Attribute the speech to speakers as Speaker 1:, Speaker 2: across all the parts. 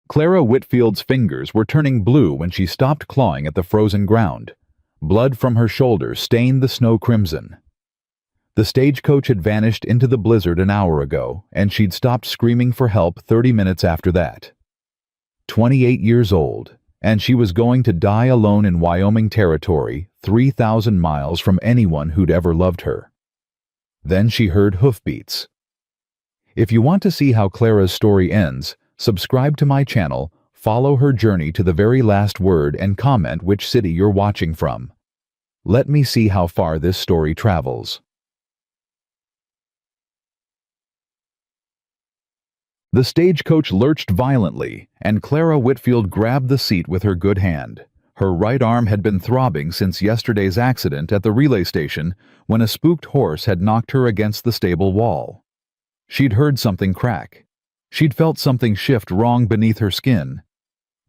Speaker 1: Clara Whitfield's fingers were turning blue when she stopped clawing at the frozen ground. Blood from her shoulder stained the snow crimson. The stagecoach had vanished into the blizzard an hour ago, and she'd stopped screaming for help 30 minutes after that. 28 years old, and she was going to die alone in Wyoming territory, 3,000 miles from anyone who'd ever loved her. Then she heard hoofbeats. If you want to see how Clara's story ends, subscribe to my channel, follow her journey to the very last word, and comment which city you're watching from. Let me see how far this story travels. The stagecoach lurched violently, and Clara Whitfield grabbed the seat with her good hand. Her right arm had been throbbing since yesterday's accident at the relay station when a spooked horse had knocked her against the stable wall. She'd heard something crack. She'd felt something shift wrong beneath her skin.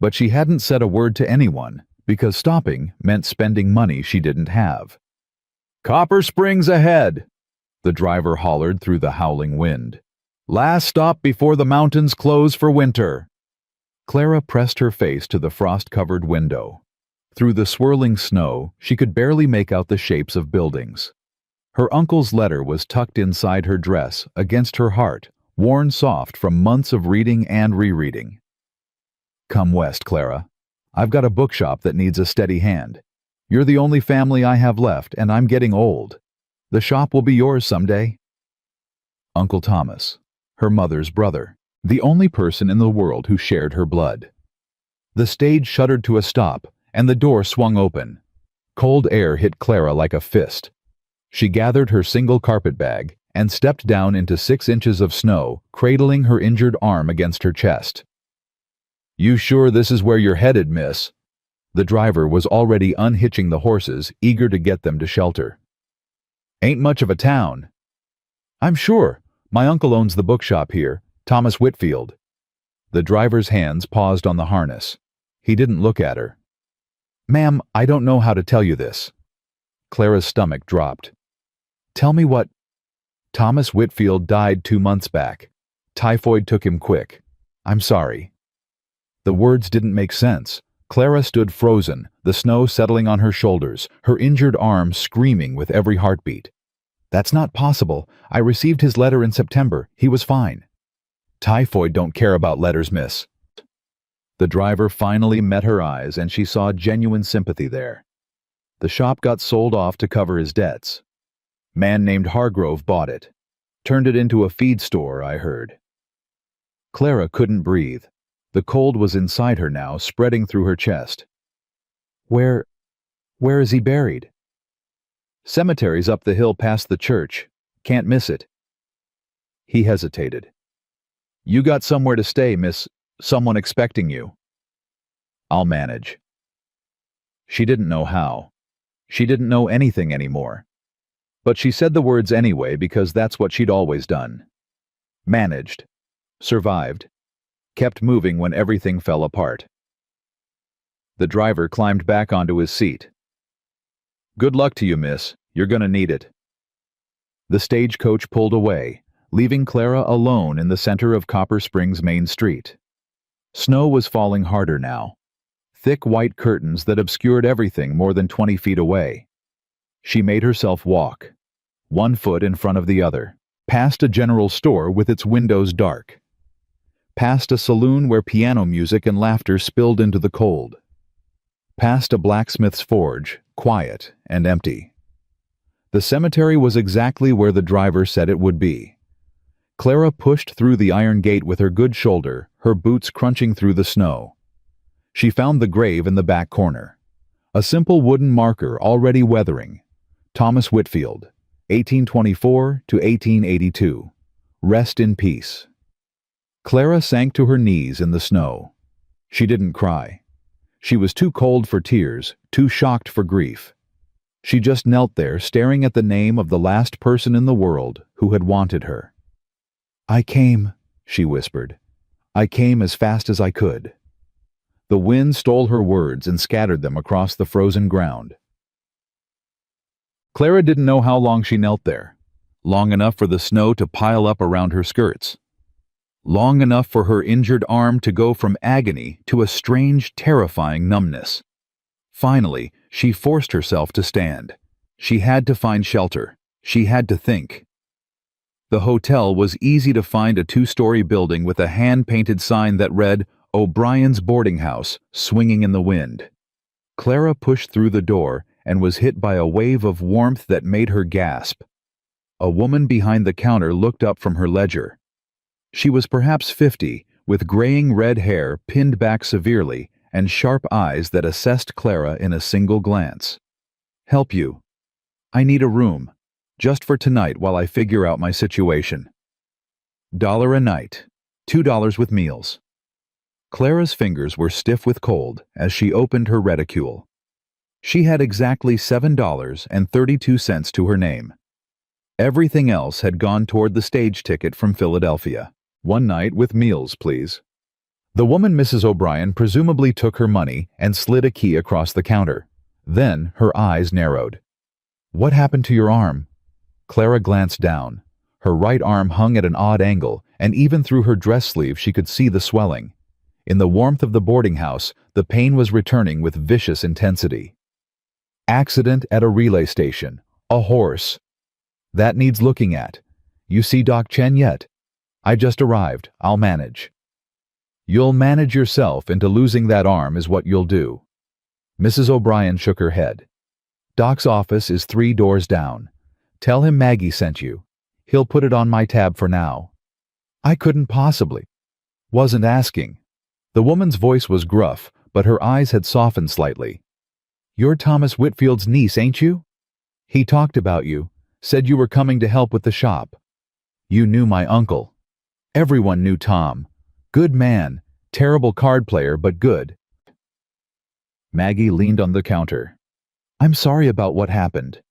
Speaker 1: But she hadn't said a word to anyone, because stopping meant spending money she didn't have. "Copper Springs ahead!" the driver hollered through the howling wind. "Last stop before the mountains close for winter." Clara pressed her face to the frost-covered window. Through the swirling snow, she could barely make out the shapes of buildings. Her uncle's letter was tucked inside her dress, against her heart, worn soft from months of reading and rereading. "Come west, Clara. I've got a bookshop that needs a steady hand. You're the only family I have left, and I'm getting old. The shop will be yours someday." Uncle Thomas, her mother's brother, the only person in the world who shared her blood. The stage shuddered to a stop, and the door swung open. Cold air hit Clara like a fist. She gathered her single carpet bag and stepped down into 6 inches of snow, cradling her injured arm against her chest. "You sure this is where you're headed, miss?" The driver was already unhitching the horses, eager to get them to shelter. "Ain't much of a town." "I'm sure. My uncle owns the bookshop here, Thomas Whitfield." The driver's hands paused on the harness. He didn't look at her. "Ma'am, I don't know how to tell you this." Clara's stomach dropped. "Tell me what—" "Thomas Whitfield died 2 months back. Typhoid took him quick. I'm sorry." The words didn't make sense. Clara stood frozen, the snow settling on her shoulders, her injured arm screaming with every heartbeat. "That's not possible. I received his letter in September. He was fine." "Typhoid don't care about letters, miss." The driver finally met her eyes, and she saw genuine sympathy there. "The shop got sold off to cover his debts. Man named Hargrove bought it. Turned it into a feed store, I heard." Clara couldn't breathe. The cold was inside her now, spreading through her chest. Where is he buried?" "Cemetery's up the hill past the church. Can't miss it." He hesitated. "You got somewhere to stay, miss? Someone expecting you?" "I'll manage." She didn't know how. She didn't know anything anymore. But she said the words anyway because that's what she'd always done. Managed. Survived. Kept moving when everything fell apart. The driver climbed back onto his seat. "Good luck to you, miss. You're gonna need it." The stagecoach pulled away, leaving Clara alone in the center of Copper Springs' main street. Snow was falling harder now. Thick white curtains that obscured everything more than 20 feet away. She made herself walk, 1 foot in front of the other, past a general store with its windows dark. Past a saloon where piano music and laughter spilled into the cold. Past a blacksmith's forge, quiet and empty. The cemetery was exactly where the driver said it would be. Clara pushed through the iron gate with her good shoulder, her boots crunching through the snow. She found the grave in the back corner. A simple wooden marker already weathering. Thomas Whitfield, 1824 to 1882. Rest in peace. Clara sank to her knees in the snow. She didn't cry. She was too cold for tears, too shocked for grief. She just knelt there staring at the name of the last person in the world who had wanted her. "I came," she whispered. "I came as fast as I could." The wind stole her words and scattered them across the frozen ground. Clara didn't know how long she knelt there. Long enough for the snow to pile up around her skirts. long enough for her injured arm to go from agony to a strange, terrifying numbness. Finally, she forced herself to stand. She had to find shelter. She had to think. The hotel was easy to find, a two-story building with a hand-painted sign that read, "O'Brien's Boarding House," swinging in the wind. Clara pushed through the door and was hit by a wave of warmth that made her gasp. A woman behind the counter looked up from her ledger. She was perhaps 50, with graying red hair pinned back severely and sharp eyes that assessed Clara in a single glance. "Help you. I need a room, just for tonight while I figure out my situation. $1 a night, $2 with meals." Clara's fingers were stiff with cold as she opened her reticule. She had exactly $7.32 to her name. Everything else had gone toward the stage ticket from Philadelphia. "1 night with meals, please." The woman, Mrs. O'Brien, presumably took her money and slid a key across the counter. Then her eyes narrowed. "What happened to your arm?" Clara glanced down. Her right arm hung at an odd angle, and even through her dress sleeve she could see the swelling. In the warmth of the boarding house, the pain was returning with vicious intensity. "Accident at a relay station. A horse. That needs looking at. You see Doc Chen yet?" "I just arrived. I'll manage." "You'll manage yourself into losing that arm is what you'll do." Mrs. O'Brien shook her head. "Doc's office is 3 doors down. Tell him Maggie sent you. He'll put it on my tab for now." "I couldn't possibly." "Wasn't asking." The woman's voice was gruff, but her eyes had softened slightly. "You're Thomas Whitfield's niece, ain't you? He talked about you, said you were coming to help with the shop. You knew my uncle. Everyone knew Tom. Good man, terrible card player, but good." Maggie leaned on the counter. "I'm sorry about what happened.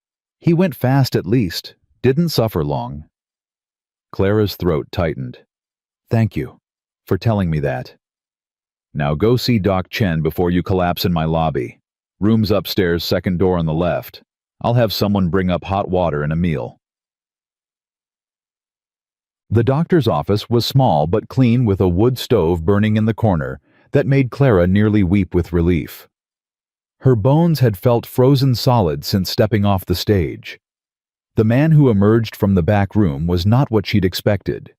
Speaker 1: He went fast at least, didn't suffer long." Clara's throat tightened. "Thank you for telling me that. Now go see Doc Chen before you collapse in my lobby. Room's upstairs, second door on the left. I'll have someone bring up hot water and a meal." The doctor's office was small but clean, with a wood stove burning in the corner that made Clara nearly weep with relief. Her bones had felt frozen solid since stepping off the stage. The man who emerged from the back room was not what she'd expected.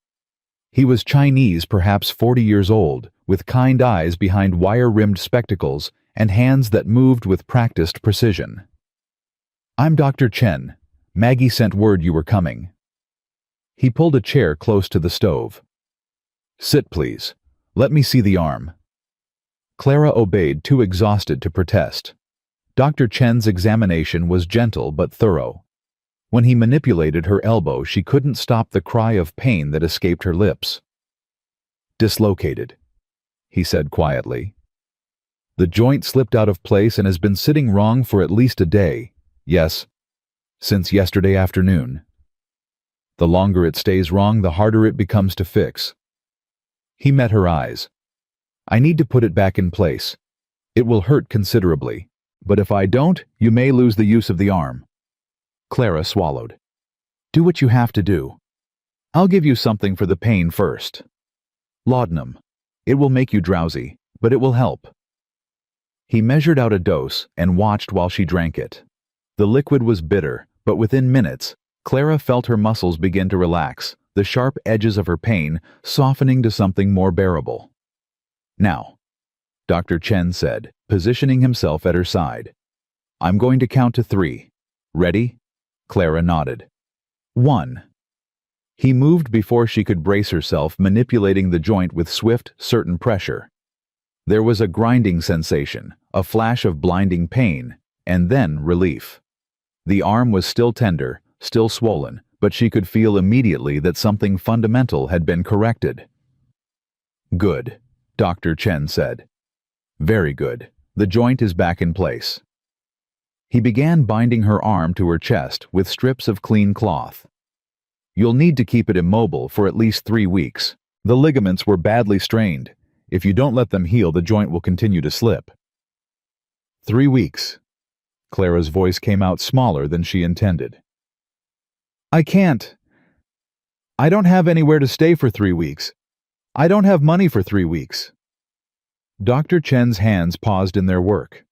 Speaker 1: He was Chinese, perhaps 40 years old, with kind eyes behind wire-rimmed spectacles and hands that moved with practiced precision. "I'm Dr. Chen. Maggie sent word you were coming." He pulled a chair close to the stove. "Sit, please. Let me see the arm." Clara obeyed, too exhausted to protest. Dr. Chen's examination was gentle but thorough. When he manipulated her elbow, she couldn't stop the cry of pain that escaped her lips. "Dislocated," he said quietly. "The joint slipped out of place and has been sitting wrong for at least a day. Yes, since yesterday afternoon. The longer it stays wrong, the harder it becomes to fix." He met her eyes. "I need to put it back in place. It will hurt considerably, but if I don't, you may lose the use of the arm." Clara swallowed. "Do what you have to do. I'll give you something for the pain first. Laudanum. It will make you drowsy, but it will help." He measured out a dose and watched while she drank it. The liquid was bitter, but within minutes, Clara felt her muscles begin to relax, the sharp edges of her pain softening to something more bearable. "Now," Dr. Chen said, positioning himself at her side. "I'm going to count to 3. Ready?" Clara nodded. 1. He moved before she could brace herself, manipulating the joint with swift, certain pressure. There was a grinding sensation, a flash of blinding pain, and then relief. The arm was still tender, still swollen, but she could feel immediately that something fundamental had been corrected. "Good," Dr. Chen said. "Very good. The joint is back in place." He began binding her arm to her chest with strips of clean cloth. "You'll need to keep it immobile for at least 3 weeks. The ligaments were badly strained. If you don't let them heal, the joint will continue to slip." 3 weeks. Clara's voice came out smaller than she intended. "I can't. I don't have anywhere to stay for 3 weeks. I don't have money for 3 weeks. Dr. Chen's hands paused in their work.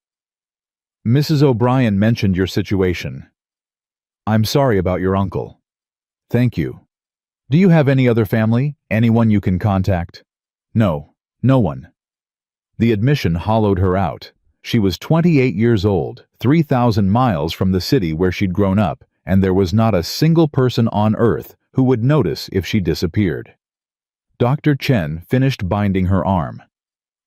Speaker 1: Mrs. O'Brien mentioned your situation. I'm sorry about your uncle. Thank you. Do you have any other family? Anyone you can contact? No, no one. The admission hollowed her out. She was 28 years old, 3,000 miles from the city where she'd grown up, and there was not a single person on Earth who would notice if she disappeared. Dr. Chen finished binding her arm.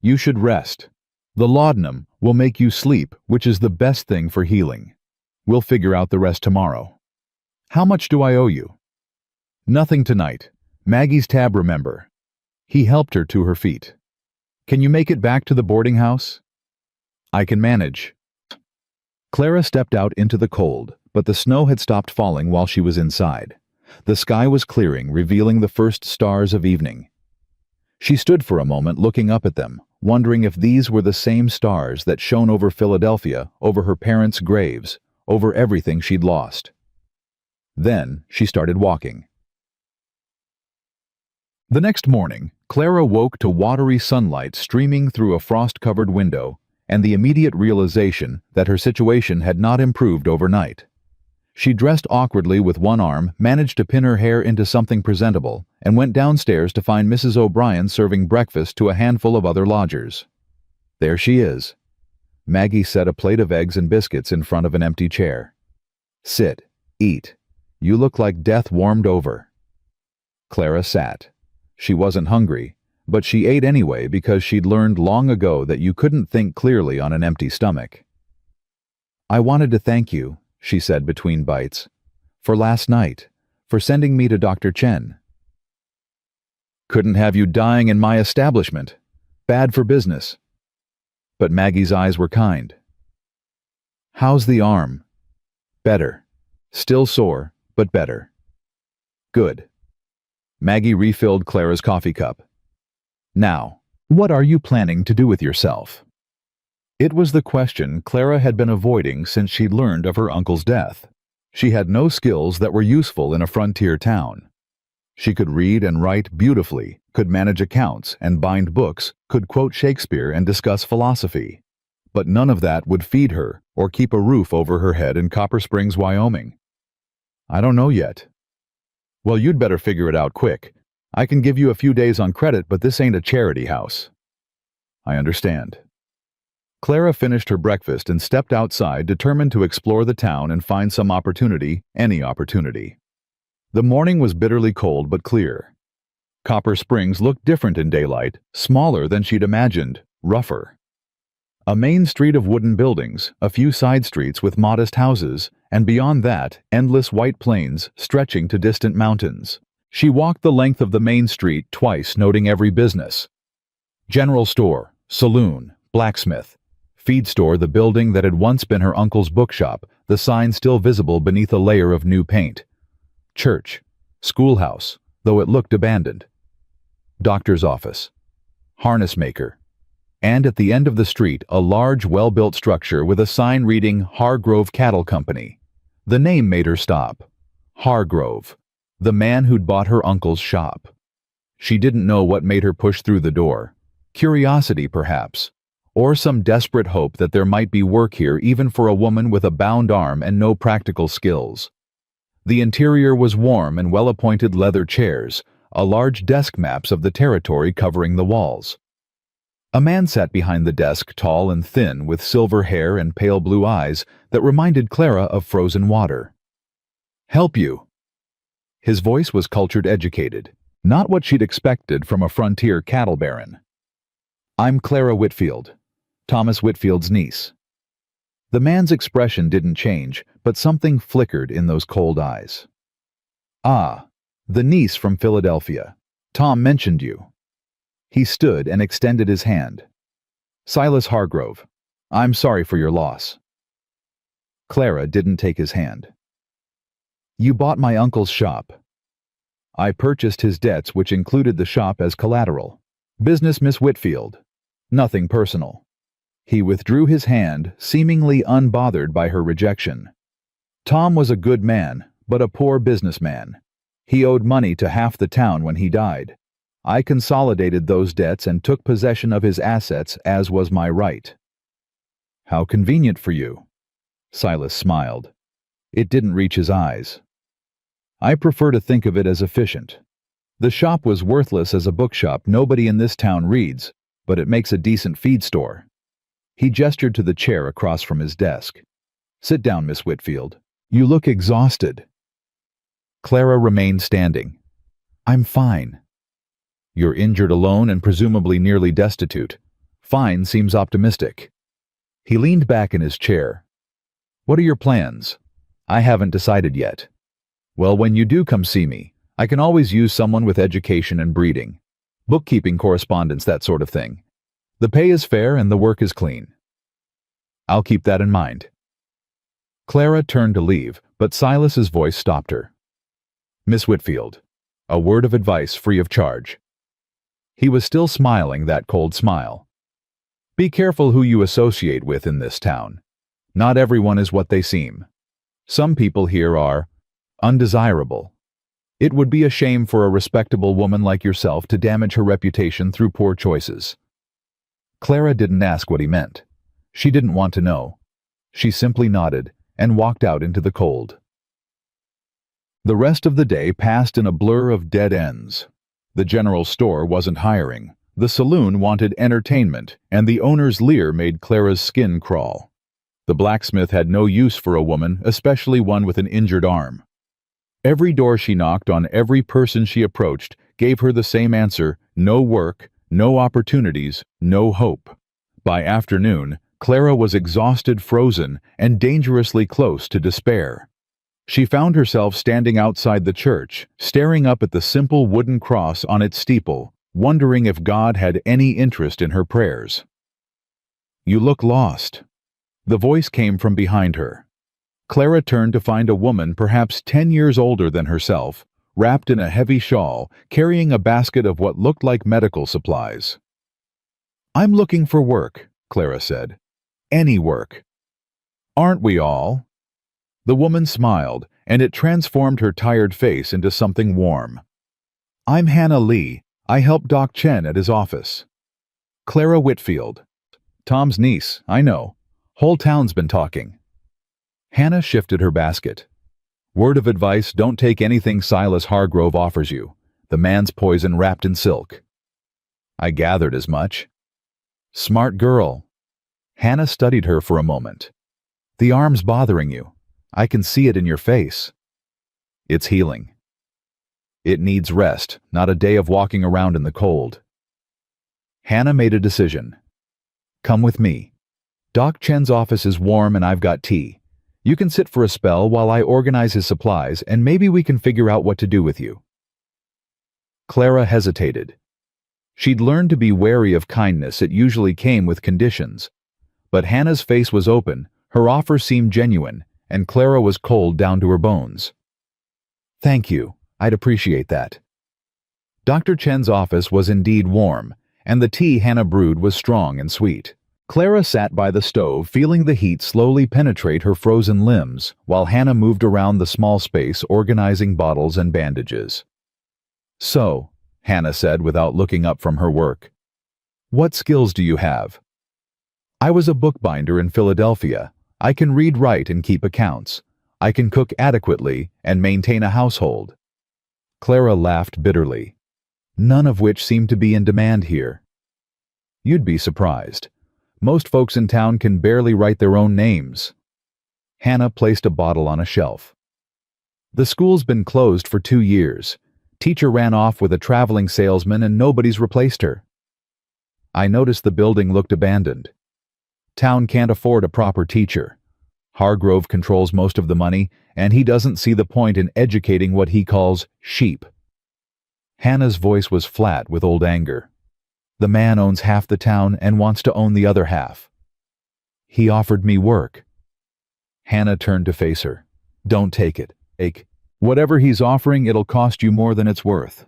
Speaker 1: You should rest. The laudanum will make you sleep, which is the best thing for healing. We'll figure out the rest tomorrow. How much do I owe you? Nothing tonight. Maggie's tab, remember. He helped her to her feet. Can you make it back to the boarding house? I can manage. Clara stepped out into the cold, but the snow had stopped falling while she was inside. The sky was clearing, revealing the first stars of evening. She stood for a moment looking up at them, wondering if these were the same stars that shone over Philadelphia, over her parents' graves, over everything she'd lost. Then she started walking. The next morning, Clara woke to watery sunlight streaming through a frost-covered window and the immediate realization that her situation had not improved overnight. She dressed awkwardly with one arm, managed to pin her hair into something presentable, and went downstairs to find Mrs. O'Brien serving breakfast to a handful of other lodgers. There she is. Maggie set a plate of eggs and biscuits in front of an empty chair. Sit, eat. You look like death warmed over. Clara sat. She wasn't hungry, but she ate anyway because she'd learned long ago that you couldn't think clearly on an empty stomach. I wanted to thank you, she said between bites, for last night, for sending me to Dr. Chen. Couldn't have you dying in my establishment. Bad for business. But Maggie's eyes were kind. How's the arm? Better. Still sore, but better. Good. Maggie refilled Clara's coffee cup. Now, what are you planning to do with yourself? It was the question Clara had been avoiding since she'd learned of her uncle's death. She had no skills that were useful in a frontier town. She could read and write beautifully, could manage accounts and bind books, could quote Shakespeare and discuss philosophy. But none of that would feed her or keep a roof over her head in Copper Springs, Wyoming. I don't know yet. Well, you'd better figure it out quick. I can give you a few days on credit, but this ain't a charity house. I understand. Clara finished her breakfast and stepped outside, determined to explore the town and find some opportunity, any opportunity. The morning was bitterly cold but clear. Copper Springs looked different in daylight, smaller than she'd imagined, rougher. A main street of wooden buildings, a few side streets with modest houses, and beyond that, endless white plains stretching to distant mountains. She walked the length of the main street twice, noting every business. General store, saloon, blacksmith. Feed store, the building that had once been her uncle's bookshop, the sign still visible beneath a layer of new paint. Church, schoolhouse, though it looked abandoned. Doctor's office. Harness maker. And at the end of the street, a large, well-built structure with a sign reading Hargrove Cattle Company. The name made her stop. Hargrove, the man who'd bought her uncle's shop. She didn't know what made her push through the door. Curiosity, perhaps, or some desperate hope that there might be work here even for a woman with a bound arm and no practical skills. The interior was warm and well-appointed leather chairs, a large desk maps of the territory covering the walls. A man sat behind the desk, tall and thin, with silver hair and pale blue eyes that reminded Clara of frozen water. Help you. His voice was cultured, educated, not what she'd expected from a frontier cattle baron. I'm Clara Whitfield, Thomas Whitfield's niece. The man's expression didn't change, but something flickered in those cold eyes. Ah, the niece from Philadelphia. Tom mentioned you. He stood and extended his hand. Silas Hargrove, I'm sorry for your loss. Clara didn't take his hand. You bought my uncle's shop. I purchased his debts, which included the shop as collateral. Business, Miss Whitfield. Nothing personal. He withdrew his hand, seemingly unbothered by her rejection. Tom was a good man, but a poor businessman. He owed money to half the town when he died. I consolidated those debts and took possession of his assets, as was my right." "How convenient for you." Silas smiled. It didn't reach his eyes. "I prefer to think of it as efficient. The shop was worthless as a bookshop. Nobody in this town reads, but it makes a decent feed store." He gestured to the chair across from his desk. "Sit down, Miss Whitfield. You look exhausted." Clara remained standing. "I'm fine." "You're injured alone and presumably nearly destitute. Fine seems optimistic." He leaned back in his chair. "What are your plans?" "I haven't decided yet." "Well, when you do come see me, I can always use someone with education and breeding. Bookkeeping, correspondence, that sort of thing. The pay is fair and the work is clean." "I'll keep that in mind." Clara turned to leave, but Silas's voice stopped her. "Miss Whitfield, a word of advice free of charge." He was still smiling that cold smile. "Be careful who you associate with in this town. Not everyone is what they seem. Some people here are undesirable. It would be a shame for a respectable woman like yourself to damage her reputation through poor choices." Clara didn't ask what he meant. She didn't want to know. She simply nodded and walked out into the cold. The rest of the day passed in a blur of dead ends. The general store wasn't hiring, the saloon wanted entertainment, and the owner's leer made Clara's skin crawl. The blacksmith had no use for a woman, especially one with an injured arm. Every door she knocked on, every person she approached, gave her the same answer: no work, no opportunities, no hope. By afternoon, Clara was exhausted, frozen, and dangerously close to despair. She found herself standing outside the church, staring up at the simple wooden cross on its steeple, wondering if God had any interest in her prayers. "You look lost." The voice came from behind her. Clara turned to find a woman perhaps 10 years older than herself, wrapped in a heavy shawl, carrying a basket of what looked like medical supplies. "I'm looking for work," Clara said. "Any work." "Aren't we all?" The woman smiled, and it transformed her tired face into something warm. "I'm Hannah Lee. I help Doc Chen at his office." "Clara Whitfield." "Tom's niece, I know. Whole town's been talking." Hannah shifted her basket. "Word of advice, don't take anything Silas Hargrove offers you. The man's poison wrapped in silk." "I gathered as much." "Smart girl." Hannah studied her for a moment. "The arm's bothering you. I can see it in your face." "It's healing." "It needs rest, not a day of walking around in the cold." Hannah made a decision. "Come with me. Doc Chen's office is warm and I've got tea. You can sit for a spell while I organize his supplies, and maybe we can figure out what to do with you." Clara hesitated. She'd learned to be wary of kindness. It usually came with conditions. But Hannah's face was open, her offer seemed genuine, and Clara was cold down to her bones. "Thank you. I'd appreciate that." Dr. Chen's office was indeed warm, and the tea Hannah brewed was strong and sweet. Clara sat by the stove, feeling the heat slowly penetrate her frozen limbs, while Hannah moved around the small space organizing bottles and bandages. "So," Hannah said without looking up from her work, "what skills do you have?" "I was a bookbinder in Philadelphia. I can read, write, and keep accounts. I can cook adequately and maintain a household." Clara laughed bitterly. "None of which seem to be in demand here." "You'd be surprised. Most folks in town can barely write their own names." Hannah placed a bottle on a shelf. "The school's been closed for 2 years. Teacher ran off with a traveling salesman and nobody's replaced her." "I noticed the building looked abandoned." "Town can't afford a proper teacher. Hargrove controls most of the money, and he doesn't see the point in educating what he calls sheep." Hannah's voice was flat with old anger. "The man owns half the town and wants to own the other half." "He offered me work." Hannah turned to face her. "Don't take it. Whatever he's offering, it'll cost you more than it's worth."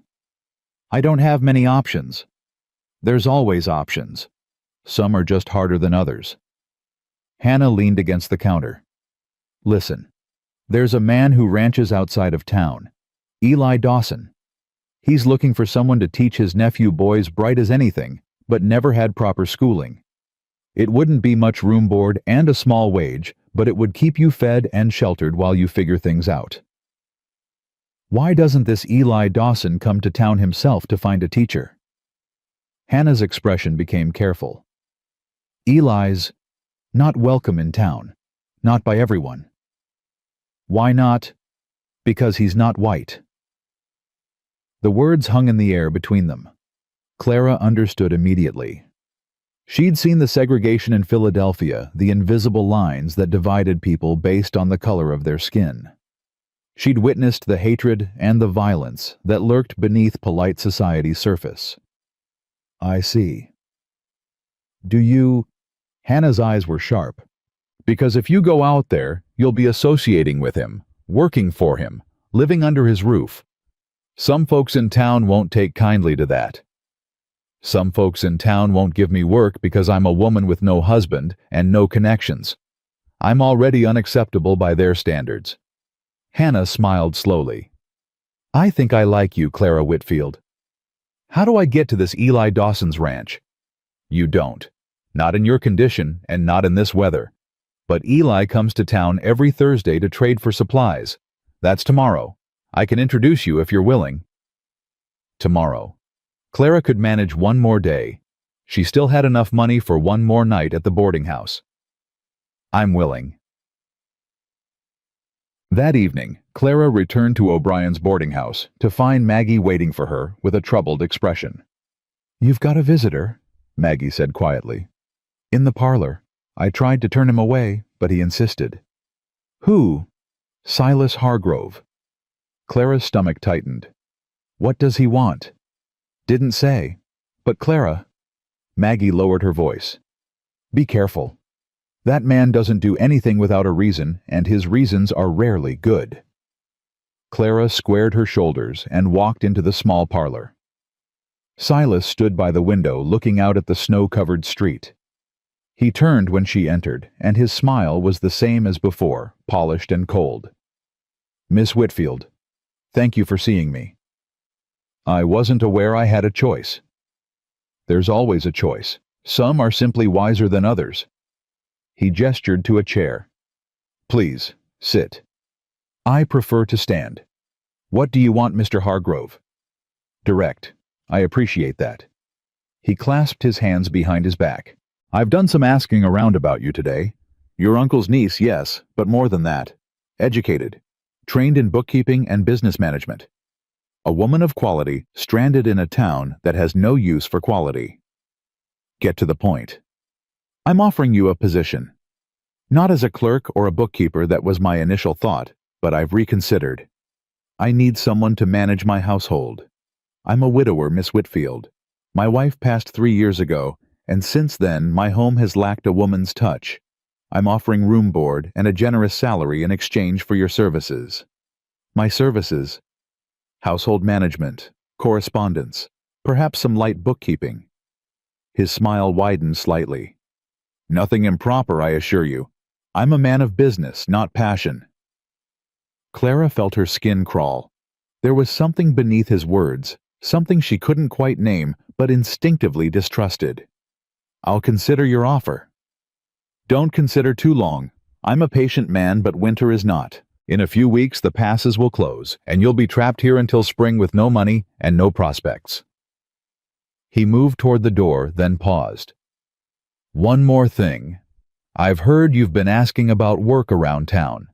Speaker 1: "I don't have many options." "There's always options. Some are just harder than others." Hannah leaned against the counter. "Listen, there's a man who ranches outside of town. Eli Dawson. He's looking for someone to teach his nephew boys bright as anything, but never had proper schooling. It wouldn't be much room board and a small wage, but it would keep you fed and sheltered while you figure things out. Why doesn't this Eli Dawson come to town himself to find a teacher? Hannah's expression became careful. Eli's not welcome in town, not by everyone. Why not? Because he's not white. The words hung in the air between them. Clara understood immediately. She'd seen the segregation in Philadelphia, the invisible lines that divided people based on the color of their skin. She'd witnessed the hatred and the violence that lurked beneath polite society's surface. I see. Do you... Hannah's eyes were sharp. Because if you go out there, you'll be associating with him, working for him, living under his roof. Some folks in town won't take kindly to that. Some folks in town won't give me work because I'm a woman with no husband and no connections. I'm already unacceptable by their standards. Hannah smiled slowly. I think I like you, Clara Whitfield. How do I get to this Eli Dawson's ranch? You don't. Not in your condition and not in this weather. But Eli comes to town every Thursday to trade for supplies. That's tomorrow. I can introduce you if you're willing. Tomorrow. Clara could manage one more day. She still had enough money for one more night at the boarding house. I'm willing. That evening, Clara returned to O'Brien's boarding house to find Maggie waiting for her with a troubled expression. You've got a visitor, Maggie said quietly. In the parlor. I tried to turn him away, but he insisted. Who? Silas Hargrove. Clara's stomach tightened. What does he want? Didn't say. But Clara... Maggie lowered her voice. Be careful. That man doesn't do anything without a reason, and his reasons are rarely good. Clara squared her shoulders and walked into the small parlor. Silas stood by the window looking out at the snow-covered street. He turned when she entered, and his smile was the same as before, polished and cold. Miss Whitfield, thank you for seeing me. I wasn't aware I had a choice. There's always a choice. Some are simply wiser than others. He gestured to a chair. Please, sit. I prefer to stand. What do you want, Mr. Hargrove? Direct. I appreciate that. He clasped his hands behind his back. I've done some asking around about you today. Your uncle's niece, yes, but more than that. Educated. Trained in bookkeeping and business management. A woman of quality stranded in a town that has no use for quality. Get to the point. I'm offering you a position. Not as a clerk or a bookkeeper, that was my initial thought, but I've reconsidered. I need someone to manage my household. I'm a widower, Miss Whitfield. My wife passed 3 years ago, and since then my home has lacked a woman's touch. I'm offering room board and a generous salary in exchange for your services. My services? Household management, correspondence, perhaps some light bookkeeping. His smile widened slightly. Nothing improper, I assure you. I'm a man of business, not passion. Clara felt her skin crawl. There was something beneath his words, something she couldn't quite name, but instinctively distrusted. I'll consider your offer. Don't consider too long. I'm a patient man, but winter is not. In a few weeks the passes will close, and you'll be trapped here until spring with no money and no prospects. He moved toward the door, then paused. One more thing. I've heard you've been asking about work around town.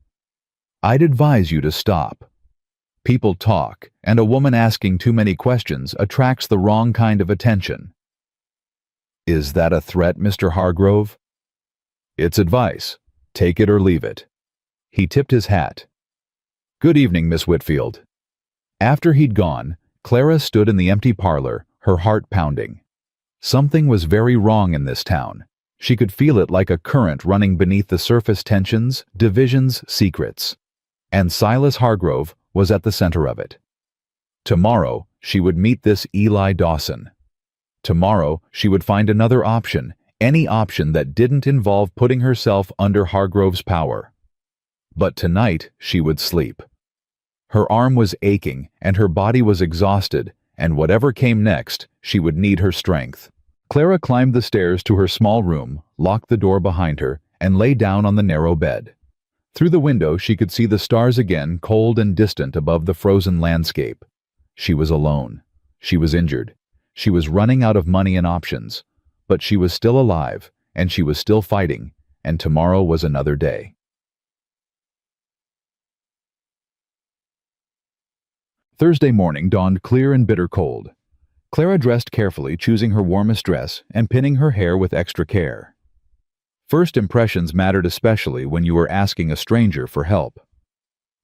Speaker 1: I'd advise you to stop. People talk, and a woman asking too many questions attracts the wrong kind of attention. Is that a threat, Mr. Hargrove? It's advice. Take it or leave it. He tipped his hat. Good evening, Miss Whitfield. After he'd gone, Clara stood in the empty parlor, her heart pounding. Something was very wrong in this town. She could feel it like a current running beneath the surface tensions, divisions, secrets. And Silas Hargrove was at the center of it. Tomorrow, she would meet this Eli Dawson. Tomorrow, she would find another option, any option that didn't involve putting herself under Hargrove's power. But tonight she would sleep. Her arm was aching and her body was exhausted, and whatever came next, she would need her strength. Clara climbed the stairs to her small room, locked the door behind her, and lay down on the narrow bed. Through the window she could see the stars again, cold and distant above the frozen landscape. She was alone. She was injured. She was running out of money and options. But she was still alive, and she was still fighting, and tomorrow was another day. Thursday morning dawned clear and bitter cold. Clara dressed carefully, choosing her warmest dress and pinning her hair with extra care. First impressions mattered especially when you were asking a stranger for help.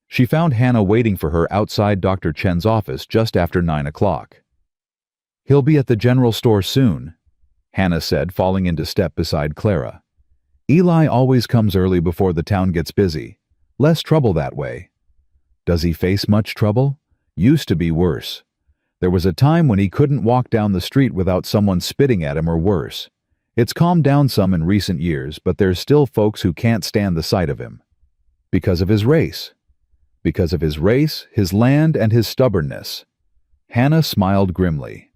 Speaker 1: She found Hannah waiting for her outside Dr. Chen's office just after 9 o'clock. "He'll be at the general store soon," Hannah said, falling into step beside Clara. "Eli always comes early before the town gets busy. Less trouble that way." "Does he face much trouble?" "Used to be worse. There was a time when he couldn't walk down the street without someone spitting at him or worse. It's calmed down some in recent years, but there's still folks who can't stand the sight of him. Because of his race. Because of his race, his land, and his stubbornness." Hannah smiled grimly.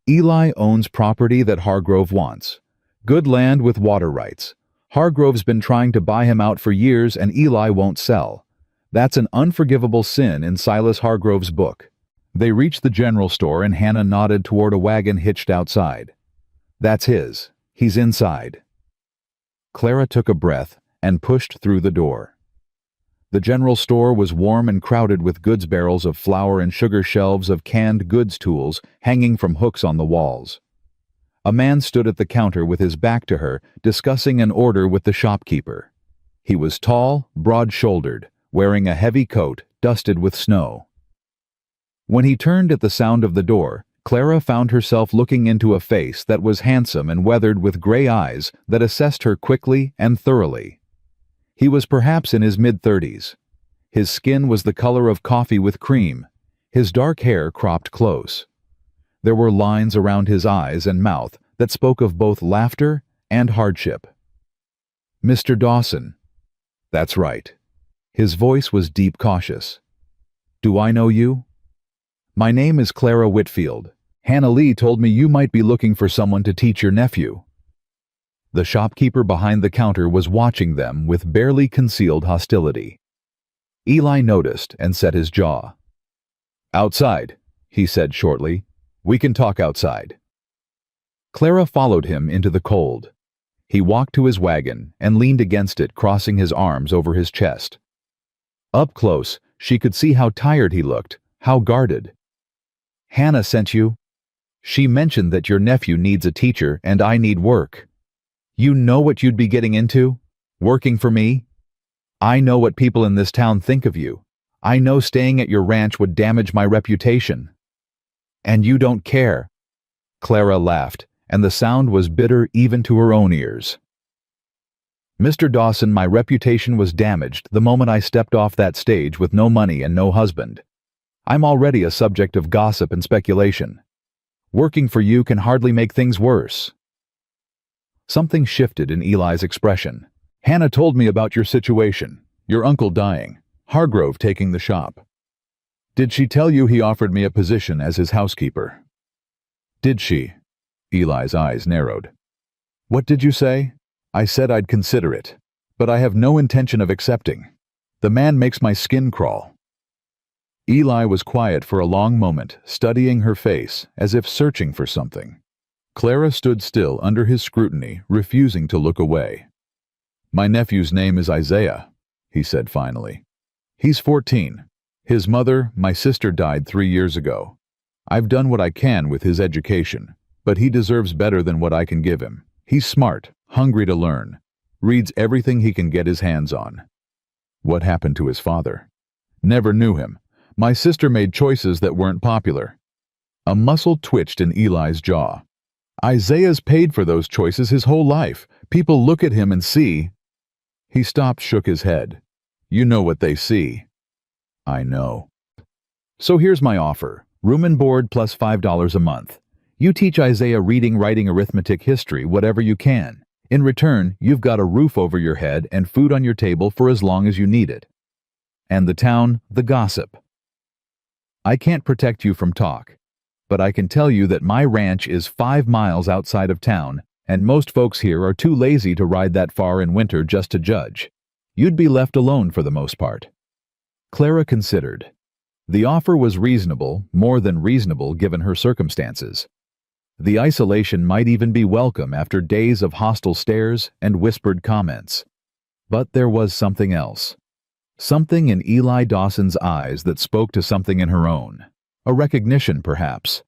Speaker 1: "Eli owns property that Hargrove wants. Good land with water rights. Hargrove's been trying to buy him out for years and Eli won't sell. That's an unforgivable sin in Silas Hargrove's book." They reached the general store and Hannah nodded toward a wagon hitched outside. "That's his. He's inside." Clara took a breath and pushed through the door. The general store was warm and crowded with goods barrels of flour and sugar, shelves of canned goods tools hanging from hooks on the walls. A man stood at the counter with his back to her, discussing an order with the shopkeeper. He was tall, broad-shouldered, wearing a heavy coat dusted with snow. When he turned at the sound of the door, Clara found herself looking into a face that was handsome and weathered with gray eyes that assessed her quickly and thoroughly. He was perhaps in his mid-30s. His skin was the color of coffee with cream, his dark hair cropped close. There were lines around his eyes and mouth that spoke of both laughter and hardship. "Mr. Dawson." "That's right." His voice was deep, cautious. "Do I know you?" "My name is Clara Whitfield. Hannah Lee told me you might be looking for someone to teach your nephew." The shopkeeper behind the counter was watching them with barely concealed hostility. Eli noticed and set his jaw. "Outside," he said shortly. "We can talk outside." Clara followed him into the cold. He walked to his wagon and leaned against it, crossing his arms over his chest. Up close, she could see how tired he looked, how guarded. "Hannah sent you. She mentioned that your nephew needs a teacher and I need work. You know what you'd be getting into? Working for me? I know what people in this town think of you. I know staying at your ranch would damage my reputation. And you don't care." Clara laughed, and the sound was bitter even to her own ears. "Mr. Dawson, my reputation was damaged the moment I stepped off that stage with no money and no husband. I'm already a subject of gossip and speculation. Working for you can hardly make things worse." Something shifted in Eli's expression. "Hannah told me about your situation, your uncle dying, Hargrove taking the shop. Did she tell you he offered me a position as his housekeeper?" "Did she?" Eli's eyes narrowed. "What did you say?" "I said I'd consider it, but I have no intention of accepting. The man makes my skin crawl." Eli was quiet for a long moment, studying her face, as if searching for something. Clara stood still under his scrutiny, refusing to look away. "My nephew's name is Isaiah," he said finally. "He's 14. His mother, my sister, died 3 years ago. I've done what I can with his education, but he deserves better than what I can give him. He's smart, hungry to learn, reads everything he can get his hands on." "What happened to his father?" "Never knew him. My sister made choices that weren't popular." A muscle twitched in Eli's jaw. "Isaiah's paid for those choices his whole life. People look at him and see—" He stopped, shook his head. "You know what they see." "I know." "So here's my offer. Room and board plus $5 a month. You teach Isaiah reading, writing, arithmetic, history, whatever you can. In return, you've got a roof over your head and food on your table for as long as you need it. And the town, the gossip. I can't protect you from talk. but I can tell you that my ranch is 5 miles outside of town, and most folks here are too lazy to ride that far in winter just to judge. You'd be left alone for the most part." Clara considered. The offer was reasonable, more than reasonable given her circumstances. The isolation might even be welcome after days of hostile stares and whispered comments. But there was something else. Something in Eli Dawson's eyes that spoke to something in her own. A recognition, perhaps.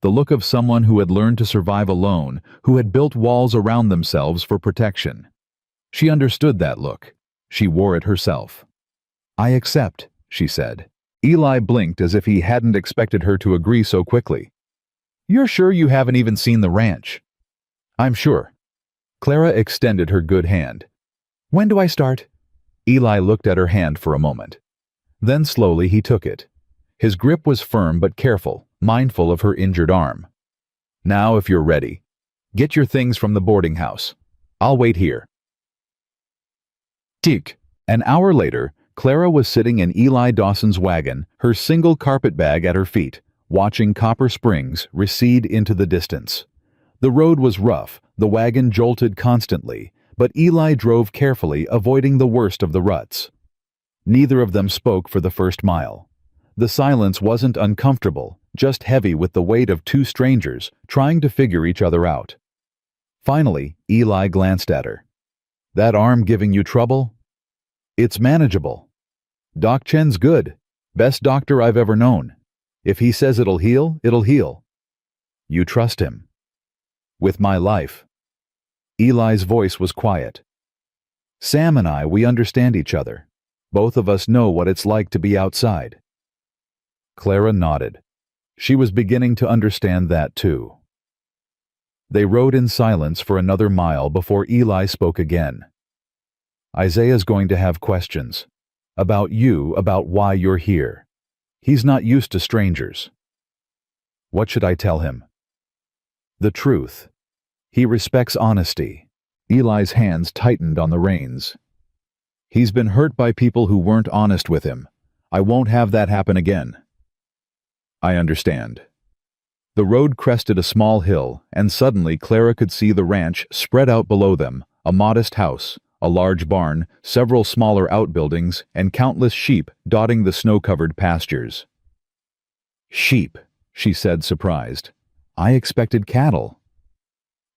Speaker 1: The look of someone who had learned to survive alone, who had built walls around themselves for protection. She understood that look. She wore it herself. "I accept," she said. Eli blinked as if he hadn't expected her to agree so quickly. "You're sure you haven't even seen the ranch?" "I'm sure." Clara extended her good hand. "When do I start?" Eli looked at her hand for a moment. Then slowly he took it. His grip was firm but careful, mindful of her injured arm. "Now, if you're ready, get your things from the boarding house. I'll wait here." Tick. An hour later, Clara was sitting in Eli Dawson's wagon, her single carpet bag at her feet, watching Copper Springs recede into the distance. The road was rough, the wagon jolted constantly, but Eli drove carefully, avoiding the worst of the ruts. Neither of them spoke for the first mile. The silence wasn't uncomfortable, just heavy with the weight of two strangers trying to figure each other out. Finally, Eli glanced at her. "That arm giving you trouble?" "It's manageable. Doc Chen's good. Best doctor I've ever known. If he says it'll heal, it'll heal." "You trust him?" "With my life." Eli's voice was quiet. "Sam and I, we understand each other. Both of us know what it's like to be outside." Clara nodded. She was beginning to understand that too. They rode in silence for another mile before Eli spoke again. "Isaiah's going to have questions. About you, about why you're here. He's not used to strangers." "What should I tell him?" "The truth. He respects honesty." Eli's hands tightened on the reins. "He's been hurt by people who weren't honest with him. I won't have that happen again." "I understand." The road crested a small hill, and suddenly Clara could see the ranch spread out below them, a modest house, a large barn, several smaller outbuildings, and countless sheep dotting the snow-covered pastures. "Sheep," she said, surprised. "I expected cattle."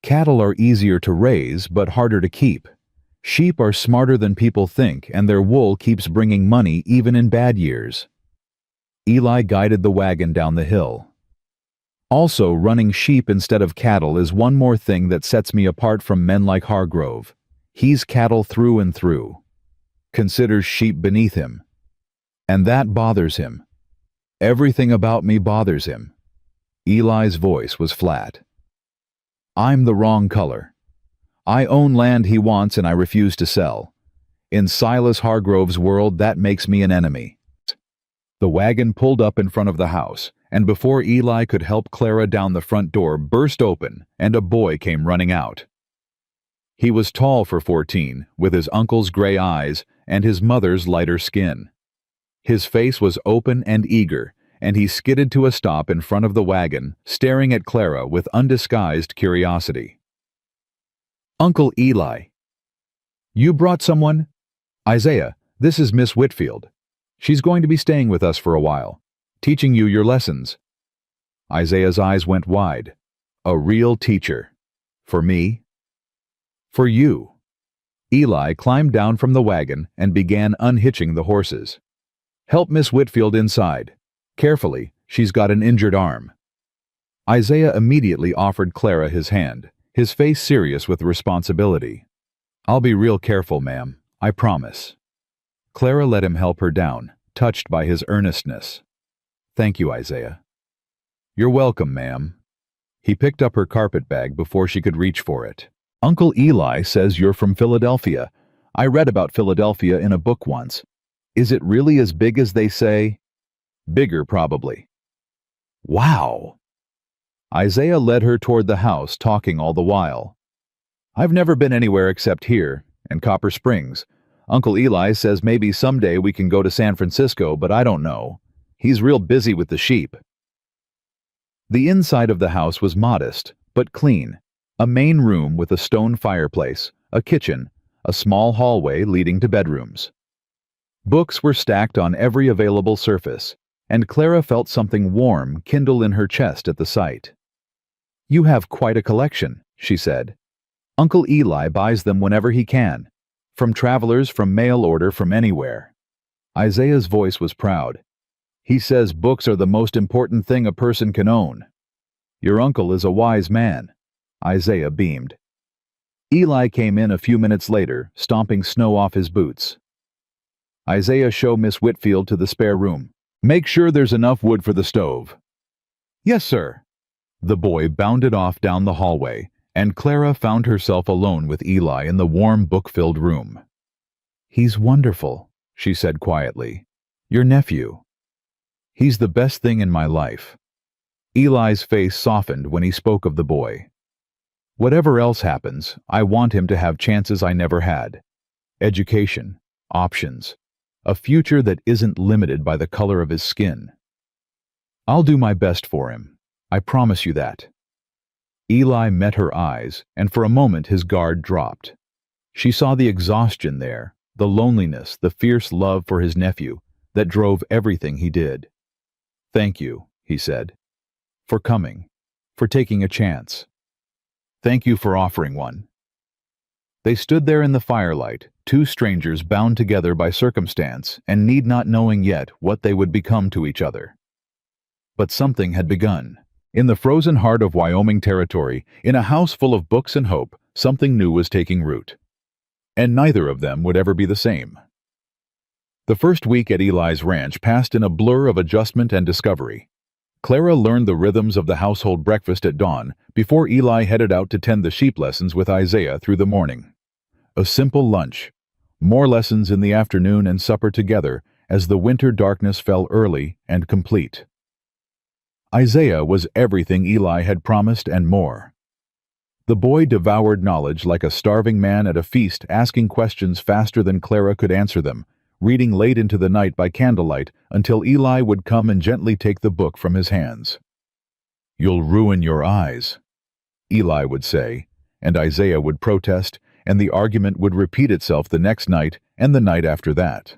Speaker 1: "Cattle are easier to raise, but harder to keep. Sheep are smarter than people think, and their wool keeps bringing money even in bad years." Eli guided the wagon down the hill. "Also, running sheep instead of cattle is one more thing that sets me apart from men like Hargrove. He's cattle through and through. Considers sheep beneath him. And that bothers him. Everything about me bothers him." Eli's voice was flat. "I'm the wrong color. I own land he wants and I refuse to sell. In Silas Hargrove's world, that makes me an enemy." The wagon pulled up in front of the house, and before Eli could help Clara down, the front door burst open and a boy came running out. He was tall for 14, with his uncle's gray eyes and his mother's lighter skin. His face was open and eager, and he skidded to a stop in front of the wagon, staring at Clara with undisguised curiosity. "Uncle Eli." "You brought someone?" "Isaiah, this is Miss Whitfield. She's going to be staying with us for a while, teaching you your lessons." Isaiah's eyes went wide. "A real teacher. For me?" "For you." Eli climbed down from the wagon and began unhitching the horses. "Help Miss Whitfield inside. Carefully, she's got an injured arm." Isaiah immediately offered Clara his hand, his face serious with responsibility. "I'll be real careful, ma'am. I promise." Clara let him help her down, touched by his earnestness. "Thank you, Isaiah." "You're welcome, ma'am." He picked up her carpet bag before she could reach for it. "Uncle Eli says you're from Philadelphia. I read about Philadelphia in a book once. Is it really as big as they say?" "Bigger, probably." "Wow." Isaiah led her toward the house, talking all the while. "I've never been anywhere except here, and Copper Springs. Uncle Eli says maybe someday we can go to San Francisco, but I don't know. He's real busy with the sheep." The inside of the house was modest, but clean. A main room with a stone fireplace, a kitchen, a small hallway leading to bedrooms. Books were stacked on every available surface, and Clara felt something warm kindle in her chest at the sight. "You have quite a collection," she said. "Uncle Eli buys them whenever he can, from travelers, from mail order, from anywhere." Isaiah's voice was proud. "He says books are the most important thing a person can own." "Your uncle is a wise man." Isaiah beamed. Eli came in a few minutes later, stomping snow off his boots. "Isaiah, show Miss Whitfield to the spare room. Make sure there's enough wood for the stove." "Yes, sir." The boy bounded off down the hallway, and Clara found herself alone with Eli in the warm, book-filled room. "He's wonderful," she said quietly. "Your nephew. He's the best thing in my life." Eli's face softened when he spoke of the boy. "Whatever else happens, I want him to have chances I never had. Education, options, a future that isn't limited by the color of his skin. I'll do my best for him. I promise you that." Eli met her eyes, and for a moment his guard dropped. She saw the exhaustion there, the loneliness, the fierce love for his nephew that drove everything he did. "Thank you," he said, "for coming, for taking a chance. Thank you for offering one." They stood there in the firelight, two strangers bound together by circumstance and need not knowing yet what they would become to each other. But something had begun. In the frozen heart of Wyoming territory, in a house full of books and hope, something new was taking root. And neither of them would ever be the same. The first week at Eli's ranch passed in a blur of adjustment and discovery. Clara learned the rhythms of the household breakfast at dawn before Eli headed out to tend the sheep lessons with Isaiah through the morning. A simple lunch, more lessons in the afternoon, and supper together as the winter darkness fell early and complete. Isaiah was everything Eli had promised and more. The boy devoured knowledge like a starving man at a feast, asking questions faster than Clara could answer them, reading late into the night by candlelight until Eli would come and gently take the book from his hands. "You'll ruin your eyes," Eli would say, and Isaiah would protest, and the argument would repeat itself the next night and the night after that.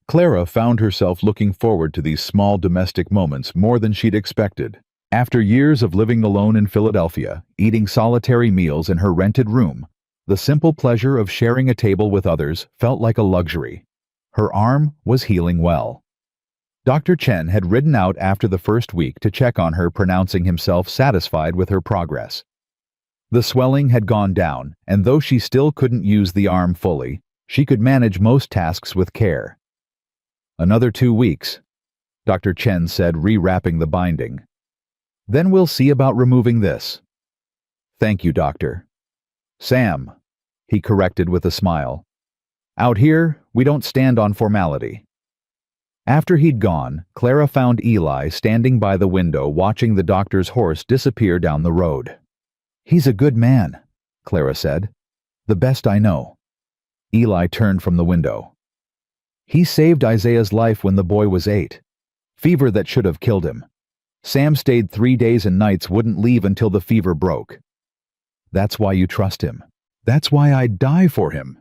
Speaker 1: Clara found herself looking forward to these small domestic moments more than she'd expected. After years of living alone in Philadelphia, eating solitary meals in her rented room, the simple pleasure of sharing a table with others felt like a luxury. Her arm was healing well. Dr. Chen had ridden out after the first week to check on her, pronouncing himself satisfied with her progress. The swelling had gone down, and though she still couldn't use the arm fully, she could manage most tasks with care. "Another 2 weeks," Dr. Chen said, rewrapping the binding. "Then we'll see about removing this." "Thank you, doctor." "Sam," he corrected with a smile. "Out here, we don't stand on formality." After he'd gone, Clara found Eli standing by the window watching the doctor's horse disappear down the road. "He's a good man," Clara said. "The best I know." Eli turned from the window. "He saved Isaiah's life when the boy was 8. Fever that should have killed him. Sam stayed 3 days and nights, wouldn't leave until the fever broke. That's why you trust him. That's why I'd die for him."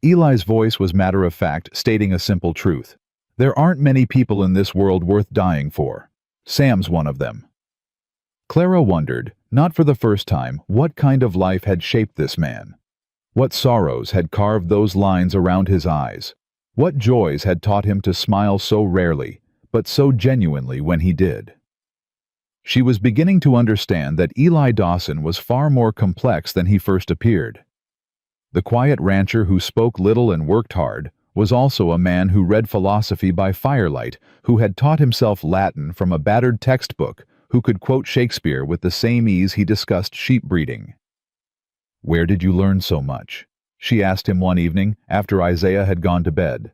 Speaker 1: Eli's voice was matter-of-fact, stating a simple truth. There aren't many people in this world worth dying for. Sam's one of them. Clara wondered, not for the first time, what kind of life had shaped this man. What sorrows had carved those lines around his eyes? What joys had taught him to smile so rarely, but so genuinely when he did? She was beginning to understand that Eli Dawson was far more complex than he first appeared. The quiet rancher who spoke little and worked hard was also a man who read philosophy by firelight, who had taught himself Latin from a battered textbook, who could quote Shakespeare with the same ease he discussed sheep breeding. "Where did you learn so much?" she asked him one evening after Isaiah had gone to bed.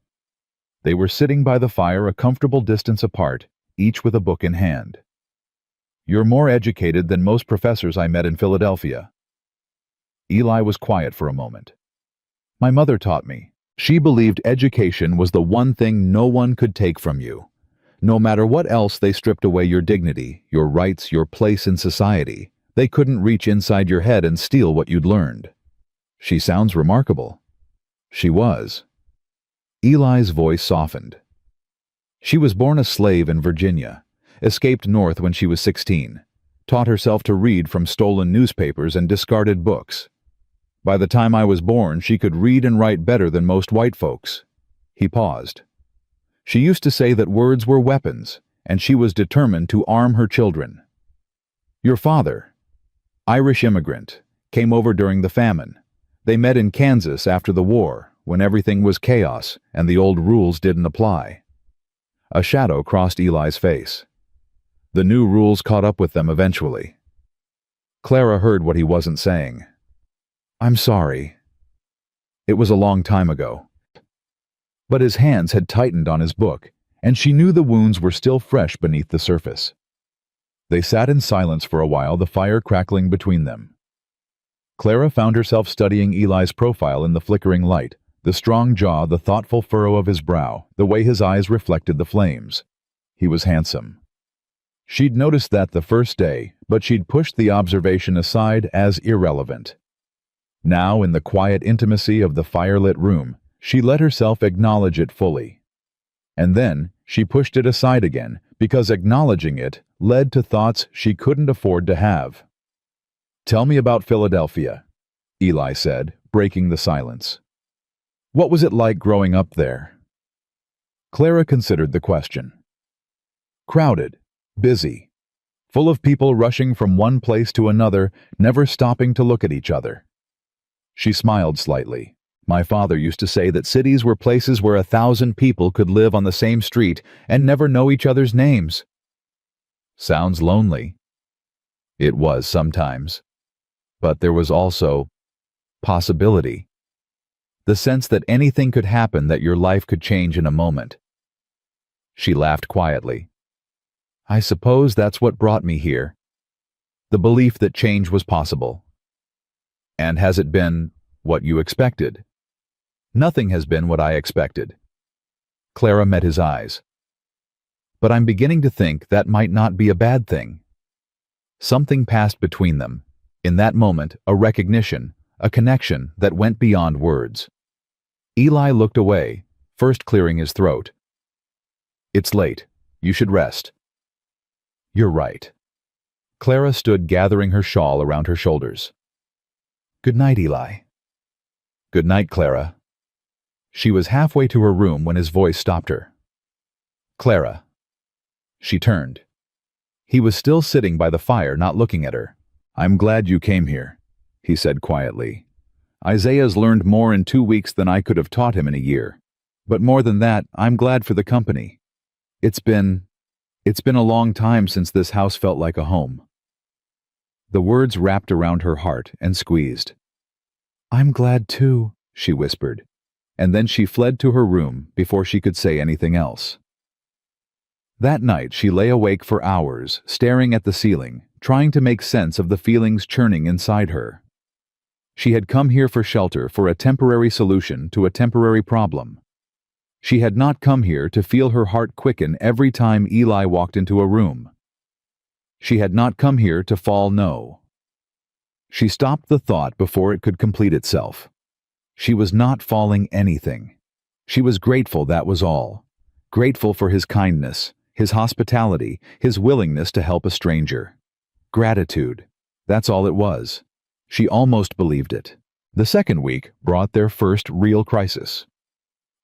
Speaker 1: They were sitting by the fire a comfortable distance apart, each with a book in hand. "You're more educated than most professors I met in Philadelphia." Eli was quiet for a moment. "My mother taught me. She believed education was the one thing no one could take from you. No matter what else they stripped away your dignity, your rights, your place in society, they couldn't reach inside your head and steal what you'd learned. She sounds remarkable. She was. Eli's voice softened. She was born a slave in Virginia, escaped north when she was 16, taught herself to read from stolen newspapers and discarded books. By the time I was born, she could read and write better than most white folks. He paused. She used to say that words were weapons, and she was determined to arm her children. Your father, Irish immigrant, came over during the famine. They met in Kansas after the war, when everything was chaos and the old rules didn't apply. A shadow crossed Eli's face. The new rules caught up with them eventually. Clara heard what he wasn't saying. I'm sorry. It was a long time ago. But his hands had tightened on his book, and she knew the wounds were still fresh beneath the surface. They sat in silence for a while, the fire crackling between them. Clara found herself studying Eli's profile in the flickering light, the strong jaw, the thoughtful furrow of his brow, the way his eyes reflected the flames. He was handsome. She'd noticed that the first day, but she'd pushed the observation aside as irrelevant. Now, in the quiet intimacy of the firelit room, she let herself acknowledge it fully. And then, she pushed it aside again, because acknowledging it led to thoughts she couldn't afford to have. Tell me about Philadelphia, Eli said, breaking the silence. What was it like growing up there? Clara considered the question. Crowded, busy, full of people rushing from one place to another, never stopping to look at each other. She smiled slightly. My father used to say that cities were places where 1,000 people could live on the same street and never know each other's names. Sounds lonely. It was sometimes. But there was also possibility. The sense that anything could happen, that your life could change in a moment. She laughed quietly. I suppose that's what brought me here. The belief that change was possible. And has it been what you expected? Nothing has been what I expected. Clara met his eyes. But I'm beginning to think that might not be a bad thing. Something passed between them. In that moment, a recognition, a connection that went beyond words. Eli looked away, first clearing his throat. It's late. You should rest. You're right. Clara stood gathering her shawl around her shoulders. Good night, Eli. Good night, Clara. She was halfway to her room when his voice stopped her. Clara. She turned. He was still sitting by the fire, not looking at her. I'm glad you came here, he said quietly. Isaiah's learned more in 2 weeks than I could have taught him in a year. But more than that, I'm glad for the company. It's been a long time since this house felt like a home. The words wrapped around her heart and squeezed. I'm glad too, she whispered, and then she fled to her room before she could say anything else. That night she lay awake for hours, staring at the ceiling, trying to make sense of the feelings churning inside her. She had come here for shelter, for a temporary solution to a temporary problem. She had not come here to feel her heart quicken every time Eli walked into a room. She had not come here to fall no. She stopped the thought before it could complete itself. She was not falling anything. She was grateful, that was all. Grateful for his kindness, his hospitality, his willingness to help a stranger. Gratitude. That's all it was. She almost believed it. The second week brought their first real crisis.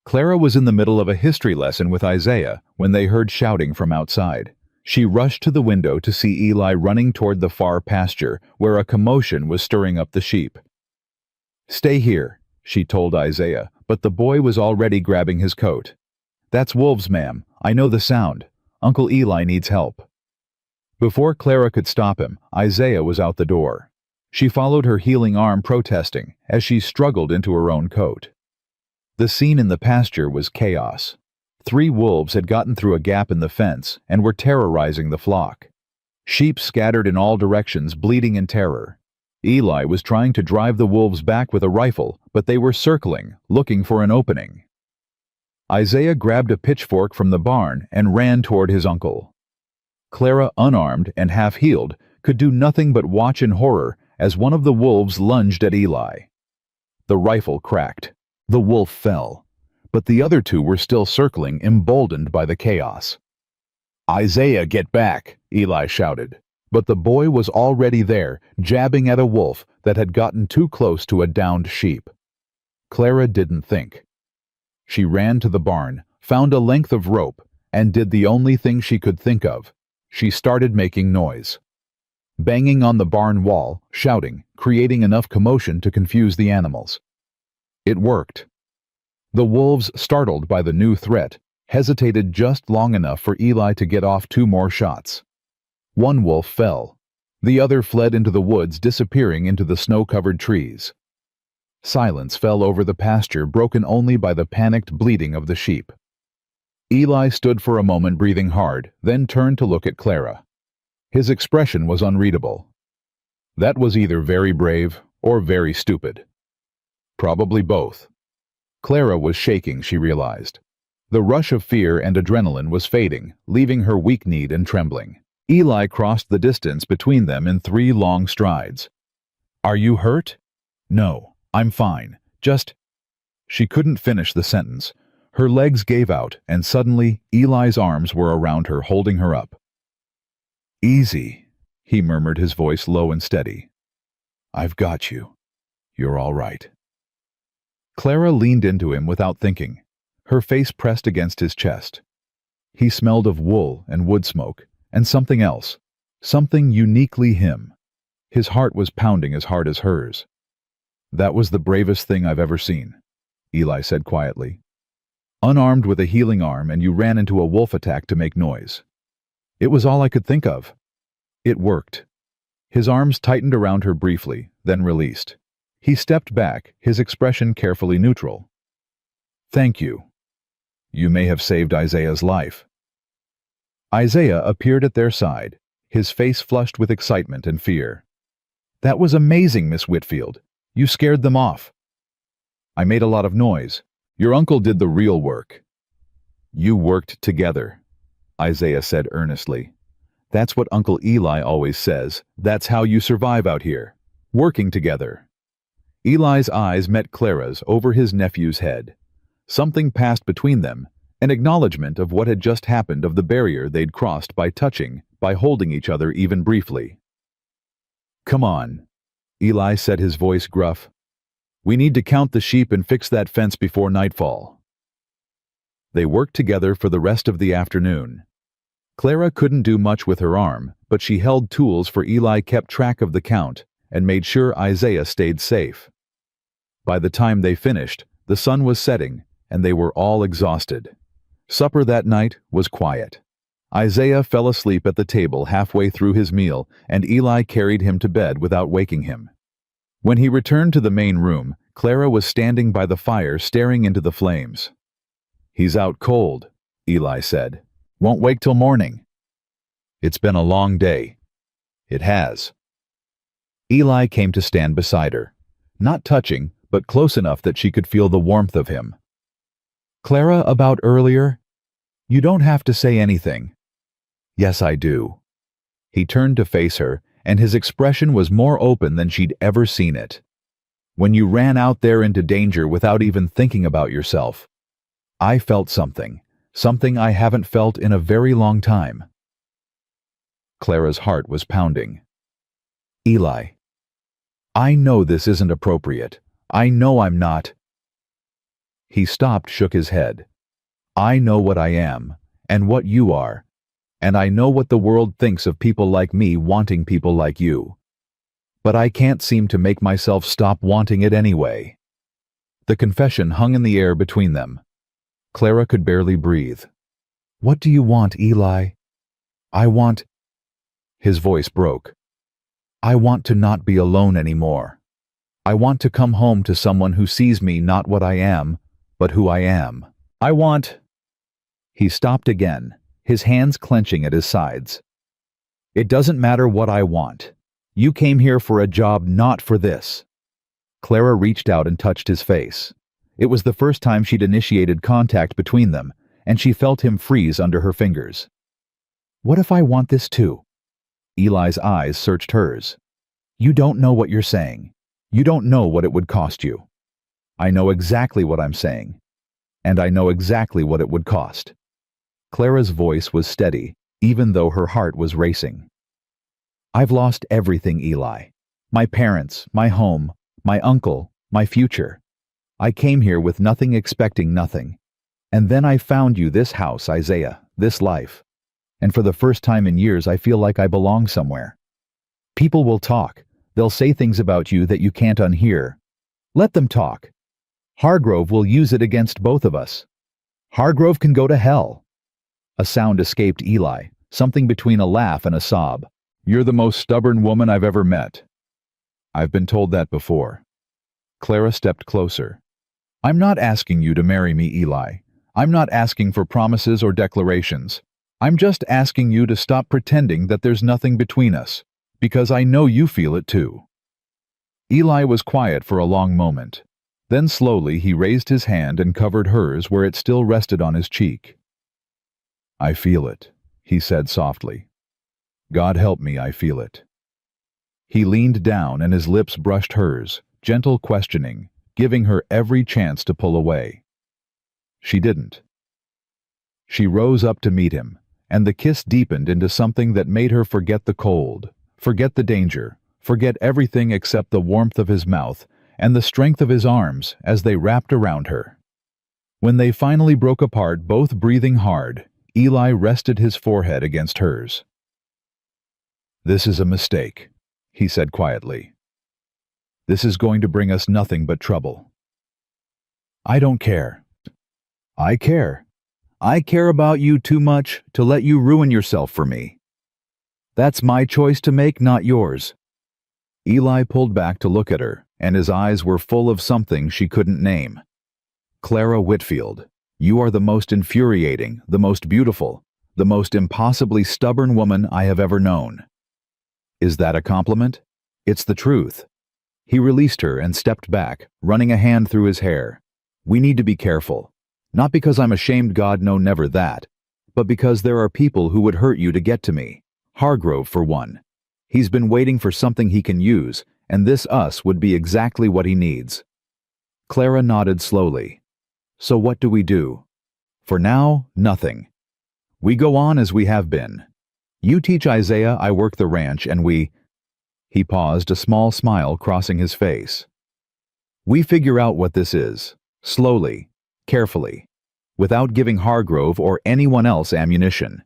Speaker 1: Clara was in the middle of a history lesson with Isaiah when they heard shouting from outside. She rushed to the window to see Eli running toward the far pasture, where a commotion was stirring up the sheep. Stay here, she told Isaiah, but the boy was already grabbing his coat. That's wolves, ma'am. I know the sound. Uncle Eli needs help. Before Clara could stop him, Isaiah was out the door. She followed her healing arm, protesting, as she struggled into her own coat. The scene in the pasture was chaos. 3 wolves had gotten through a gap in the fence and were terrorizing the flock. Sheep scattered in all directions, bleating in terror. Eli was trying to drive the wolves back with a rifle, but they were circling, looking for an opening. Isaiah grabbed a pitchfork from the barn and ran toward his uncle. Clara, unarmed and half-healed, could do nothing but watch in horror as one of the wolves lunged at Eli. The rifle cracked. The wolf fell. But the other two were still circling, emboldened by the chaos. "Isaiah, get back!" Eli shouted. But the boy was already there, jabbing at a wolf that had gotten too close to a downed sheep. Clara didn't think. She ran to the barn, found a length of rope, and did the only thing she could think of. She started making noise. Banging on the barn wall, shouting, creating enough commotion to confuse the animals. It worked. The wolves, startled by the new threat, hesitated just long enough for Eli to get off 2 more shots. One wolf fell. The other fled into the woods, disappearing into the snow-covered trees. Silence fell over the pasture, broken only by the panicked bleating of the sheep. Eli stood for a moment, breathing hard, then turned to look at Clara. His expression was unreadable. That was either very brave or very stupid. Probably both. Clara was shaking, she realized. The rush of fear and adrenaline was fading, leaving her weak-kneed and trembling. Eli crossed the distance between them in 3 long strides. "Are you hurt?" "No, I'm fine. Just—" She couldn't finish the sentence. Her legs gave out, and suddenly Eli's arms were around her, holding her up. "Easy," he murmured, his voice low and steady. "I've got you. You're all right." Clara leaned into him without thinking, her face pressed against his chest. He smelled of wool and wood smoke, and something else, something uniquely him. His heart was pounding as hard as hers. "That was the bravest thing I've ever seen," Eli said quietly. "Unarmed with a healing arm, and you ran into a wolf attack to make noise. It was all I could think of." It worked. His arms tightened around her briefly, then released. He stepped back, his expression carefully neutral. "Thank you. You may have saved Isaiah's life." Isaiah appeared at their side, his face flushed with excitement and fear. "That was amazing, Miss Whitfield. You scared them off." "I made a lot of noise. Your uncle did the real work." "You worked together," Isaiah said earnestly. "That's what Uncle Eli always says. That's how you survive out here. Working together." Eli's eyes met Clara's over his nephew's head. Something passed between them, an acknowledgement of what had just happened, of the barrier they'd crossed by touching, by holding each other even briefly. "Come on," Eli said, his voice gruff. "We need to count the sheep and fix that fence before nightfall." They worked together for the rest of the afternoon. Clara couldn't do much with her arm, but she held tools for Eli, kept track of the count, and made sure Isaiah stayed safe. By the time they finished, the sun was setting, and they were all exhausted. Supper that night was quiet. Isaiah fell asleep at the table halfway through his meal, and Eli carried him to bed without waking him. When he returned to the main room, Clara was standing by the fire, staring into the flames. "He's out cold," Eli said. "Won't wake till morning." "It's been a long day." "It has." Eli came to stand beside her, not touching, but close enough that she could feel the warmth of him. "Clara, about earlier? You don't have to say anything." "Yes, I do." He turned to face her, and his expression was more open than she'd ever seen it. "When you ran out there into danger without even thinking about yourself, I felt something I haven't felt in a very long time." Clara's heart was pounding. "Eli, I know this isn't appropriate. I know I'm not." He stopped, shook his head. "I know what I am, and what you are, and I know what the world thinks of people like me wanting people like you. But I can't seem to make myself stop wanting it anyway." The confession hung in the air between them. Clara could barely breathe. "What do you want, Eli?" "I want—" His voice broke. "I want to not be alone anymore. I want to come home to someone who sees me not what I am, but who I am. I want—" He stopped again, his hands clenching at his sides. "It doesn't matter what I want. You came here for a job, not for this." Clara reached out and touched his face. It was the first time she'd initiated contact between them, and she felt him freeze under her fingers. "What if I want this too?" Eli's eyes searched hers. "You don't know what you're saying. You don't know what it would cost you." "I know exactly what I'm saying. And I know exactly what it would cost." Clara's voice was steady, even though her heart was racing. "I've lost everything, Eli. My parents, my home, my uncle, my future. I came here with nothing, expecting nothing. And then I found you, this house, Isaiah, this life. And for the first time in years I feel like I belong somewhere. People will talk. They'll say things about you that you can't unhear. Let them talk. Hargrove will use it against both of us. Hargrove can go to hell." A sound escaped Eli, something between a laugh and a sob. "You're the most stubborn woman I've ever met." "I've been told that before." Clara stepped closer. "I'm not asking you to marry me, Eli. I'm not asking for promises or declarations. I'm just asking you to stop pretending that there's nothing between us, because I know you feel it too." Eli was quiet for a long moment. Then slowly he raised his hand and covered hers where it still rested on his cheek. "I feel it," he said softly. "God help me, I feel it." He leaned down and his lips brushed hers, gentle questioning, giving her every chance to pull away. She didn't. She rose up to meet him, and the kiss deepened into something that made her forget the cold, forget the danger, forget everything except the warmth of his mouth and the strength of his arms as they wrapped around her. When they finally broke apart, both breathing hard, Eli rested his forehead against hers. "This is a mistake," he said quietly. "This is going to bring us nothing but trouble." "I don't care." "I care. I care about you too much to let you ruin yourself for me. That's my choice to make, not yours." Eli pulled back to look at her, and his eyes were full of something she couldn't name. "Clara Whitfield, you are the most infuriating, the most beautiful, the most impossibly stubborn woman I have ever known." "Is that a compliment?" "It's the truth." He released her and stepped back, running a hand through his hair. "We need to be careful. Not because I'm ashamed, God, no, never that, but because there are people who would hurt you to get to me. Hargrove, for one. He's been waiting for something he can use, and this us would be exactly what he needs." Clara nodded slowly. "So what do we do?" "For now, nothing. We go on as we have been. You teach Isaiah, I work the ranch, and we—" He paused, a small smile crossing his face. "We figure out what this is, slowly, carefully, without giving Hargrove or anyone else ammunition.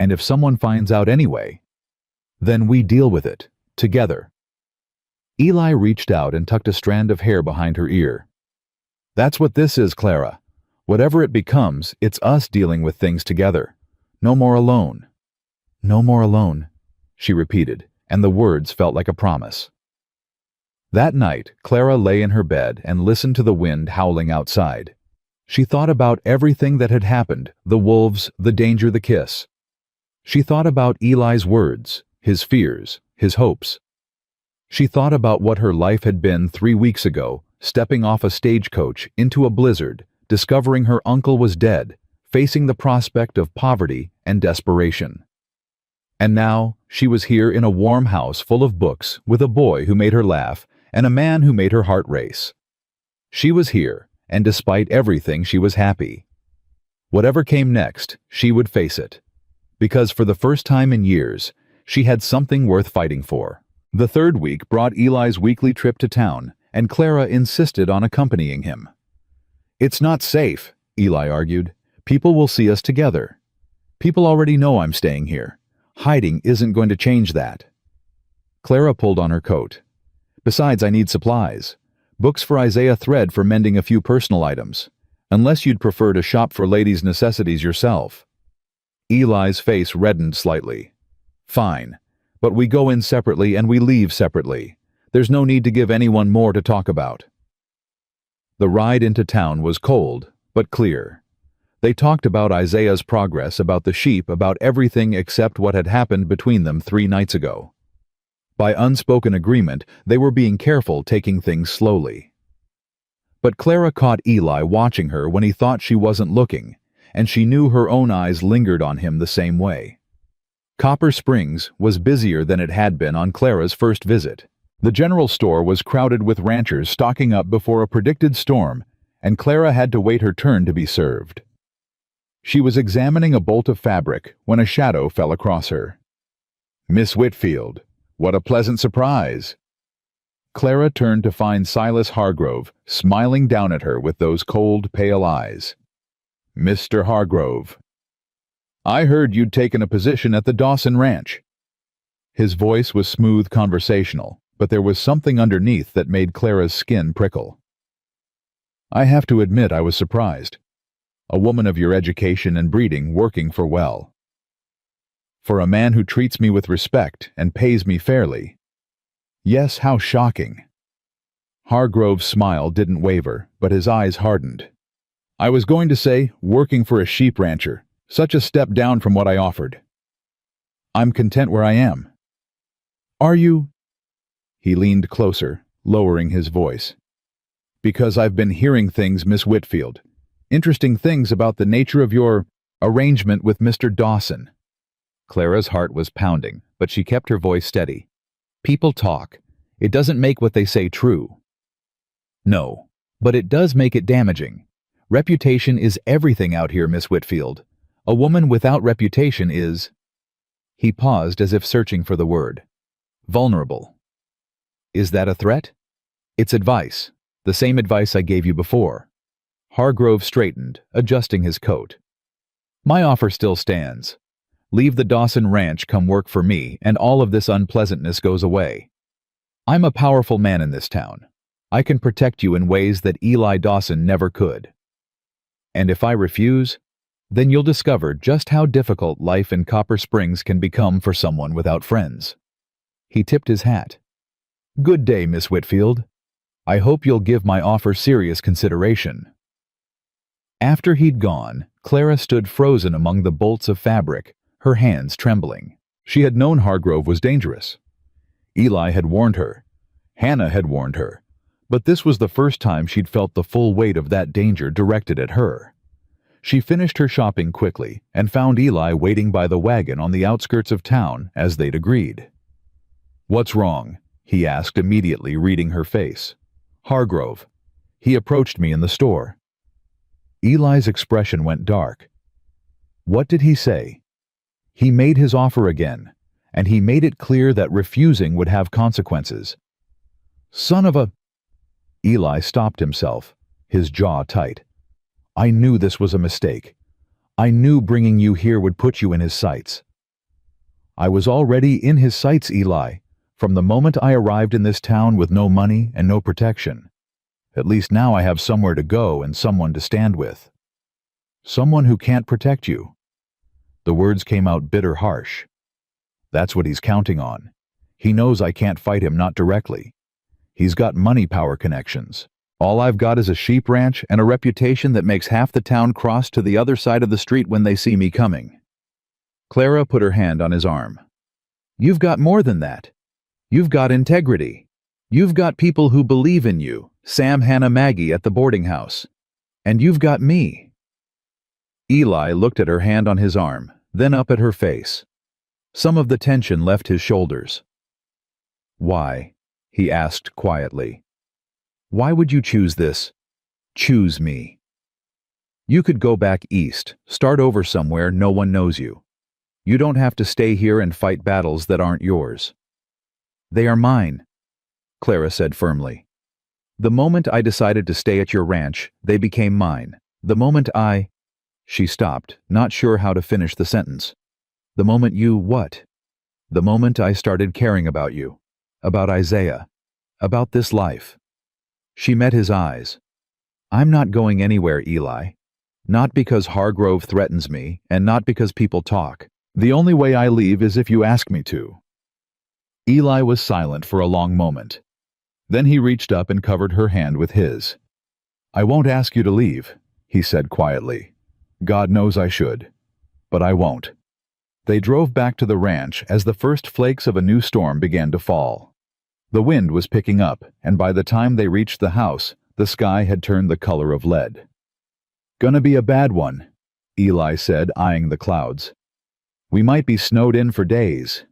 Speaker 1: And if someone finds out anyway, then we deal with it, together." Eli reached out and tucked a strand of hair behind her ear. "That's what this is, Clara. Whatever it becomes, it's us dealing with things together. No more alone." "No more alone," she repeated, and the words felt like a promise. That night, Clara lay in her bed and listened to the wind howling outside. She thought about everything that had happened, the wolves, the danger, the kiss. She thought about Eli's words, his fears, his hopes. She thought about what her life had been 3 weeks ago, stepping off a stagecoach into a blizzard, discovering her uncle was dead, facing the prospect of poverty and desperation. And now, she was here in a warm house full of books, with a boy who made her laugh, and a man who made her heart race. She was here, and despite everything she was happy. Whatever came next, she would face it. Because for the first time in years, she had something worth fighting for. The third week brought Eli's weekly trip to town, and Clara insisted on accompanying him. "It's not safe," Eli argued. "People will see us together. People already know I'm staying here. Hiding isn't going to change that." Clara pulled on her coat. "Besides, I need supplies. Books for Isaiah, thread for mending a few personal items. Unless you'd prefer to shop for ladies' necessities yourself." Eli's face reddened slightly. "Fine. But we go in separately and we leave separately. There's no need to give anyone more to talk about." The ride into town was cold, but clear. They talked about Isaiah's progress, about the sheep, about everything except what had happened between them 3 nights ago. By unspoken agreement, they were being careful, taking things slowly. But Clara caught Eli watching her when he thought she wasn't looking, and she knew her own eyes lingered on him the same way. Copper Springs was busier than it had been on Clara's first visit. The general store was crowded with ranchers stocking up before a predicted storm, and Clara had to wait her turn to be served. She was examining a bolt of fabric when a shadow fell across her. "Miss Whitfield, what a pleasant surprise!" Clara turned to find Silas Hargrove smiling down at her with those cold, pale eyes. "Mr. Hargrove, I heard you'd taken a position at the Dawson Ranch." His voice was smooth conversational, but there was something underneath that made Clara's skin prickle. "I have to admit I was surprised. A woman of your education and breeding working for well. For a man who treats me with respect and pays me fairly. Yes, how shocking." Hargrove's smile didn't waver, but his eyes hardened. "I was going to say, working for a sheep rancher. Such a step down from what I offered. I'm content where I am." "Are you?" He leaned closer, lowering his voice. "Because I've been hearing things, Miss Whitfield. Interesting things about the nature of your arrangement with Mr. Dawson." Clara's heart was pounding, but she kept her voice steady. "People talk. It doesn't make what they say true." "No, but it does make it damaging. Reputation is everything out here, Miss Whitfield. A woman without reputation is—" He paused as if searching for the word. "Vulnerable. Is that a threat?" "It's advice. The same advice I gave you before." Hargrove straightened, adjusting his coat. "My offer still stands. Leave the Dawson Ranch, come work for me, and all of this unpleasantness goes away. I'm a powerful man in this town. I can protect you in ways that Eli Dawson never could. And if I refuse, then you'll discover just how difficult life in Copper Springs can become for someone without friends." He tipped his hat. "Good day, Miss Whitfield. I hope you'll give my offer serious consideration." After he'd gone, Clara stood frozen among the bolts of fabric, her hands trembling. She had known Hargrove was dangerous. Eli had warned her. Hannah had warned her. But this was the first time she'd felt the full weight of that danger directed at her. She finished her shopping quickly and found Eli waiting by the wagon on the outskirts of town as they'd agreed. "What's wrong?" he asked, immediately reading her face. "Hargrove. He approached me in the store." Eli's expression went dark. "What did he say?" "He made his offer again, and he made it clear that refusing would have consequences." "Son of a—" Eli stopped himself, his jaw tight. "I knew this was a mistake. I knew bringing you here would put you in his sights." "I was already in his sights, Eli, from the moment I arrived in this town with no money and no protection. At least now I have somewhere to go and someone to stand with." "Someone who can't protect you." The words came out bitter harsh. "That's what he's counting on. He knows I can't fight him, not directly. He's got money power connections. All I've got is a sheep ranch and a reputation that makes half the town cross to the other side of the street when they see me coming." Clara put her hand on his arm. "You've got more than that. You've got integrity. You've got people who believe in you, Sam, Hannah, Maggie at the boarding house. And you've got me." Eli looked at her hand on his arm, then up at her face. Some of the tension left his shoulders. "Why?" he asked quietly. "Why would you choose this? Choose me. You could go back east, start over somewhere no one knows you. You don't have to stay here and fight battles that aren't yours." "They are mine," Clara said firmly. "The moment I decided to stay at your ranch, they became mine. The moment I—" She stopped, not sure how to finish the sentence. "The moment you what?" "The moment I started caring about you, about Isaiah, about this life." She met his eyes. "I'm not going anywhere, Eli. Not because Hargrove threatens me, and not because people talk. The only way I leave is if you ask me to." Eli was silent for a long moment. Then he reached up and covered her hand with his. "I won't ask you to leave," he said quietly. "God knows I should. But I won't." They drove back to the ranch as the first flakes of a new storm began to fall. The wind was picking up, and by the time they reached the house, The sky had turned the color of lead. "Gonna be a bad one," Eli said, eyeing the clouds. "We might be snowed in for days."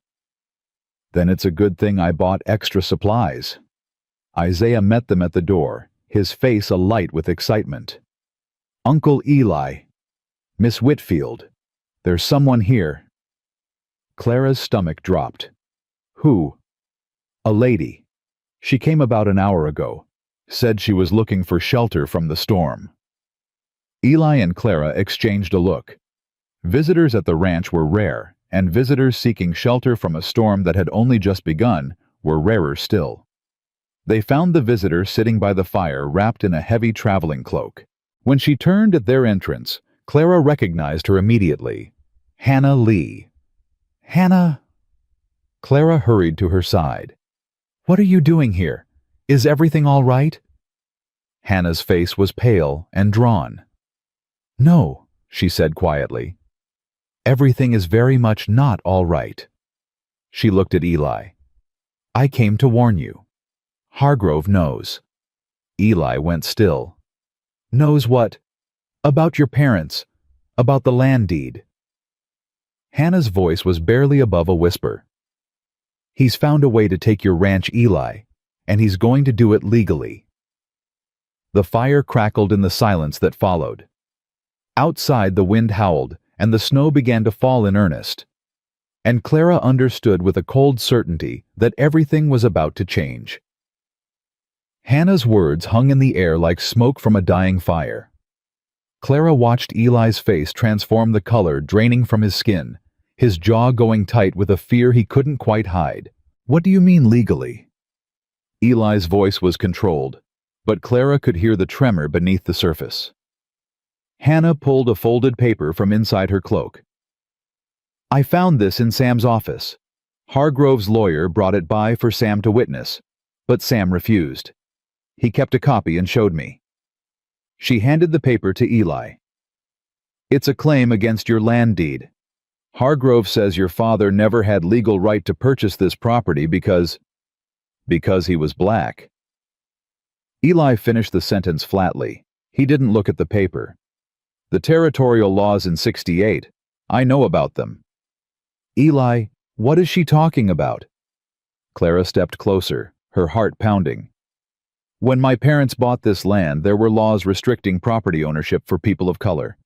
Speaker 1: "Then it's a good thing I bought extra supplies." Isaiah met them at the door, his face alight with excitement. "Uncle Eli, Miss Whitfield, there's someone here." Clara's stomach dropped. "Who?" "A lady. She came about an hour ago. Said she was looking for shelter from the storm." Eli and Clara exchanged a look. Visitors at the ranch were rare, and visitors seeking shelter from a storm that had only just begun were rarer still. They found the visitor sitting by the fire wrapped in a heavy traveling cloak. When she turned at their entrance, Clara recognized her immediately. Hannah Lee. "Hannah?" Clara hurried to her side. "What are you doing here? Is everything all right?" Hannah's face was pale and drawn. "No," she said quietly. "Everything is very much not all right." She looked at Eli. "I came to warn you. Hargrove knows." Eli went still. "Knows what?" "About your parents. About the land deed." Hannah's voice was barely above a whisper. "He's found a way to take your ranch, Eli, and he's going to do it legally." The fire crackled in the silence that followed. Outside the wind howled, and the snow began to fall in earnest. And Clara understood with a cold certainty that everything was about to change. Hannah's words hung in the air like smoke from a dying fire. Clara watched Eli's face transform, the color draining from his skin, his jaw going tight with a fear he couldn't quite hide. "What do you mean legally?" Eli's voice was controlled, but Clara could hear the tremor beneath the surface. Hannah pulled a folded paper from inside her cloak. "I found this in Sam's office. Hargrove's lawyer brought it by for Sam to witness, but Sam refused. He kept a copy and showed me." She handed the paper to Eli. "It's a claim against your land deed. Hargrove says your father never had legal right to purchase this property because he was black." Eli finished the sentence flatly. He didn't look at the paper. "The territorial laws in '68, I know about them." "Eli, what is she talking about?" Clara stepped closer, her heart pounding. "When my parents bought this land, there were laws restricting property ownership for people of color.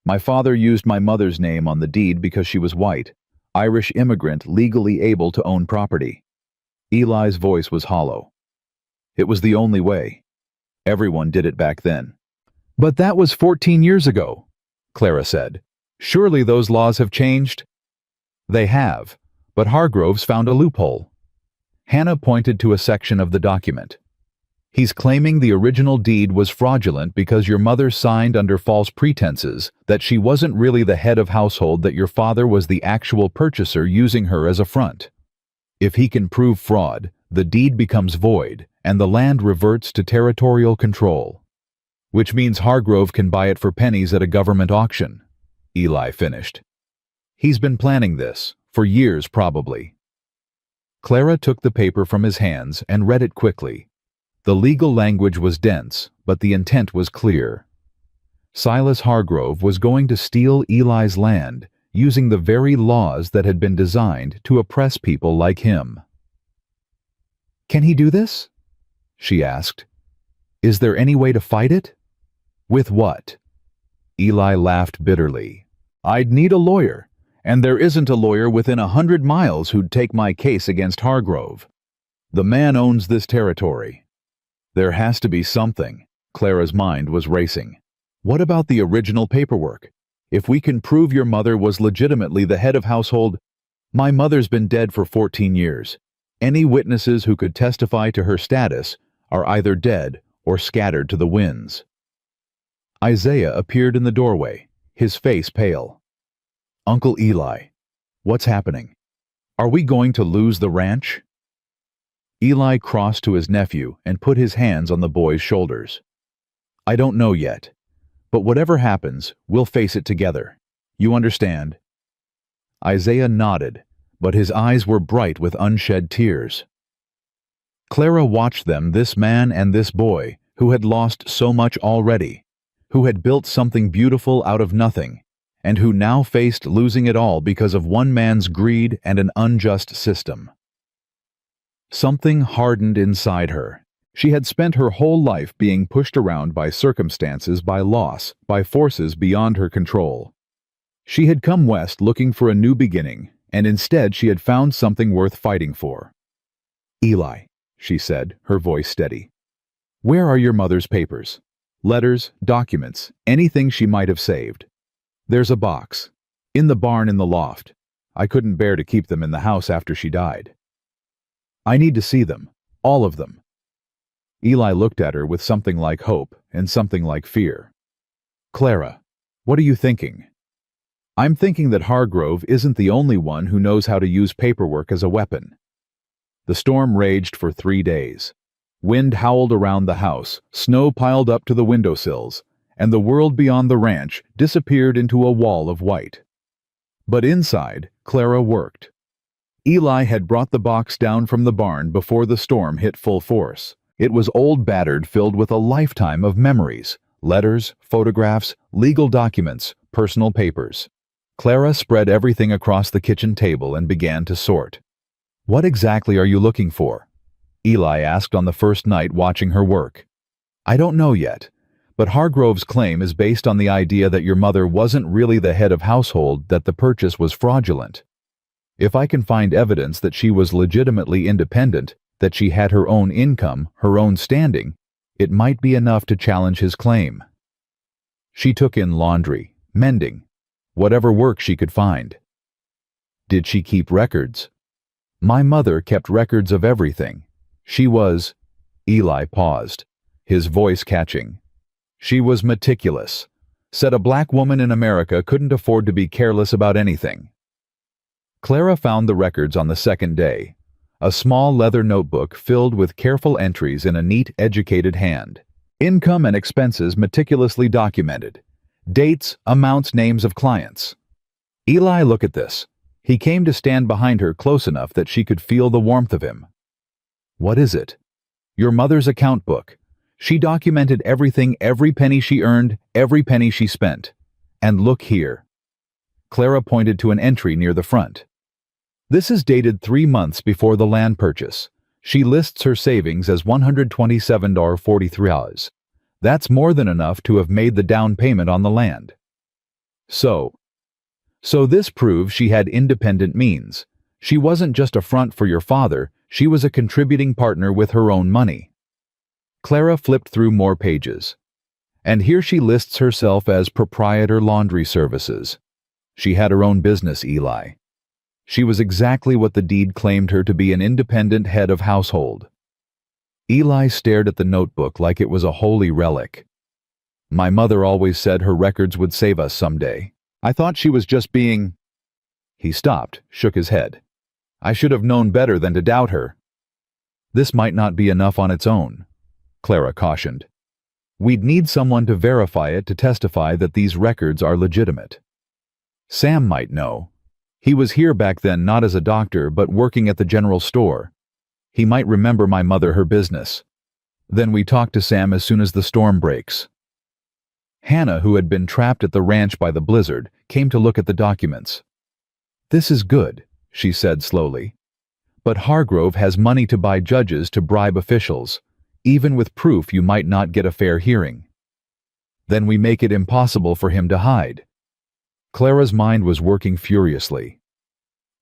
Speaker 1: My father used my mother's name on the deed because she was white, Irish immigrant legally able to own property." Eli's voice was hollow. "It was the only way. Everyone did it back then." "But that was 14 years ago," Clara said. "Surely those laws have changed?" "They have, but Hargrove's found a loophole." Hannah pointed to a section of the document. "He's claiming the original deed was fraudulent because your mother signed under false pretenses that she wasn't really the head of household, that your father was the actual purchaser using her as a front. If he can prove fraud, the deed becomes void and the land reverts to territorial control. Which means Hargrove can buy it for pennies at a government auction," Eli finished. "He's been planning this, for years probably." Clara took the paper from his hands and read it quickly. The legal language was dense, but the intent was clear. Silas Hargrove was going to steal Eli's land, using the very laws that had been designed to oppress people like him. "Can he do this?" she asked. "Is there any way to fight it?" "With what?" Eli laughed bitterly. "I'd need a lawyer, and there isn't a lawyer within 100 miles who'd take my case against Hargrove. The man owns this territory. There has to be something." Clara's mind was racing. "What about the original paperwork? If we can prove your mother was legitimately the head of household—" "My mother's been dead for 14 years. Any witnesses who could testify to her status are either dead or scattered to the winds." Isaiah appeared in the doorway, his face pale. "Uncle Eli, what's happening? Are we going to lose the ranch?" Eli crossed to his nephew and put his hands on the boy's shoulders. "I don't know yet, but whatever happens, we'll face it together. You understand?" Isaiah nodded, but his eyes were bright with unshed tears. Clara watched them, this man and this boy, who had lost so much already, who had built something beautiful out of nothing, and who now faced losing it all because of one man's greed and an unjust system. Something hardened inside her. She had spent her whole life being pushed around by circumstances, by loss, by forces beyond her control. She had come west looking for a new beginning, and instead she had found something worth fighting for. "Eli," she said, her voice steady. "Where are your mother's papers? Letters, documents, anything she might have saved." "There's a box. In the barn in the loft. I couldn't bear to keep them in the house after she died." "I need to see them. All of them." Eli looked at her with something like hope and something like fear. "Clara, what are you thinking?" "I'm thinking that Hargrove isn't the only one who knows how to use paperwork as a weapon." The storm raged for 3 days. Wind howled around the house, snow piled up to the windowsills, and the world beyond the ranch disappeared into a wall of white. But inside, Clara worked. Eli had brought the box down from the barn before the storm hit full force. It was old, battered, filled with a lifetime of memories, letters, photographs, legal documents, personal papers. Clara spread everything across the kitchen table and began to sort. "What exactly are you looking for?" Eli asked on the first night watching her work. "I don't know yet, but Hargrove's claim is based on the idea that your mother wasn't really the head of household, that the purchase was fraudulent. If I can find evidence that she was legitimately independent, that she had her own income, her own standing, it might be enough to challenge his claim." She took in laundry, mending, whatever work she could find. "Did she keep records?" "My mother kept records of everything. She was—" Eli paused, his voice catching. "She was meticulous. Said a black woman in America couldn't afford to be careless about anything." Clara found the records on the second day, a small leather notebook filled with careful entries in a neat, educated hand. Income and expenses meticulously documented. Dates, amounts, names of clients. "Eli, look at this." He came to stand behind her close enough that she could feel the warmth of him. "What is it?" "Your mother's account book. She documented everything, every penny she earned, every penny she spent. And look here." Clara pointed to an entry near the front. "This is dated 3 months before the land purchase. She lists her savings as $127.43. That's more than enough to have made the down payment on the land. So this proves she had independent means. She wasn't just a front for your father, she was a contributing partner with her own money." Clara flipped through more pages. "And here she lists herself as proprietor laundry services. She had her own business, Eli. She was exactly what the deed claimed her to be, an independent head of household." Eli stared at the notebook like it was a holy relic. "My mother always said her records would save us someday. I thought she was just being—" He stopped, shook his head. "I should have known better than to doubt her." "This might not be enough on its own," Clara cautioned. "We'd need someone to verify it, to testify that these records are legitimate. Sam might know. He was here back then, not as a doctor, but working at the general store. He might remember my mother, her business. Then we talk to Sam as soon as the storm breaks." Hannah, who had been trapped at the ranch by the blizzard, came to look at the documents. "This is good," she said slowly. "But Hargrove has money to buy judges, to bribe officials. Even with proof, you might not get a fair hearing. Then we make it impossible for him to hide." Clara's mind was working furiously.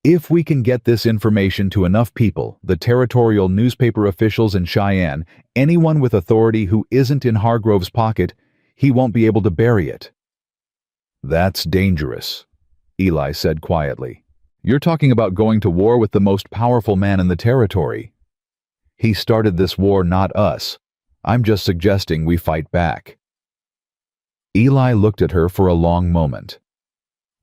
Speaker 1: "If we can get this information to enough people, the territorial newspaper officials in Cheyenne, anyone with authority who isn't in Hargrove's pocket, he won't be able to bury it." "That's dangerous," Eli said quietly. "You're talking about going to war with the most powerful man in the territory. He started this war, not us. I'm just suggesting we fight back." Eli looked at her for a long moment.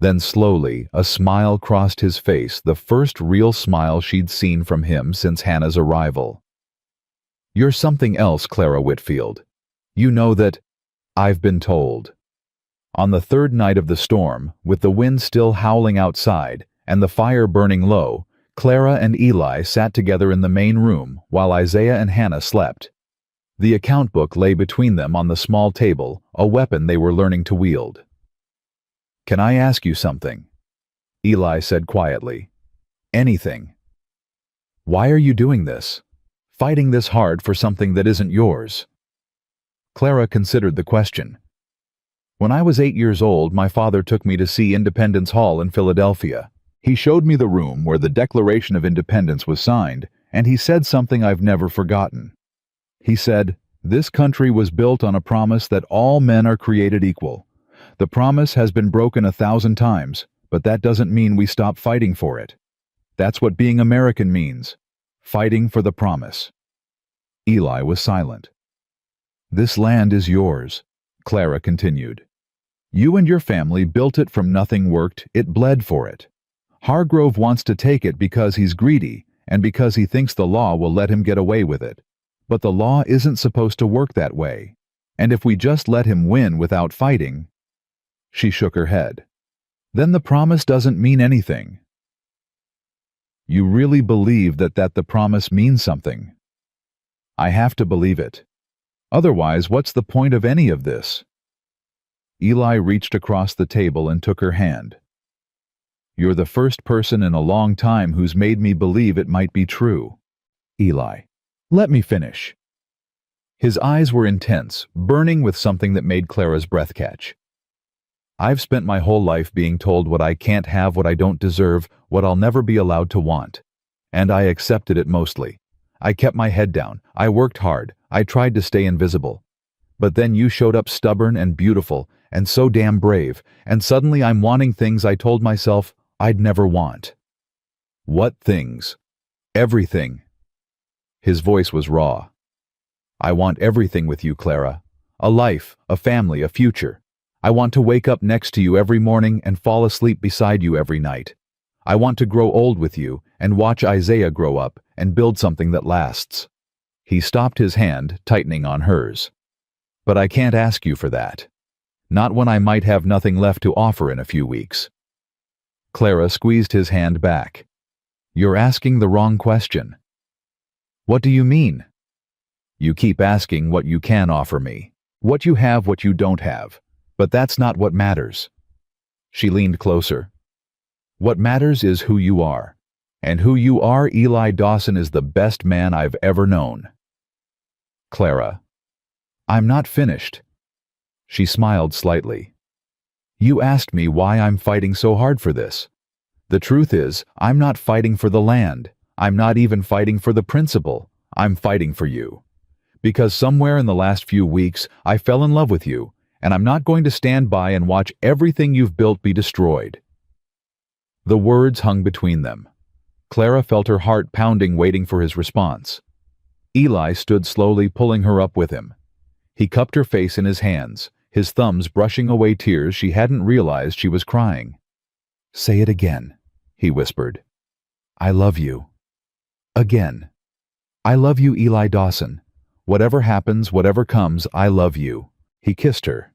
Speaker 1: Then slowly, a smile crossed his face, the first real smile she'd seen from him since Hannah's arrival. "You're something else, Clara Whitfield. You know that I've been told." On the third night of the storm, with the wind still howling outside and the fire burning low, Clara and Eli sat together in the main room while Isaiah and Hannah slept. The account book lay between them on the small table, a weapon they were learning to wield. "Can I ask you something?" Eli said quietly. "Anything." "Why are you doing this? Fighting this hard for something that isn't yours?" Clara considered the question. "When I was 8 years old, my father took me to see Independence Hall in Philadelphia. He showed me the room where the Declaration of Independence was signed, and he said something I've never forgotten. He said, 'This country was built on a promise that all men are created equal. The promise has been broken 1,000 times, but that doesn't mean we stop fighting for it. That's what being American means, fighting for the promise.'" Eli was silent. "This land is yours," Clara continued. "You and your family built it from nothing worked, it bled for it. Hargrove wants to take it because he's greedy and because he thinks the law will let him get away with it. But the law isn't supposed to work that way. And if we just let him win without fighting—" She shook her head. "Then the promise doesn't mean anything." "You really believe that the promise means something?" "I have to believe it. Otherwise, what's the point of any of this?" Eli reached across the table and took her hand. "You're the first person in a long time who's made me believe it might be true." "Eli, let me finish." His eyes were intense, burning with something that made Clara's breath catch. "I've spent my whole life being told what I can't have, what I don't deserve, what I'll never be allowed to want. And I accepted it mostly. I kept my head down, I worked hard, I tried to stay invisible. But then you showed up stubborn and beautiful, and so damn brave, and suddenly I'm wanting things I told myself I'd never want." "What things?" "Everything." His voice was raw. "I want everything with you, Clara. A life, a family, a future. I want to wake up next to you every morning and fall asleep beside you every night. I want to grow old with you and watch Isaiah grow up and build something that lasts." He stopped, his hand tightening on hers. "But I can't ask you for that. Not when I might have nothing left to offer in a few weeks." Clara squeezed his hand back. "You're asking the wrong question." "What do you mean?" "You keep asking what you can offer me, what you have, what you don't have. But that's not what matters." She leaned closer. "What matters is who you are. And who you are, Eli Dawson, is the best man I've ever known." "Clara, I'm not finished." She smiled slightly. "You asked me why I'm fighting so hard for this. The truth is, I'm not fighting for the land. I'm not even fighting for the principle. I'm fighting for you. Because somewhere in the last few weeks, I fell in love with you, and I'm not going to stand by and watch everything you've built be destroyed." The words hung between them. Clara felt her heart pounding, waiting for his response. Eli stood slowly, pulling her up with him. He cupped her face in his hands, his thumbs brushing away tears she hadn't realized she was crying. "Say it again," he whispered. "I love you." "Again." "I love you, Eli Dawson. Whatever happens, whatever comes, I love you." He kissed her.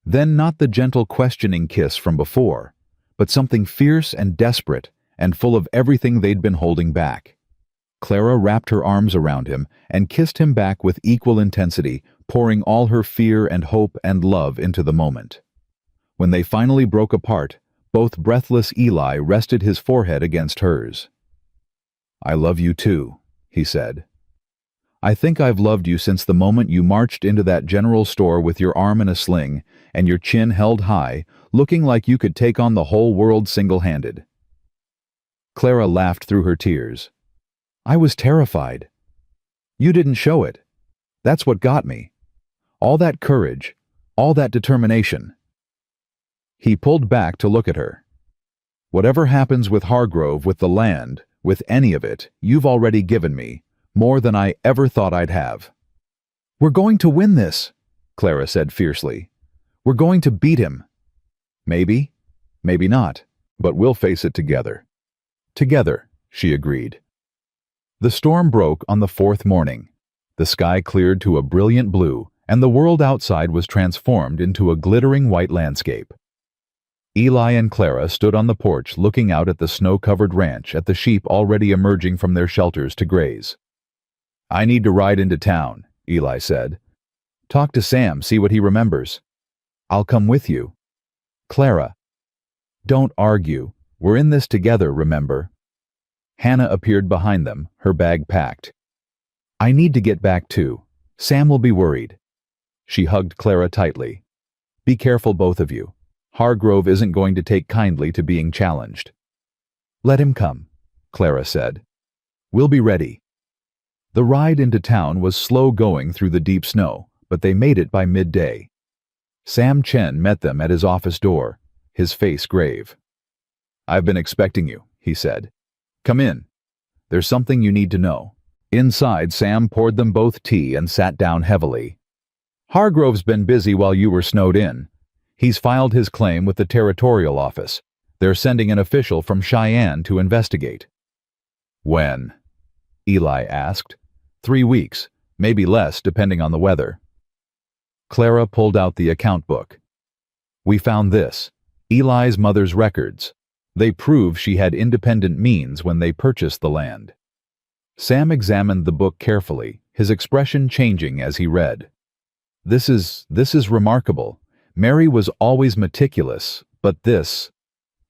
Speaker 1: Then not the gentle questioning kiss from before, but something fierce and desperate and full of everything they'd been holding back. Clara wrapped her arms around him and kissed him back with equal intensity, pouring all her fear and hope and love into the moment. When they finally broke apart, both breathless, Eli rested his forehead against hers. "I love you too," he said. "I think I've loved you since the moment you marched into that general store with your arm in a sling and your chin held high, looking like you could take on the whole world single-handed." Clara laughed through her tears. "I was terrified. You didn't show it. That's what got me. All that courage, all that determination." He pulled back to look at her. "Whatever happens with Hargrove, with the land, with any of it, you've already given me, more than I ever thought I'd have." "We're going to win this," Clara said fiercely. "We're going to beat him." "Maybe, maybe not, but we'll face it together." "Together," she agreed. The storm broke on the fourth morning. The sky cleared to a brilliant blue, and the world outside was transformed into a glittering white landscape. Eli and Clara stood on the porch looking out at the snow-covered ranch, at the sheep already emerging from their shelters to graze. "I need to ride into town," Eli said. "Talk to Sam, see what he remembers." "I'll come with you." "Clara." "Don't argue. We're in this together, remember?" Hannah appeared behind them, her bag packed. "I need to get back too. Sam will be worried." She hugged Clara tightly. "Be careful, both of you. Hargrove isn't going to take kindly to being challenged." "Let him come," Clara said. "We'll be ready." The ride into town was slow going through the deep snow, but they made it by midday. Sam Chen met them at his office door, his face grave. "I've been expecting you," he said. "Come in. There's something you need to know." Inside, Sam poured them both tea and sat down heavily. "Hargrove's been busy while you were snowed in. He's filed his claim with the Territorial Office. They're sending an official from Cheyenne to investigate." "When?" Eli asked. 3 weeks, maybe less depending on the weather." Clara pulled out the account book. "We found this, Eli's mother's records. They prove she had independent means when they purchased the land." Sam examined the book carefully, his expression changing as he read. This is remarkable. Mary was always meticulous, but this..."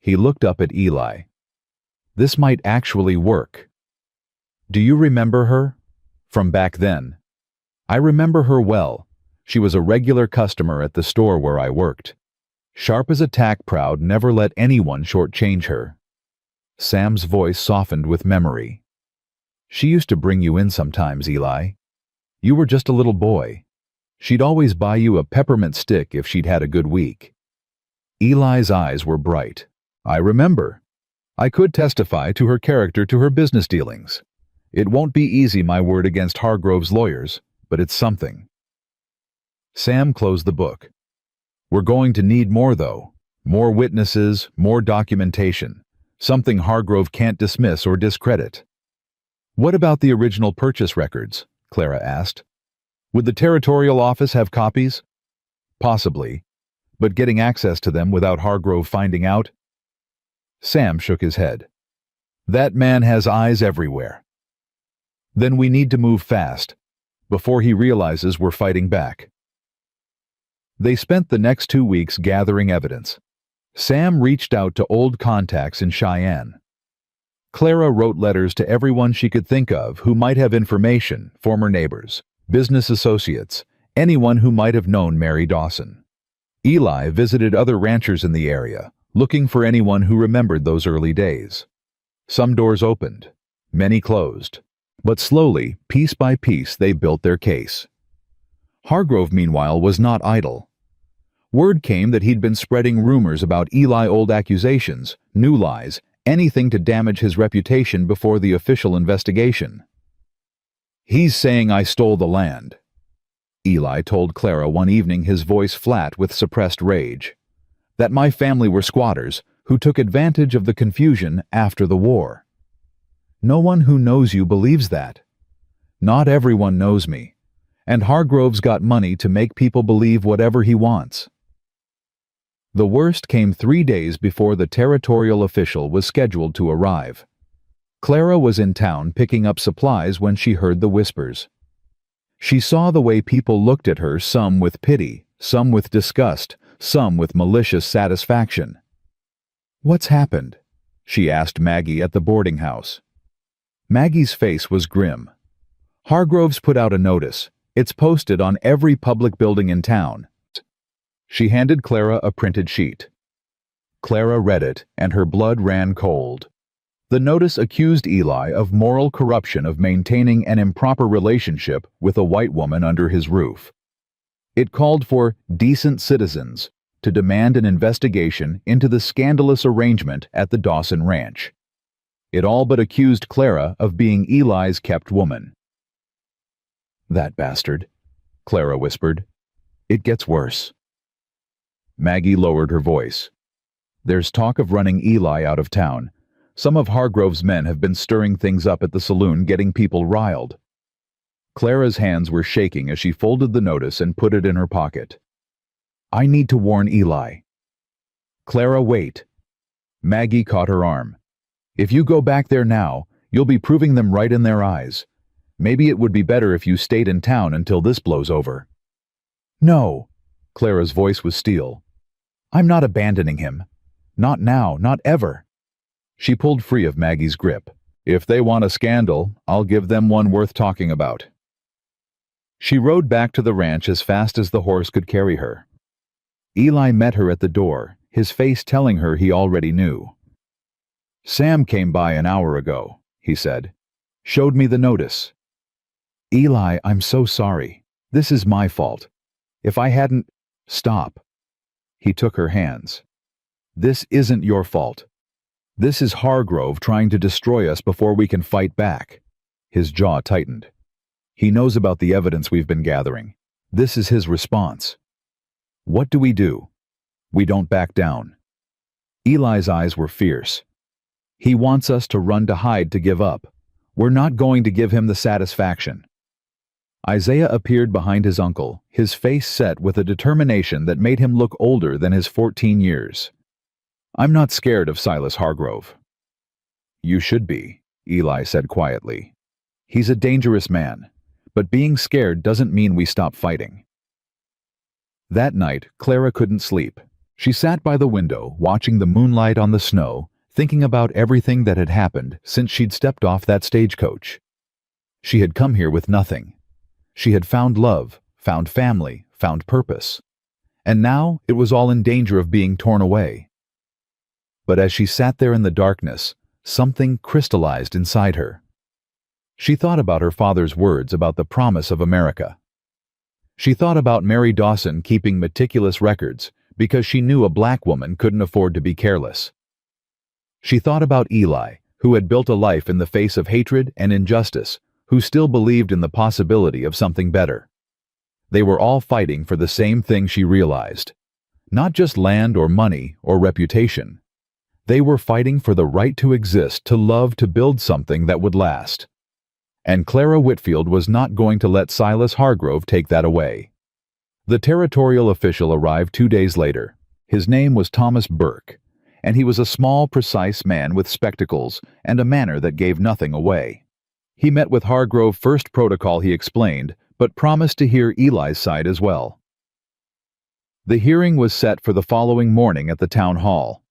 Speaker 1: He looked up at Eli. "This might actually work." "Do you remember her?" "From back then." "I remember her well. She was a regular customer at the store where I worked. Sharp as a tack, proud, never let anyone shortchange her." Sam's voice softened with memory. "She used to bring you in sometimes, Eli. You were just a little boy. She'd always buy you a peppermint stick if she'd had a good week." Eli's eyes were bright. "I remember. I could testify to her character, to her business dealings. It won't be easy, my word against Hargrove's lawyers, but it's something." Sam closed the book. "We're going to need more, though. More witnesses, more documentation. Something Hargrove can't dismiss or discredit." "What about the original purchase records?" Clara asked. "Would the Territorial Office have copies?" "Possibly. But getting access to them without Hargrove finding out?" Sam shook his head. "That man has eyes everywhere." "Then we need to move fast, before he realizes we're fighting back." They spent the next 2 weeks gathering evidence. Sam reached out to old contacts in Cheyenne. Clara wrote letters to everyone she could think of who might have information, former neighbors, business associates, anyone who might have known Mary Dawson. Eli visited other ranchers in the area, looking for anyone who remembered those early days. Some doors opened, many closed, but slowly, piece by piece, they built their case. Hargrove, meanwhile, was not idle. Word came that he'd been spreading rumors about Eli, old accusations, new lies, anything to damage his reputation before the official investigation. "He's saying I stole the land," Eli told Clara one evening, his voice flat with suppressed rage. "That my family were squatters who took advantage of the confusion after the war." "No one who knows you believes that." "Not everyone knows me, and Hargrove's got money to make people believe whatever he wants." The worst came 3 days before the territorial official was scheduled to arrive. Clara was in town picking up supplies when she heard the whispers. She saw the way people looked at her, some with pity, some with disgust, some with malicious satisfaction. "What's happened?" she asked Maggie at the boarding house. Maggie's face was grim. "Hargrove's put out a notice. It's posted on every public building in town." She handed Clara a printed sheet. Clara read it, and her blood ran cold. The notice accused Eli of moral corruption of maintaining an improper relationship with a white woman under his roof. It called for decent citizens to demand an investigation into the scandalous arrangement at the Dawson Ranch. It all but accused Clara of being Eli's kept woman. "That bastard," Clara whispered. "It gets worse." Maggie lowered her voice. "There's talk of running Eli out of town. Some of Hargrove's men have been stirring things up at the saloon, getting people riled." Clara's hands were shaking as she folded the notice and put it in her pocket. "I need to warn Eli." "Clara, wait." Maggie caught her arm. "If you go back there now, you'll be proving them right in their eyes. Maybe it would be better if you stayed in town until this blows over." "No." Clara's voice was steel. "I'm not abandoning him. Not now, not ever." She pulled free of Maggie's grip. "If they want a scandal, I'll give them one worth talking about." She rode back to the ranch as fast as the horse could carry her. Eli met her at the door, his face telling her he already knew. "Sam came by an hour ago," he said. "Showed me the notice." "Eli, I'm so sorry. This is my fault. If I hadn't—" "Stop." He took her hands. "This isn't your fault. This is Hargrove trying to destroy us before we can fight back." His jaw tightened. "He knows about the evidence we've been gathering. This is his response. What do? We don't back down." Eli's eyes were fierce. "He wants us to run to hide, to give up. We're not going to give him the satisfaction." Isaiah appeared behind his uncle, his face set with a determination that made him look older than his 14 years. "I'm not scared of Silas Hargrove." "You should be," Eli said quietly. "He's a dangerous man, but being scared doesn't mean we stop fighting." That night, Clara couldn't sleep. She sat by the window, watching the moonlight on the snow, thinking about everything that had happened since she'd stepped off that stagecoach. She had come here with nothing. She had found love, found family, found purpose. And now it was all in danger of being torn away. But as she sat there in the darkness, something crystallized inside her. She thought about her father's words about the promise of America. She thought about Mary Dawson keeping meticulous records because she knew a black woman couldn't afford to be careless. She thought about Eli, who had built a life in the face of hatred and injustice, who still believed in the possibility of something better. They were all fighting for the same thing, she realized. Not just land or money or reputation. They were fighting for the right to exist, to love, to build something that would last. And Clara Whitfield was not going to let Silas Hargrove take that away. The territorial official arrived 2 days later. His name was Thomas Burke, and he was a small, precise man with spectacles and a manner that gave nothing away. He met with Hargrove. First protocol, he explained, but promised to hear Eli's side as well. The hearing was set for the following morning at the town hall.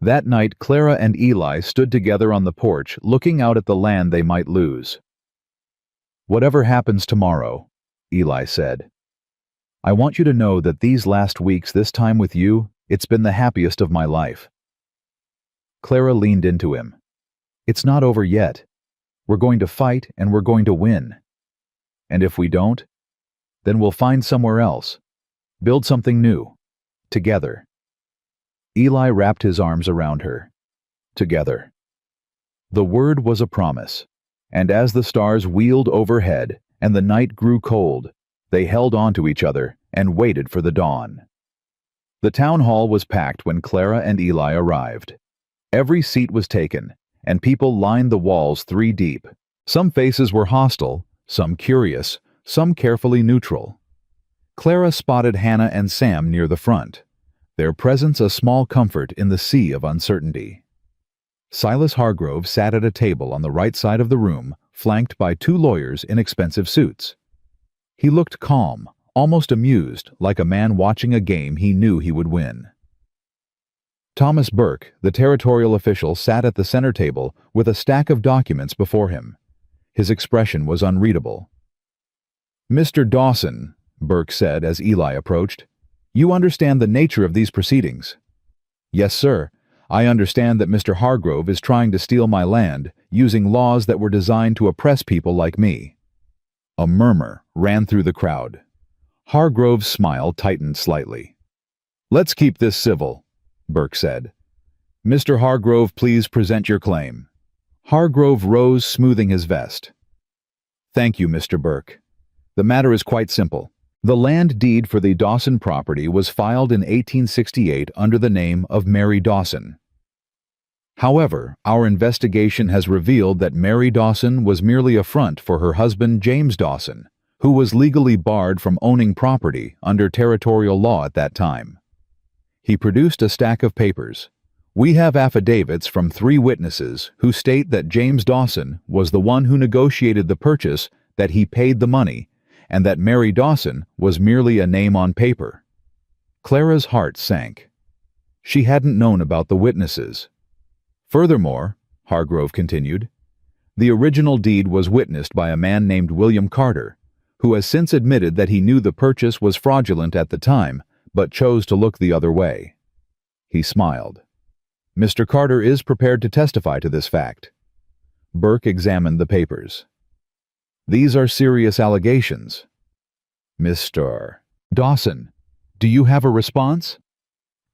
Speaker 1: That night, Clara and Eli stood together on the porch, looking out at the land they might lose. "Whatever happens tomorrow," Eli said, "I want you to know that these last weeks, this time with you, it's been the happiest of my life." Clara leaned into him. "It's not over yet. We're going to fight and we're going to win. And if we don't, then we'll find somewhere else. Build something new. Together." Eli wrapped his arms around her. Together. The word was a promise, and as the stars wheeled overhead and the night grew cold, they held on to each other and waited for the dawn. The town hall was packed when Clara and Eli arrived. Every seat was taken, and people lined the walls 3 deep. Some faces were hostile, some curious, some carefully neutral. Clara spotted Hannah and Sam near the front, their presence a small comfort in the sea of uncertainty. Silas Hargrove sat at a table on the right side of the room, flanked by 2 lawyers in expensive suits. He looked calm, almost amused, like a man watching a game he knew he would win. Thomas Burke, the territorial official, sat at the center table with a stack of documents before him. His expression was unreadable. "Mr. Dawson," Burke said as Eli approached, "you understand the nature of these proceedings." "Yes, sir. I understand that Mr. Hargrove is trying to steal my land, using laws that were designed to oppress people like me." A murmur ran through the crowd. Hargrove's smile tightened slightly. "Let's keep this civil," Burke said. "Mr. Hargrove, please present your claim." Hargrove rose, smoothing his vest. "Thank you, Mr. Burke. The matter is quite simple. The land deed for the Dawson property was filed in 1868 under the name of Mary Dawson. However, our investigation has revealed that Mary Dawson was merely a front for her husband James Dawson, who was legally barred from owning property under territorial law at that time." He produced a stack of papers. "We have affidavits from 3 witnesses who state that James Dawson was the one who negotiated the purchase that he paid the money, and that Mary Dawson was merely a name on paper. Clara's heart sank. She hadn't known about the witnesses. Furthermore, Hargrove continued, the original deed was witnessed by a man named William Carter, who has since admitted that he knew the purchase was fraudulent at the time, but chose to look the other way. He smiled. Mr. Carter is prepared to testify to this fact. Burke examined the papers. These are serious allegations. Mr. Dawson, do you have a response?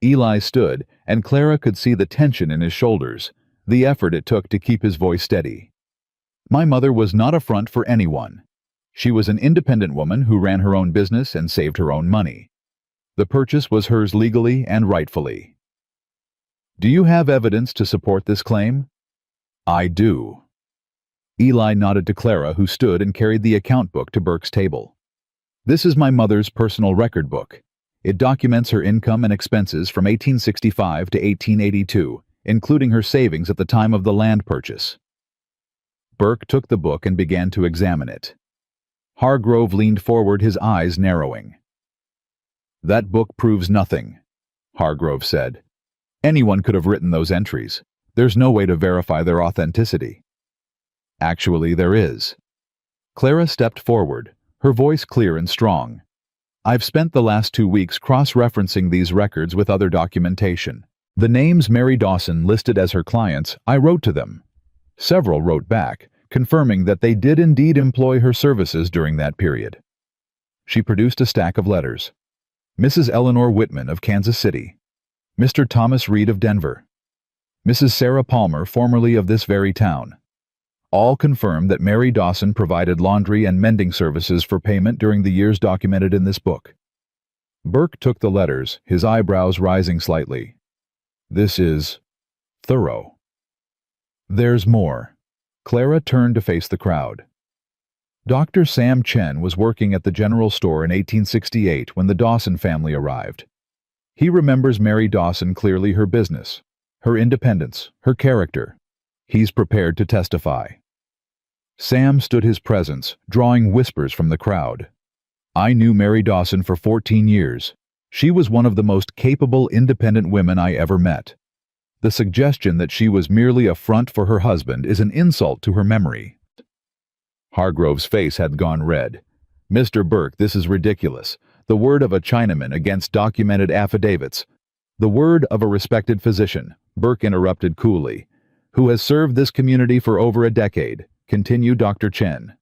Speaker 1: Eli stood, and Clara could see the tension in his shoulders, the effort it took to keep his voice steady. My mother was not a front for anyone. She was an independent woman who ran her own business and saved her own money. The purchase was hers legally and rightfully. Do you have evidence to support this claim? I do. Eli nodded to Clara, who stood and carried the account book to Burke's table. This is my mother's personal record book. It documents her income and expenses from 1865 to 1882, including her savings at the time of the land purchase. Burke took the book and began to examine it. Hargrove leaned forward, his eyes narrowing. That book proves nothing, Hargrove said. Anyone could have written those entries. There's no way to verify their authenticity. Actually, there is. Clara stepped forward, her voice clear and strong. I've spent the last 2 weeks cross-referencing these records with other documentation. The names Mary Dawson listed as her clients, I wrote to them. Several wrote back, confirming that they did indeed employ her services during that period. She produced a stack of letters. Mrs. Eleanor Whitman of Kansas City, Mr. Thomas Reed of Denver, Mrs. Sarah Palmer, formerly of this very town. All confirmed that Mary Dawson provided laundry and mending services for payment during the years documented in this book. Burke took the letters, his eyebrows rising slightly. This is thorough. There's more. Clara turned to face the crowd. Dr. Sam Chen was working at the general store in 1868 when the Dawson family arrived. He remembers Mary Dawson clearly, her business, her independence, her character. He's prepared to testify. Sam stood his presence, drawing whispers from the crowd. I knew Mary Dawson for 14 years. She was one of the most capable, independent women I ever met. The suggestion that she was merely a front for her husband is an insult to her memory. Hargrove's face had gone red. Mr. Burke, this is ridiculous. The word of a Chinaman against documented affidavits. The word of a respected physician, Burke interrupted coolly, who has served this community for over a decade, continued Dr. Chen.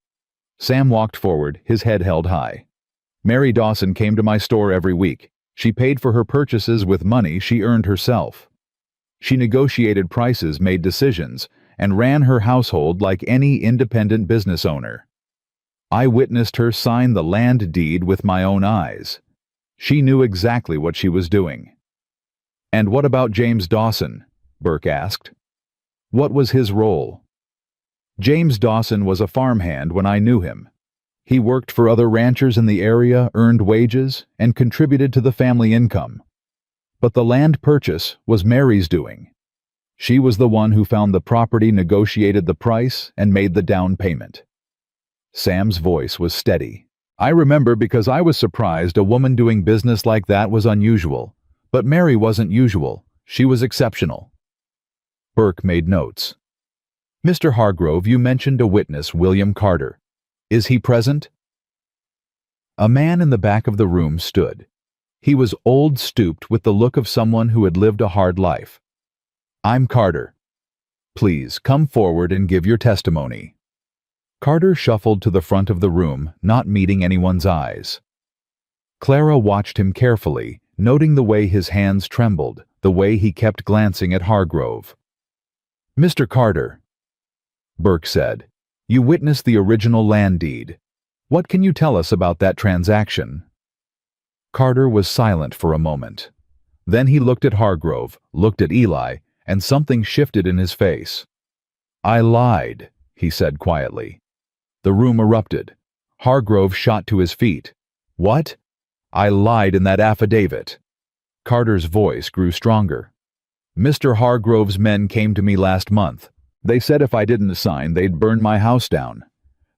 Speaker 1: Sam walked forward, his head held high. Mary Dawson came to my store every week. She paid for her purchases with money she earned herself. She negotiated prices, made decisions, and ran her household like any independent business owner. I witnessed her sign the land deed with my own eyes. She knew exactly what she was doing. And what about James Dawson? Burke asked. What was his role? James Dawson was a farmhand when I knew him. He worked for other ranchers in the area, earned wages, and contributed to the family income. But the land purchase was Mary's doing. She was the one who found the property, negotiated the price, and made the down payment. Sam's voice was steady. I remember because I was surprised a woman doing business like that was unusual. But Mary wasn't usual. She was exceptional. Burke made notes. Mr. Hargrove, you mentioned a witness, William Carter. Is he present? A man in the back of the room stood. He was old, stooped, with the look of someone who had lived a hard life. I'm Carter. Please come forward and give your testimony. Carter shuffled to the front of the room, not meeting anyone's eyes. Clara watched him carefully, noting the way his hands trembled, the way he kept glancing at Hargrove. Mr. Carter, Burke said, you witnessed the original land deed. What can you tell us about that transaction? Carter was silent for a moment. Then he looked at Hargrove, looked at Eli, and something shifted in his face. I lied, he said quietly. The room erupted. Hargrove shot to his feet. What? I lied in that affidavit. Carter's voice grew stronger. Mr. Hargrove's men came to me last month. They said if I didn't sign, they'd burn my house down.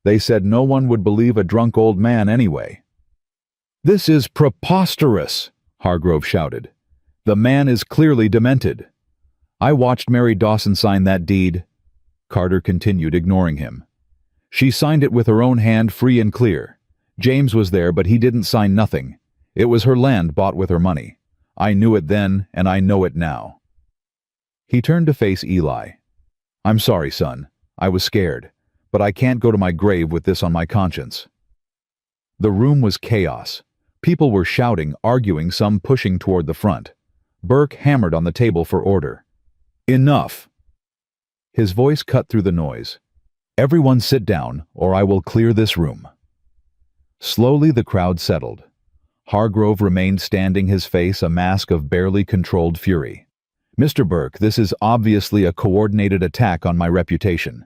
Speaker 1: They said no one would believe a drunk old man anyway. "This is preposterous," Hargrove shouted. "The man is clearly demented." "I watched Mary Dawson sign that deed." Carter continued, ignoring him. "She signed it with her own hand, free and clear. James was there, but he didn't sign nothing. It was her land bought with her money. I knew it then, and I know it now." He turned to face Eli. "I'm sorry, son. I was scared, but I can't go to my grave with this on my conscience." The room was chaos. People were shouting, arguing, some pushing toward the front. Burke hammered on the table for order. "Enough!" His voice cut through the noise. "Everyone sit down, or I will clear this room." Slowly the crowd settled. Hargrove remained standing, his face a mask of barely controlled fury. "Mr. Burke, this is obviously a coordinated attack on my reputation.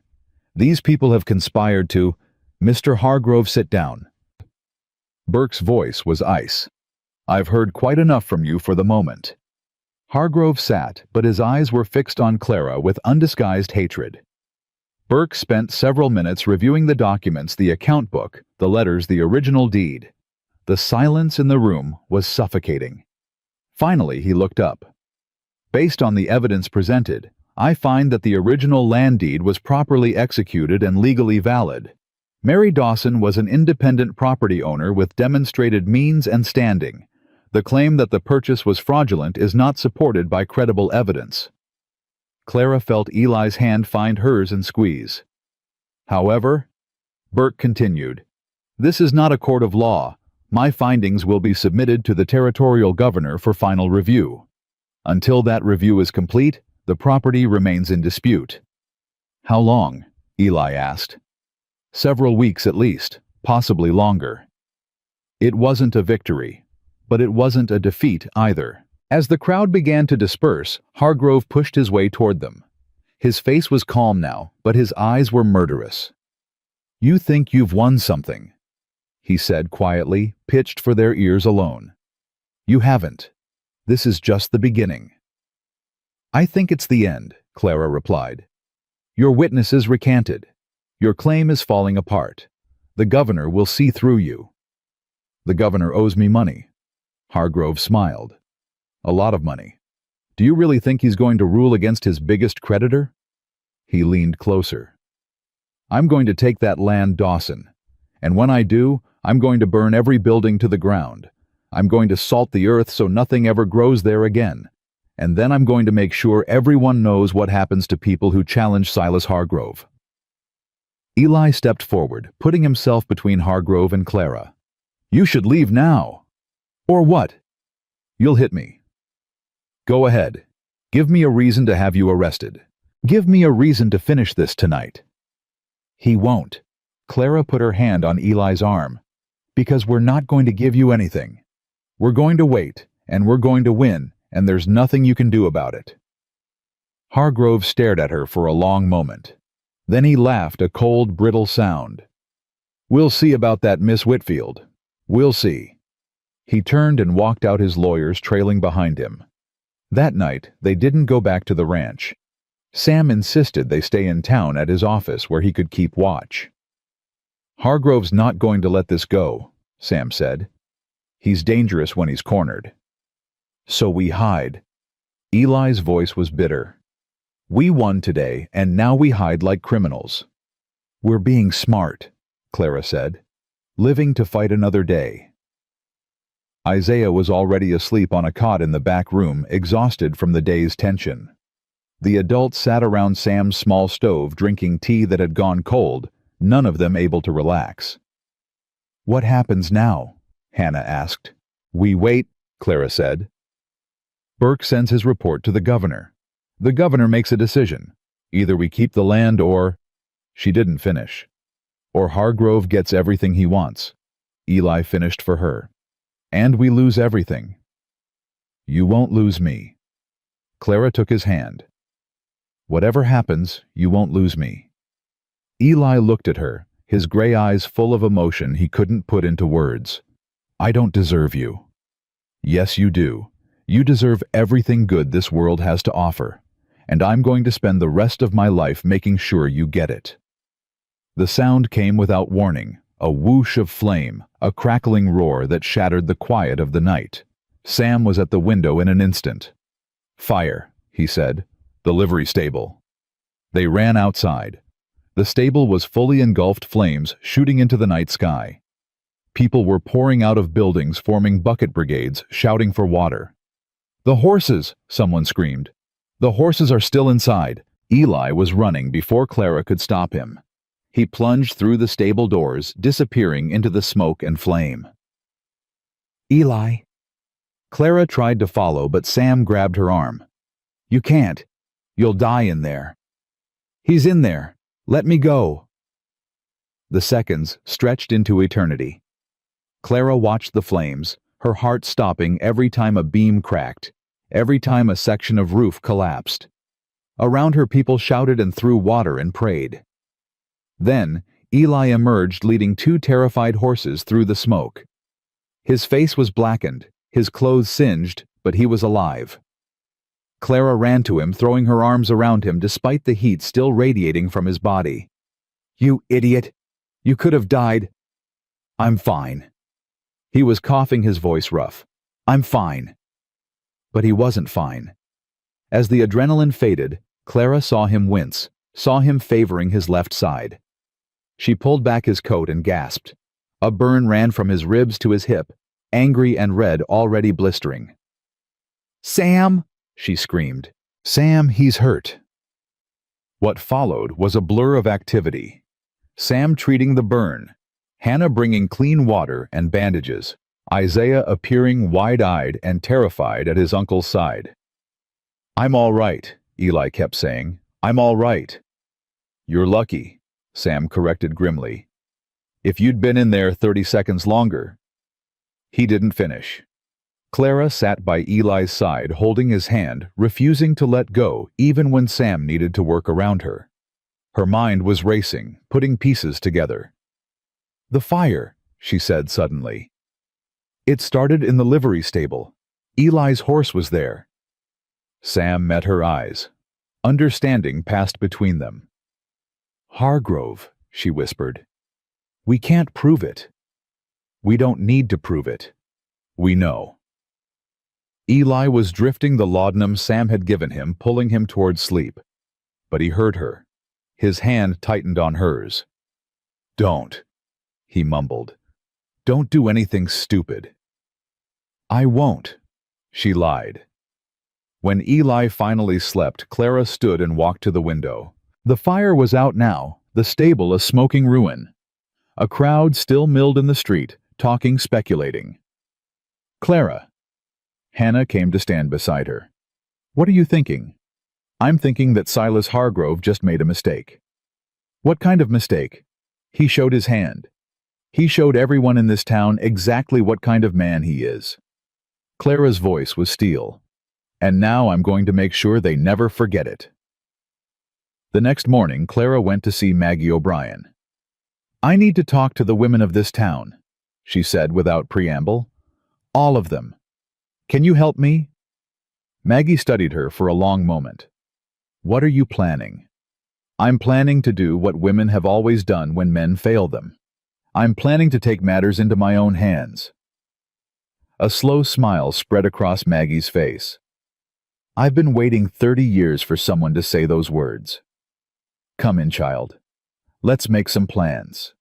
Speaker 1: These people have conspired to—" "Mr. Hargrove, sit down." Burke's voice was ice. "I've heard quite enough from you for the moment." Hargrove sat, but his eyes were fixed on Clara with undisguised hatred. Burke spent several minutes reviewing the documents, the account book, the letters, the original deed. The silence in the room was suffocating. Finally, he looked up. "Based on the evidence presented, I find that the original land deed was properly executed and legally valid. Mary Dawson was an independent property owner with demonstrated means and standing. The claim that the purchase was fraudulent is not supported by credible evidence." Clara felt Eli's hand find hers and squeeze. "However," Burke continued, "this is not a court of law. My findings will be submitted to the territorial governor for final review. Until that review is complete, the property remains in dispute." "How long?" Eli asked. "Several weeks at least, possibly longer." It wasn't a victory, but it wasn't a defeat either. As the crowd began to disperse, Hargrove pushed his way toward them. His face was calm now, but his eyes were murderous. "You think you've won something," he said quietly, pitched for their ears alone. "You haven't. This is just the beginning." "I think it's the end," Clara replied. "Your witnesses recanted. Your claim is falling apart. The governor will see through you." "The governor owes me money." Hargrove smiled. "A lot of money. Do you really think he's going to rule against his biggest creditor?" He leaned closer. "I'm going to take that land, Dawson. And when I do, I'm going to burn every building to the ground. I'm going to salt the earth so nothing ever grows there again. And then I'm going to make sure everyone knows what happens to people who challenge Silas Hargrove." Eli stepped forward, putting himself between Hargrove and Clara. "You should leave now." "Or what?" "You'll hit me." "Go ahead. Give me a reason to have you arrested. Give me a reason to finish this tonight." "He won't." Clara put her hand on Eli's arm. "Because we're not going to give you anything. We're going to wait, and we're going to win, and there's nothing you can do about it." Hargrove stared at her for a long moment. Then he laughed, a cold, brittle sound. "We'll see about that, Miss Whitfield. We'll see." He turned and walked out, his lawyers trailing behind him. That night, they didn't go back to the ranch. Sam insisted they stay in town at his office where he could keep watch. "Hargrove's not going to let this go," Sam said. "He's dangerous when he's cornered." "So we hide." Eli's voice was bitter. "We won today, and now we hide like criminals." "We're being smart," Clara said. "Living to fight another day." Isaiah was already asleep on a cot in the back room, exhausted from the day's tension. The adults sat around Sam's small stove drinking tea that had gone cold, none of them able to relax. "What happens now?" Hannah asked. "We wait," Clara said. "Burke sends his report to the governor. The governor makes a decision. Either we keep the land or—" She didn't finish. "Or Hargrove gets everything he wants." Eli finished for her. "And we lose everything." "You won't lose me." Clara took his hand. "Whatever happens, you won't lose me." Eli looked at her, his gray eyes full of emotion he couldn't put into words. "I don't deserve you." "Yes, you do. You deserve everything good this world has to offer, and I'm going to spend the rest of my life making sure you get it." The sound came without warning, a whoosh of flame, a crackling roar that shattered the quiet of the night. Sam was at the window in an instant. "Fire," he said. "The livery stable." They ran outside. The stable was fully engulfed flames shooting into the night sky. People were pouring out of buildings, forming bucket brigades, shouting for water. "The horses!" someone screamed. "The horses are still inside." Eli was running before Clara could stop him. He plunged through the stable doors, disappearing into the smoke and flame. "Eli." Clara tried to follow, but Sam grabbed her arm. "You can't. You'll die in there." "He's in there. Let me go." The seconds stretched into eternity. Clara watched the flames, her heart stopping every time a beam cracked, every time a section of roof collapsed. Around her, people shouted and threw water and prayed. Then, Eli emerged leading 2 terrified horses through the smoke. His face was blackened, his clothes singed, but he was alive. Clara ran to him, throwing her arms around him despite the heat still radiating from his body. "You idiot! You could have died." "I'm fine." He was coughing, his voice rough. "I'm fine." But he wasn't fine. As the adrenaline faded, Clara saw him wince, saw him favoring his left side. She pulled back his coat and gasped. A burn ran from his ribs to his hip, angry and red, already blistering. "Sam!" she screamed. "Sam, he's hurt." What followed was a blur of activity. Sam treating the burn, Hannah bringing clean water and bandages, Isaiah appearing wide-eyed and terrified at his uncle's side. "I'm all right," Eli kept saying. "I'm all right." "You're lucky," Sam corrected grimly. "If you'd been in there 30 seconds longer." He didn't finish. Clara sat by Eli's side, holding his hand, refusing to let go even when Sam needed to work around her. Her mind was racing, putting pieces together. "The fire," she said suddenly. "It started in the livery stable. Eli's horse was there." Sam met her eyes. Understanding passed between them. "Hargrove," she whispered. "We can't prove it." "We don't need to prove it. We know." Eli was drifting the laudanum Sam had given him, pulling him towards sleep. But he heard her. His hand tightened on hers. "Don't," he mumbled. "Don't do anything stupid." "I won't," she lied. When Eli finally slept, Clara stood and walked to the window. The fire was out now, the stable a smoking ruin. A crowd still milled in the street, talking, speculating. "Clara." Hannah came to stand beside her. "What are you thinking?" "I'm thinking that Silas Hargrove just made a mistake." "What kind of mistake?" He showed his hand. He showed everyone in this town exactly what kind of man he is. Clara's voice was steel. "And now I'm going to make sure they never forget it." The next morning, Clara went to see Maggie O'Brien. "I need to talk to the women of this town," she said without preamble. "All of them. Can you help me?" Maggie studied her for a long moment. "What are you planning?" "I'm planning to do what women have always done when men fail them. I'm planning to take matters into my own hands." A slow smile spread across Maggie's face. "I've been waiting 30 years for someone to say those words. Come in, child. Let's make some plans."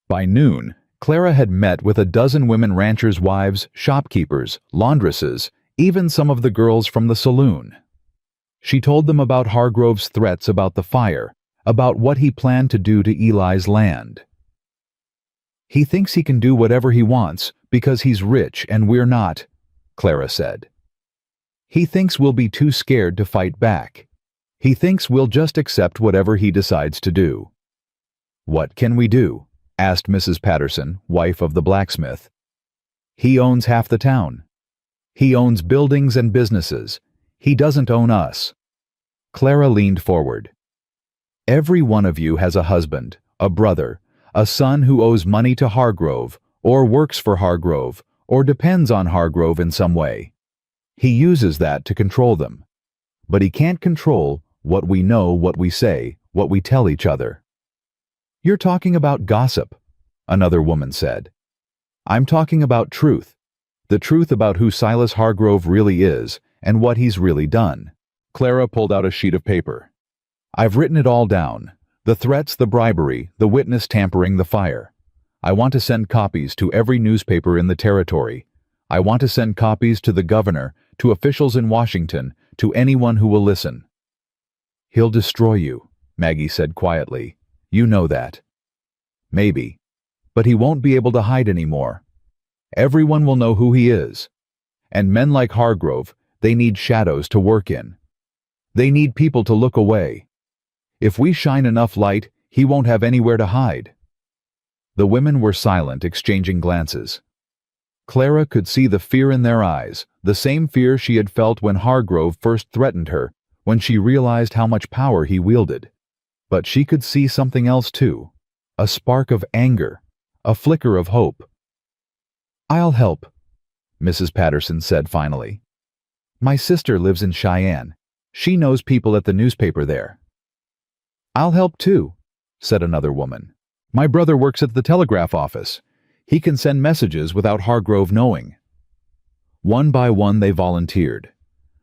Speaker 1: By noon, Clara had met with a dozen women ranchers' wives, shopkeepers, laundresses, even some of the girls from the saloon. She told them about Hargrove's threats about the fire, about what he planned to do to Eli's land. "He thinks he can do whatever he wants because he's rich and we're not," Clara said. "He thinks we'll be too scared to fight back. He thinks we'll just accept whatever he decides to do." "What can we do?" asked Mrs. Patterson, wife of the blacksmith. "He owns half the town. He owns buildings and businesses. He doesn't own us." Clara leaned forward. "Every one of you has a husband, a brother, a son who owes money to Hargrove, or works for Hargrove, or depends on Hargrove in some way. He uses that to control them. But he can't control what we know, what we say, what we tell each other." You're talking about gossip, another woman said. I'm talking about truth. The truth about who Silas Hargrove really is and what he's really done. Clara pulled out a sheet of paper. I've written it all down. The threats, the bribery, the witness tampering, the fire. I want to send copies to every newspaper in the territory. I want to send copies to the governor, to officials in Washington, to anyone who will listen. He'll destroy you, Maggie said quietly. You know that. Maybe. But he won't be able to hide anymore. Everyone will know who he is. And men like Hargrove, they need shadows to work in. They need people to look away. If we shine enough light, he won't have anywhere to hide. The women were silent, exchanging glances. Clara could see the fear in their eyes, the same fear she had felt when Hargrove first threatened her, when she realized how much power he wielded. But she could see something else too, a spark of anger, a flicker of hope. I'll help, Mrs. Patterson said finally. My sister lives in Cheyenne. She knows people at the newspaper there. I'll help too, said another woman. My brother works at the telegraph office. He can send messages without Hargrove knowing. One by one they volunteered.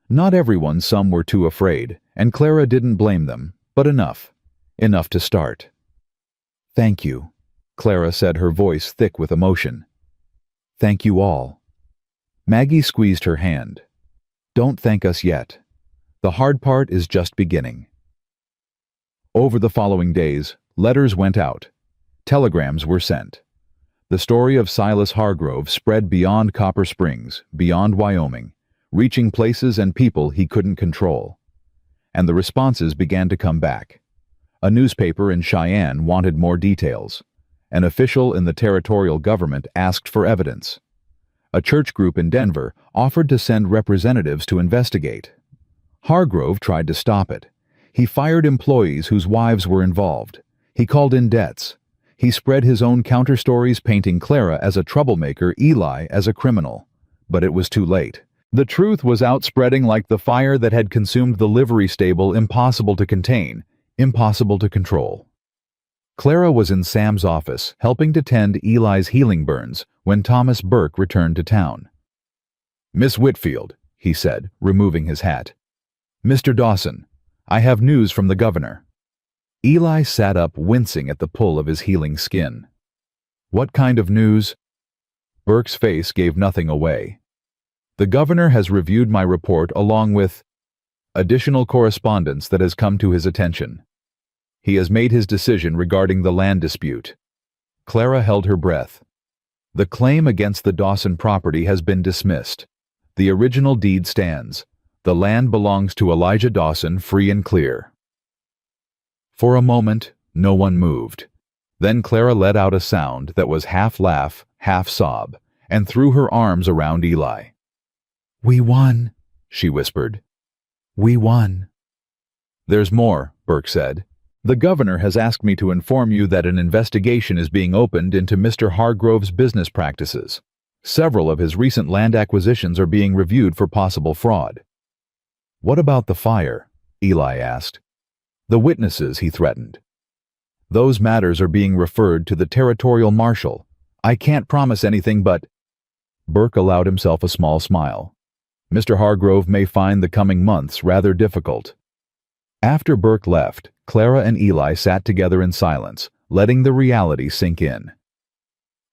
Speaker 1: Not everyone, some were too afraid, and Clara didn't blame them, but enough. Enough to start. Thank you, Clara said, her voice thick with emotion. Thank you all. Maggie squeezed her hand. Don't thank us yet. The hard part is just beginning. Over the following days, letters went out. Telegrams were sent. The story of Silas Hargrove spread beyond Copper Springs, beyond Wyoming, reaching places and people he couldn't control. And the responses began to come back. A newspaper in Cheyenne wanted more details. An official in the territorial government asked for evidence. A church group in Denver offered to send representatives to investigate. Hargrove tried to stop it. He fired employees whose wives were involved. He called in debts. He spread his own counter-stories painting Clara as a troublemaker, Eli as a criminal. But it was too late. The truth was outspreading like the fire that had consumed the livery stable, impossible to contain, impossible to control. Clara was in Sam's office, helping to tend Eli's healing burns, when Thomas Burke returned to town. Miss Whitfield, he said, removing his hat. Mr. Dawson, I have news from the governor. Eli sat up, wincing at the pull of his healing skin. What kind of news? Burke's face gave nothing away. The governor has reviewed my report along with additional correspondence that has come to his attention. He has made his decision regarding the land dispute. Clara held her breath. The claim against the Dawson property has been dismissed. The original deed stands. The land belongs to Elijah Dawson, free and clear. For a moment, no one moved. Then Clara let out a sound that was half laugh, half sob, and threw her arms around Eli. We won, she whispered. We won. There's more, Burke said. The governor has asked me to inform you that an investigation is being opened into Mr. Hargrove's business practices. Several of his recent land acquisitions are being reviewed for possible fraud. What about the fire? Eli asked. The witnesses, he threatened. Those matters are being referred to the territorial marshal. I can't promise anything, but... Burke allowed himself a small smile. Mr. Hargrove may find the coming months rather difficult. After Burke left, Clara and Eli sat together in silence, letting the reality sink in.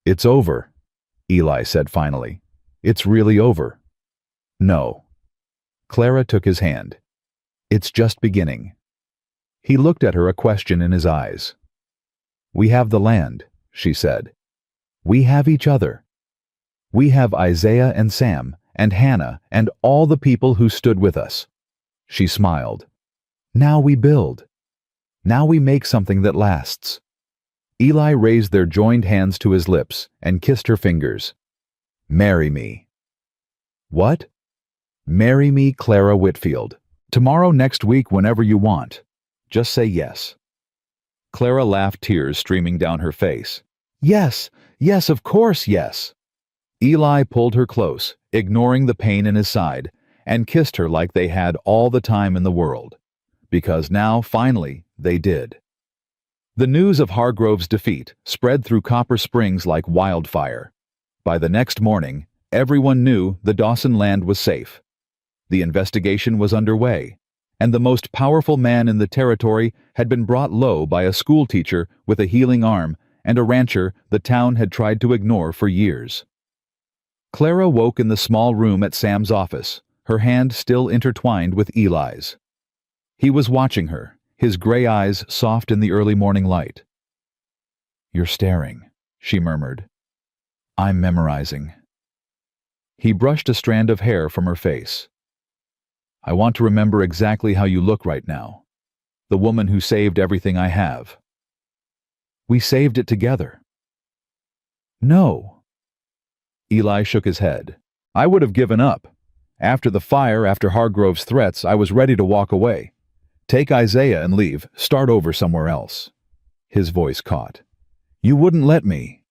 Speaker 1: It's over, Eli said finally. It's really over. No. Clara took his hand. It's just beginning. He looked at her, a question in his eyes. We have the land, she said. We have each other. We have Isaiah and Sam and Hannah and all the people who stood with us. She smiled. Now we build. Now we make something that lasts. Eli raised their joined hands to his lips and kissed her fingers. Marry me. What? Marry me, Clara Whitfield. Tomorrow, next week, whenever you want. Just say yes. Clara laughed, tears streaming down her face. Yes, yes, of course, yes. Eli pulled her close, ignoring the pain in his side, and kissed her like they had all the time in the world. Because now, finally, they did. The news of Hargrove's defeat spread through Copper Springs like wildfire. By the next morning, everyone knew the Dawson land was safe. The investigation was underway, and the most powerful man in the territory had been brought low by a schoolteacher with a healing arm and a rancher the town had tried to ignore for years. Clara woke in the small room at Sam's office, her hand still intertwined with Eli's. He was watching her, his gray eyes soft in the early morning light. "You're staring," she murmured. "I'm memorizing." He brushed a strand of hair from her face. "I want to remember exactly how you look right now. The woman who saved everything I have." "We saved it together." "No." Eli shook his head. "I would have given up. After the fire, after Hargrove's threats, I was ready to walk away. Take Isaiah and leave, start over somewhere else." His voice caught. "You wouldn't let me."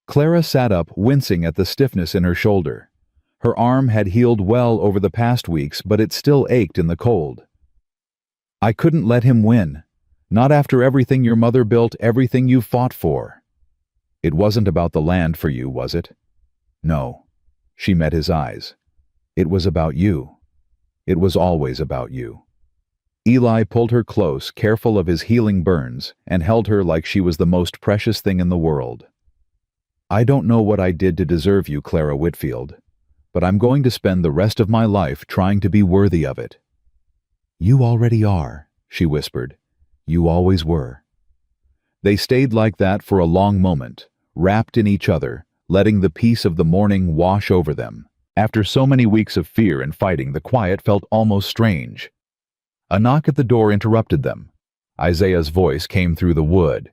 Speaker 1: Clara sat up, wincing at the stiffness in her shoulder. Her arm had healed well over the past weeks, but it still ached in the cold. "I couldn't let him win. Not after everything your mother built, everything you fought for." "It wasn't about the land for you, was it?" "No." She met his eyes. "It was about you. It was always about you." Eli pulled her close, careful of his healing burns, and held her like she was the most precious thing in the world. "I don't know what I did to deserve you, Clara Whitfield, but I'm going to spend the rest of my life trying to be worthy of it." "You already are," she whispered. "You always were." They stayed like that for a long moment, wrapped in each other, letting the peace of the morning wash over them. After so many weeks of fear and fighting, the quiet felt almost strange. A knock at the door interrupted them. Isaiah's voice came through the wood.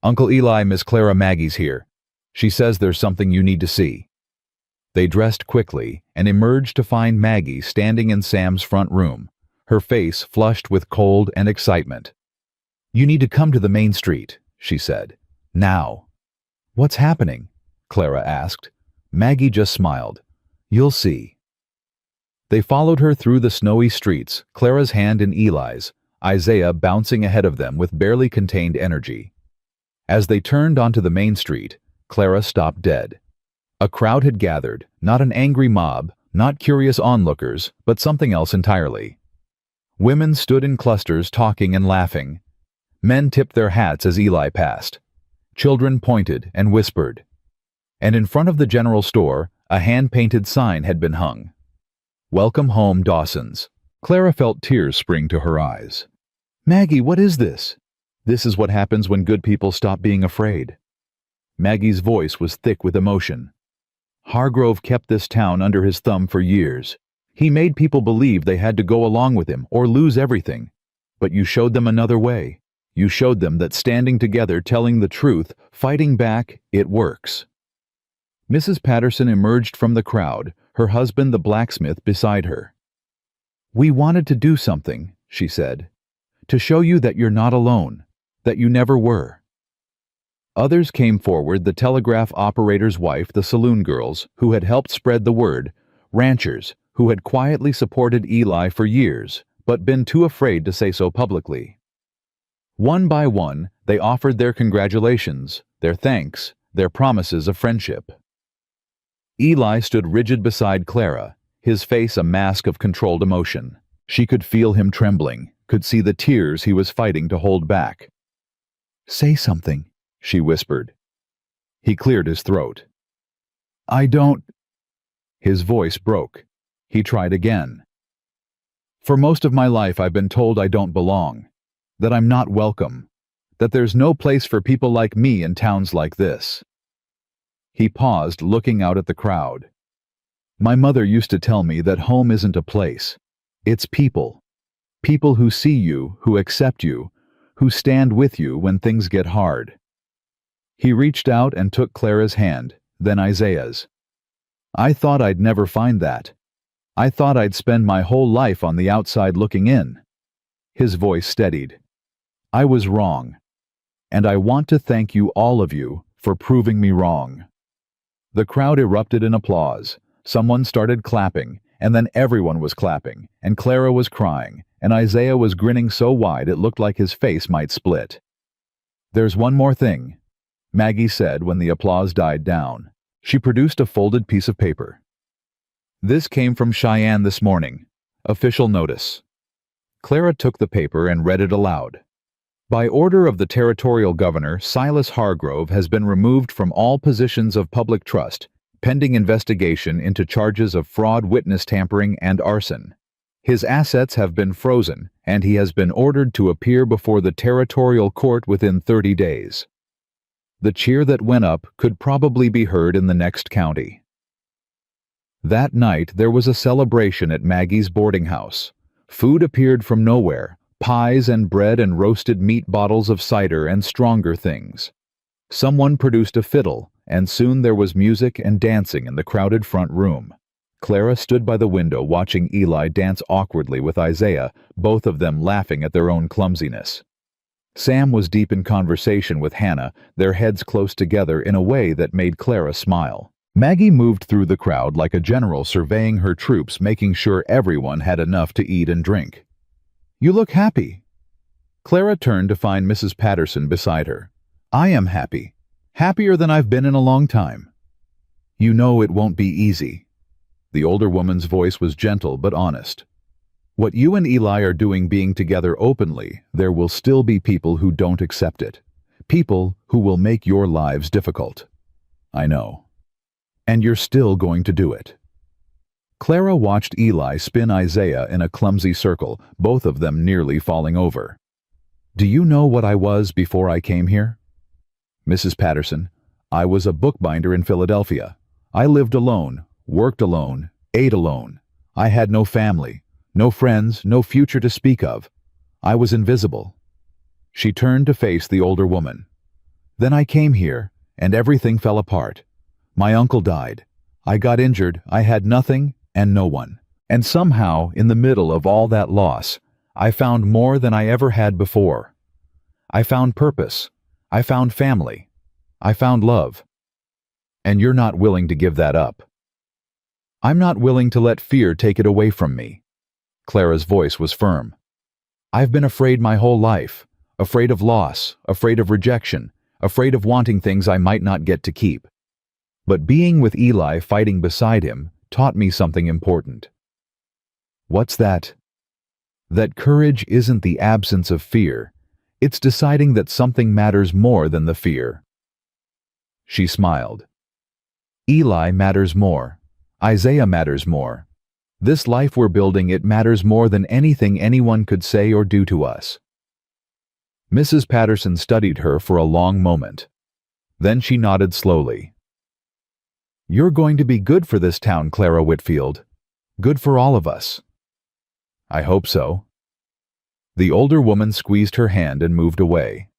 Speaker 1: "Uncle Eli, Miss Clara Maggie's here. She says there's something you need to see." They dressed quickly and emerged to find Maggie standing in Sam's front room, her face flushed with cold and excitement. "You need to come to the main street," she said. "Now." "What's happening?" Clara asked. Maggie just smiled. "You'll see." They followed her through the snowy streets, Clara's hand in Eli's, Isaiah bouncing ahead of them with barely contained energy. As they turned onto the main street, Clara stopped dead. A crowd had gathered, not an angry mob, not curious onlookers, but something else entirely. Women stood in clusters talking and laughing. Men tipped their hats as Eli passed. Children pointed and whispered. And in front of the general store, a hand-painted sign had been hung. "Welcome home, Dawsons." Clara felt tears spring to her eyes. "Maggie, what is this?" "This is what happens when good people stop being afraid." Maggie's voice was thick with emotion. "Hargrove kept this town under his thumb for years. He made people believe they had to go along with him or lose everything. But you showed them another way. You showed them that standing together, telling the truth, fighting back, it works." Mrs. Patterson emerged from the crowd, her husband the blacksmith beside her. "We wanted to do something," she said, "to show you that you're not alone, that you never were." Others came forward, the telegraph operator's wife, the saloon girls, who had helped spread the word, ranchers, who had quietly supported Eli for years, but been too afraid to say so publicly. One by one, they offered their congratulations, their thanks, their promises of friendship. Eli stood rigid beside Clara, his face a mask of controlled emotion. She could feel him trembling, could see the tears he was fighting to hold back. "Say something," she whispered. He cleared his throat. "I don't—" His voice broke. He tried again. "For most of my life I've been told I don't belong, that I'm not welcome, that there's no place for people like me in towns like this." He paused, looking out at the crowd. "My mother used to tell me that home isn't a place. It's people. People who see you, who accept you, who stand with you when things get hard." He reached out and took Clara's hand, then Isaiah's. "I thought I'd never find that. I thought I'd spend my whole life on the outside looking in." His voice steadied. "I was wrong. And I want to thank you, all of you, for proving me wrong." The crowd erupted in applause. Someone started clapping, and then everyone was clapping, and Clara was crying, and Isaiah was grinning so wide it looked like his face might split. "There's one more thing," Maggie said when the applause died down. She produced a folded piece of paper. "This came from Cheyenne this morning. Official notice." Clara took the paper and read it aloud. "By order of the Territorial Governor, Silas Hargrove has been removed from all positions of public trust, pending investigation into charges of fraud, witness tampering, and arson. His assets have been frozen, and he has been ordered to appear before the Territorial Court within 30 days. The cheer that went up could probably be heard in the next county. That night there was a celebration at Maggie's boarding house. Food appeared from nowhere, pies and bread and roasted meat, bottles of cider and stronger things. Someone produced a fiddle, and soon there was music and dancing in the crowded front room. Clara stood by the window watching Eli dance awkwardly with Isaiah, both of them laughing at their own clumsiness. Sam was deep in conversation with Hannah, their heads close together in a way that made Clara smile. Maggie moved through the crowd like a general surveying her troops, making sure everyone had enough to eat and drink. "You look happy." Clara turned to find Mrs. Patterson beside her. "I am happy. Happier than I've been in a long time." "You know it won't be easy." The older woman's voice was gentle but honest. "What you and Eli are doing, being together openly, there will still be people who don't accept it. People who will make your lives difficult. I know. And you're still going to do it." Clara watched Eli spin Isaiah in a clumsy circle, both of them nearly falling over. "Do you know what I was before I came here?" "Mrs. Patterson, I was a bookbinder in Philadelphia. I lived alone, worked alone, ate alone. I had no family. No friends, no future to speak of. I was invisible." She turned to face the older woman. "Then I came here, and everything fell apart. My uncle died. I got injured. I had nothing and no one. And somehow, in the middle of all that loss, I found more than I ever had before. I found purpose. I found family. I found love. And you're not willing to give that up." "I'm not willing to let fear take it away from me." Clara's voice was firm. "I've been afraid my whole life, afraid of loss, afraid of rejection, afraid of wanting things I might not get to keep. But being with Eli, fighting beside him, taught me something important." "What's that?" "That courage isn't the absence of fear. It's deciding that something matters more than the fear." She smiled. "Eli matters more. Isaiah matters more. This life we're building, it matters more than anything anyone could say or do to us." Mrs. Patterson studied her for a long moment. Then she nodded slowly. "You're going to be good for this town, Clara Whitfield. Good for all of us." "I hope so." The older woman squeezed her hand and moved away.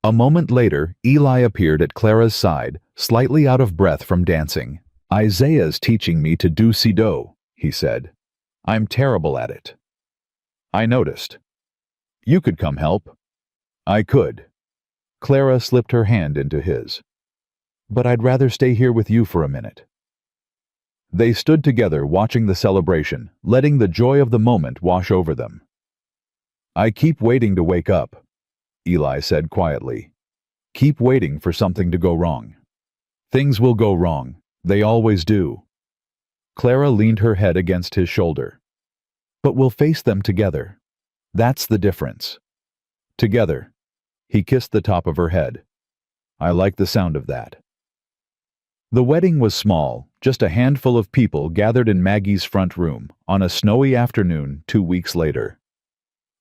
Speaker 1: A moment later, Eli appeared at Clara's side, slightly out of breath from dancing. "Isaiah's teaching me to do do," he said. "I'm terrible at it." "I noticed." "You could come help." "I could." Clara slipped her hand into his. "But I'd rather stay here with you for a minute." They stood together watching the celebration, letting the joy of the moment wash over them. "I keep waiting to wake up," Eli said quietly. "Keep waiting for something to go wrong. Things will go wrong. They always do." Clara leaned her head against his shoulder. "But we'll face them together. That's the difference. Together." He kissed the top of her head. "I like the sound of that." The wedding was small, just a handful of people gathered in Maggie's front room on a snowy afternoon 2 weeks later.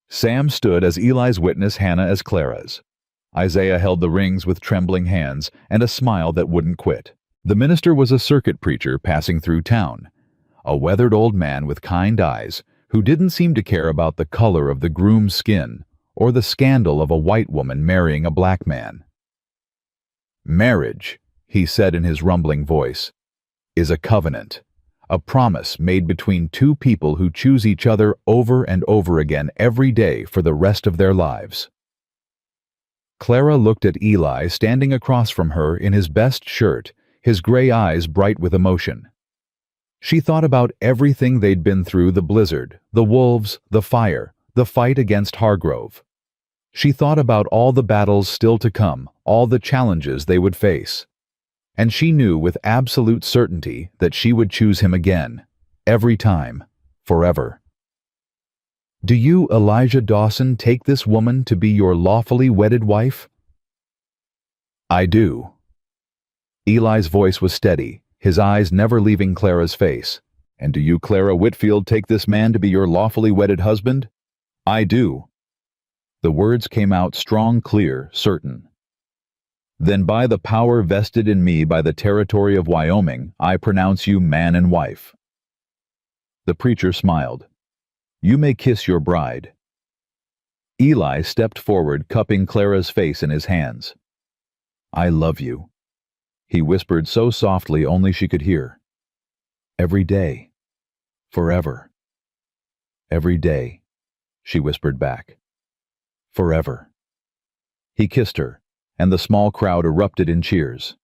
Speaker 1: Sam stood as Eli's witness, Hannah as Clara's. Isaiah held the rings with trembling hands and a smile that wouldn't quit. The minister was a circuit preacher passing through town, a weathered old man with kind eyes who didn't seem to care about the color of the groom's skin or the scandal of a white woman marrying a black man. "Marriage," he said in his rumbling voice, "is a covenant, a promise made between two people who choose each other over and over again every day for the rest of their lives." Clara looked at Eli standing across from her in his best shirt, his gray eyes bright with emotion. She thought about everything they'd been through, the blizzard, the wolves, the fire, the fight against Hargrove. She thought about all the battles still to come, all the challenges they would face. And she knew with absolute certainty that she would choose him again, every time, forever. Do you, Elijah Dawson, take this woman to be your lawfully wedded wife? I do. Eli's voice was steady, his eyes never leaving Clara's face. And do you, Clara Whitfield, take this man to be your lawfully wedded husband? I do. The words came out strong, clear, certain. Then by the power vested in me by the territory of Wyoming, I pronounce you man and wife. The preacher smiled. You may kiss your bride. Eli stepped forward, cupping Clara's face in his hands. I love you, he whispered so softly only she could hear. Every day. Forever. Every day, she whispered back. Forever. He kissed her, and the small crowd erupted in cheers.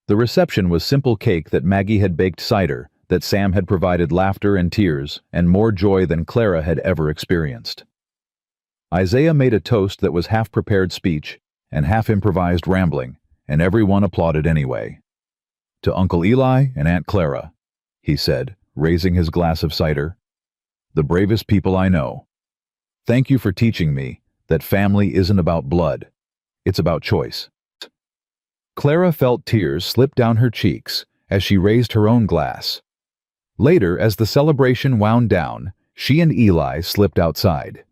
Speaker 1: The reception was simple cake that Maggie had baked cider, that Sam had provided laughter and tears, and more joy than Clara had ever experienced. Isaiah made a toast that was half-prepared speech and half-improvised rambling, and everyone applauded anyway. To Uncle Eli and Aunt Clara, he said, raising his glass of cider, the bravest people I know. Thank you for teaching me that family isn't about blood, it's about choice. Clara felt tears slip down her cheeks as she raised her own glass. Later, as the celebration wound down, she and Eli slipped outside.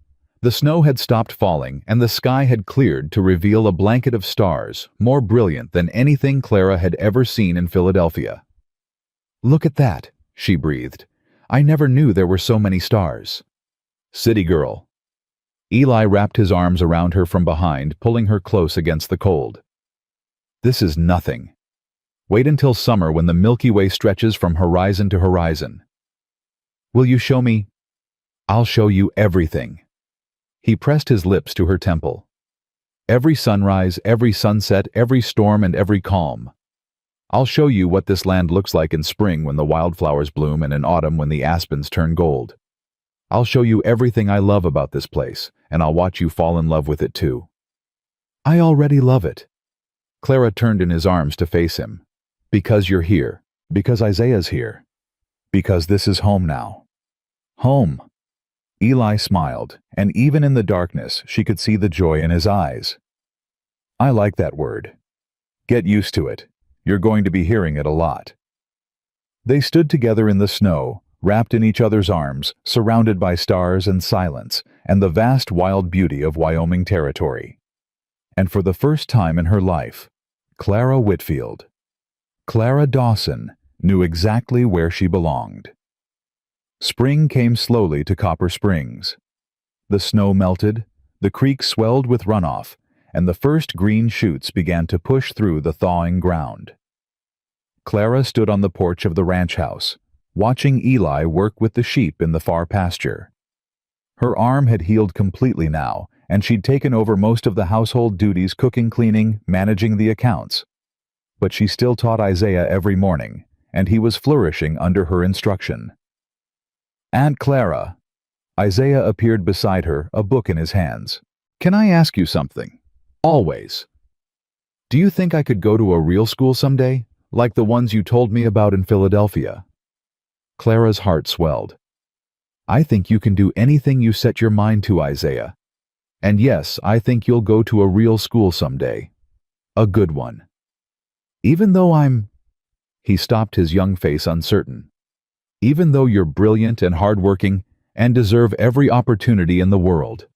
Speaker 1: The snow had stopped falling and the sky had cleared to reveal a blanket of stars more brilliant than anything Clara had ever seen in Philadelphia. Look at that, she breathed. I never knew there were so many stars. City girl. Eli wrapped his arms around her from behind, pulling her close against the cold. This is nothing. Wait until summer when the Milky Way stretches from horizon to horizon. Will you show me? I'll show you everything. He pressed his lips to her temple. Every sunrise, every sunset, every storm, and every calm. I'll show you what this land looks like in spring when the wildflowers bloom and in autumn when the aspens turn gold. I'll show you everything I love about this place, and I'll watch you fall in love with it too. I already love it. Clara turned in his arms to face him. Because you're here. Because Isaiah's here. Because this is home now. Home. Eli smiled, and even in the darkness she could see the joy in his eyes. I like that word. Get used to it. You're going to be hearing it a lot. They stood together in the snow, wrapped in each other's arms, surrounded by stars and silence, and the vast wild beauty of Wyoming territory. And for the first time in her life, Clara Whitfield, Clara Dawson, knew exactly where she belonged. Spring came slowly to Copper Springs. The snow melted, the creek swelled with runoff, and the first green shoots began to push through the thawing ground. Clara stood on the porch of the ranch house, watching Eli work with the sheep in the far pasture. Her arm had healed completely now, and she'd taken over most of the household duties, cooking, cleaning, managing the accounts. But she still taught Isaiah every morning, and he was flourishing under her instruction. Aunt Clara. Isaiah appeared beside her, a book in his hands. Can I ask you something? Always. Do you think I could go to a real school someday, like the ones you told me about in Philadelphia? Clara's heart swelled. I think you can do anything you set your mind to, Isaiah. And yes, I think you'll go to a real school someday. A good one. Even though He stopped, his young face uncertain. Even though you're brilliant and hardworking and deserve every opportunity in the world.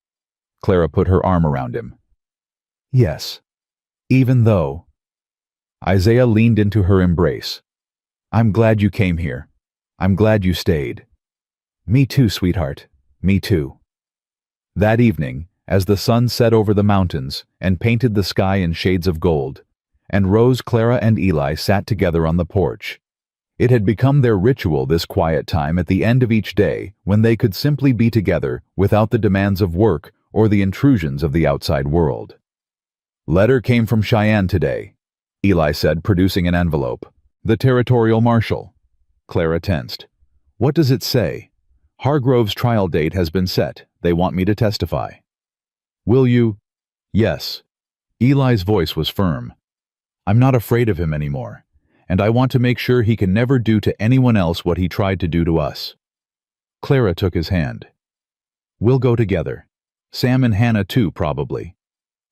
Speaker 1: Clara put her arm around him. Yes. Even though. Isaiah leaned into her embrace. I'm glad you came here. I'm glad you stayed. Me too, sweetheart. Me too. That evening, as the sun set over the mountains and painted the sky in shades of gold, and Rose, Clara, and Eli sat together on the porch. It had become their ritual, this quiet time at the end of each day, when they could simply be together without the demands of work or the intrusions of the outside world. Letter came from Cheyenne today, Eli said, producing an envelope. The territorial marshal. Clara tensed. What does it say? Hargrove's trial date has been set. They want me to testify. Will you? Yes. Eli's voice was firm. I'm not afraid of him anymore, and I want to make sure he can never do to anyone else what he tried to do to us. Clara took his hand. We'll go together. Sam and Hannah too, probably.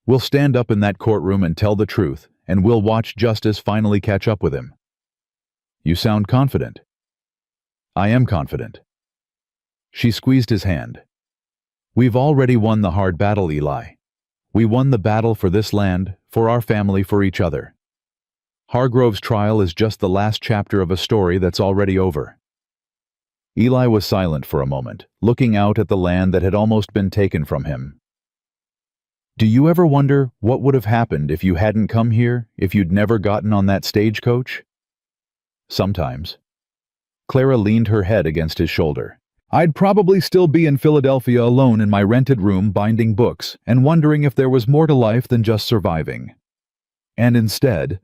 Speaker 1: We'll stand up in that courtroom and tell the truth, and we'll watch justice finally catch up with him. You sound confident. I am confident. She squeezed his hand. We've already won the hard battle, Eli. We won the battle for this land, for our family, for each other. Hargrove's trial is just the last chapter of a story that's already over. Eli was silent for a moment, looking out at the land that had almost been taken from him. Do you ever wonder what would have happened if you hadn't come here, if you'd never gotten on that stagecoach? Sometimes. Clara leaned her head against his shoulder. I'd probably still be in Philadelphia alone in my rented room binding books and wondering if there was more to life than just surviving. And instead,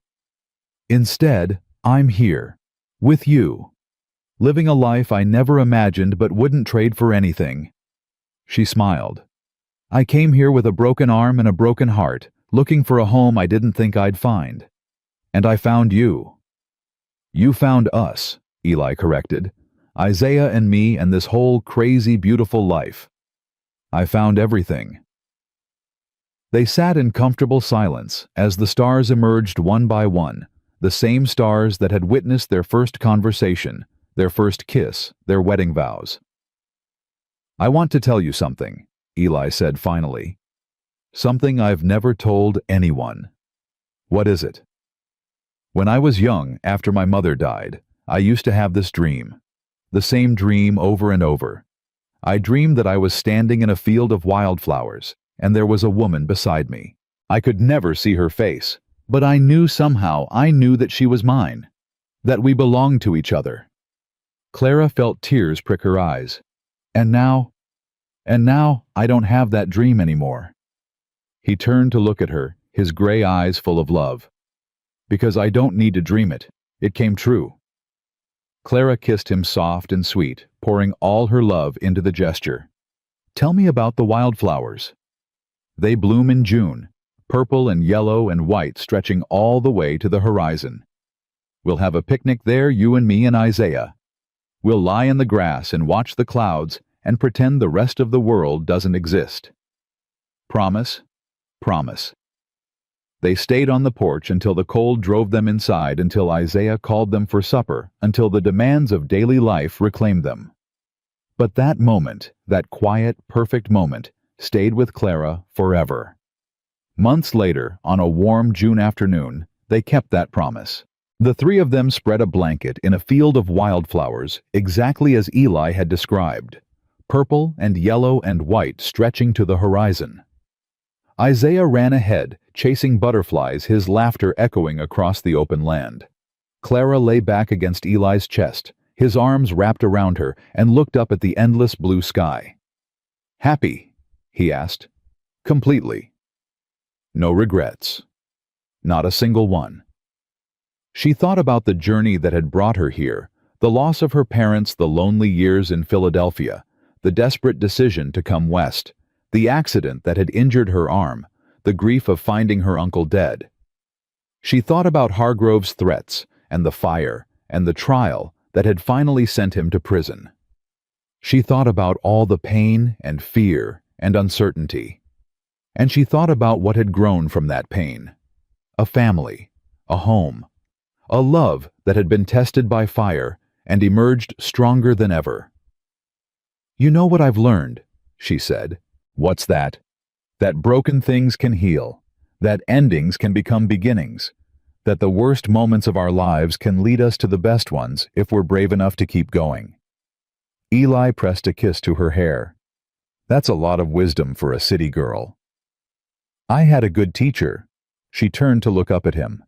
Speaker 1: I'm here, with you, living a life I never imagined but wouldn't trade for anything. She smiled. I came here with a broken arm and a broken heart, looking for a home I didn't think I'd find. And I found you. You found us, Eli corrected. Isaiah and me and this whole crazy, beautiful life. I found everything. They sat in comfortable silence as the stars emerged one by one, the same stars that had witnessed their first conversation, their first kiss, their wedding vows. I want to tell you something, Eli said finally. Something I've never told anyone. What is it? When I was young, after my mother died, I used to have this dream. The same dream over and over. I dreamed that I was standing in a field of wildflowers, and there was a woman beside me. I could never see her face, but I knew that she was mine, that we belonged to each other. Clara felt tears prick her eyes. And now I don't have that dream anymore. He turned to look at her, his gray eyes full of love. Because I don't need to dream it. It came true. Clara kissed him soft and sweet, pouring all her love into the gesture. Tell me about the wildflowers. They bloom in June, purple and yellow and white stretching all the way to the horizon. We'll have a picnic there, you and me and Isaiah. We'll lie in the grass and watch the clouds and pretend the rest of the world doesn't exist. Promise? Promise. They stayed on the porch until the cold drove them inside, until Isaiah called them for supper, until the demands of daily life reclaimed them. But that moment, that quiet, perfect moment, stayed with Clara forever. Months later, on a warm June afternoon, they kept that promise. The three of them spread a blanket in a field of wildflowers, exactly as Eli had described, purple and yellow and white stretching to the horizon. Isaiah ran ahead, chasing butterflies, his laughter echoing across the open land. Clara lay back against Eli's chest, his arms wrapped around her, and looked up at the endless blue sky. Happy? He asked. Completely. No regrets. Not a single one. She thought about the journey that had brought her here, the loss of her parents, the lonely years in Philadelphia, the desperate decision to come west, the accident that had injured her arm, the grief of finding her uncle dead. She thought about Hargrove's threats, and the fire, and the trial that had finally sent him to prison. She thought about all the pain and fear and uncertainty. And she thought about what had grown from that pain. A family, a home, a love that had been tested by fire and emerged stronger than ever. You know what I've learned, she said. What's that? That broken things can heal, that endings can become beginnings, that the worst moments of our lives can lead us to the best ones if we're brave enough to keep going. Eli pressed a kiss to her hair. That's a lot of wisdom for a city girl. I had a good teacher. She turned to look up at him.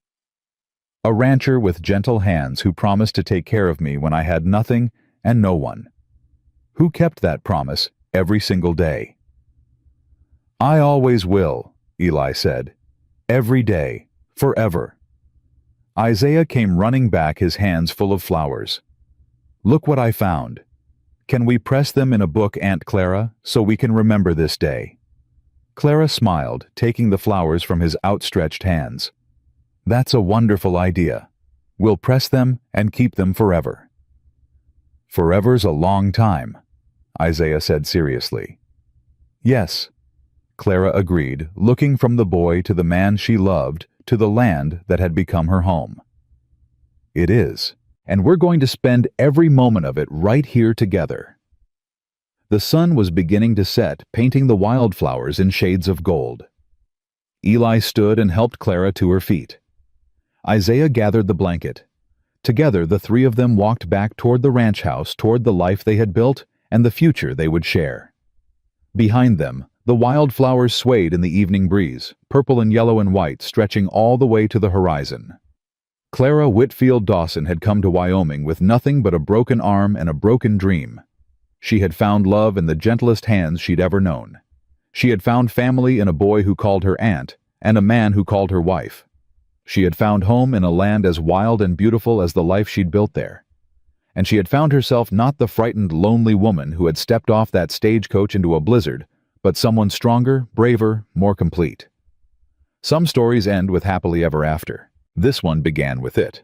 Speaker 1: A rancher with gentle hands who promised to take care of me when I had nothing and no one. Who kept that promise every single day. I always will, Eli said. Every day, forever. Isaiah came running back, his hands full of flowers. Look what I found. Can we press them in a book, Aunt Clara, so we can remember this day? Clara smiled, taking the flowers from his outstretched hands. That's a wonderful idea. We'll press them and keep them forever. Forever's a long time, Isaiah said seriously. Yes, Clara agreed, looking from the boy to the man she loved to the land that had become her home. It is, and we're going to spend every moment of it right here together. The sun was beginning to set, painting the wildflowers in shades of gold. Eli stood and helped Clara to her feet. Isaiah gathered the blanket. Together, the three of them walked back toward the ranch house, toward the life they had built and the future they would share. Behind them, the wildflowers swayed in the evening breeze, purple and yellow and white, stretching all the way to the horizon. Clara Whitfield Dawson had come to Wyoming with nothing but a broken arm and a broken dream. She had found love in the gentlest hands she'd ever known. She had found family in a boy who called her aunt and a man who called her wife. She had found home in a land as wild and beautiful as the life she'd built there. And she had found herself not the frightened, lonely woman who had stepped off that stagecoach into a blizzard, but someone stronger, braver, more complete. Some stories end with happily ever after. This one began with it.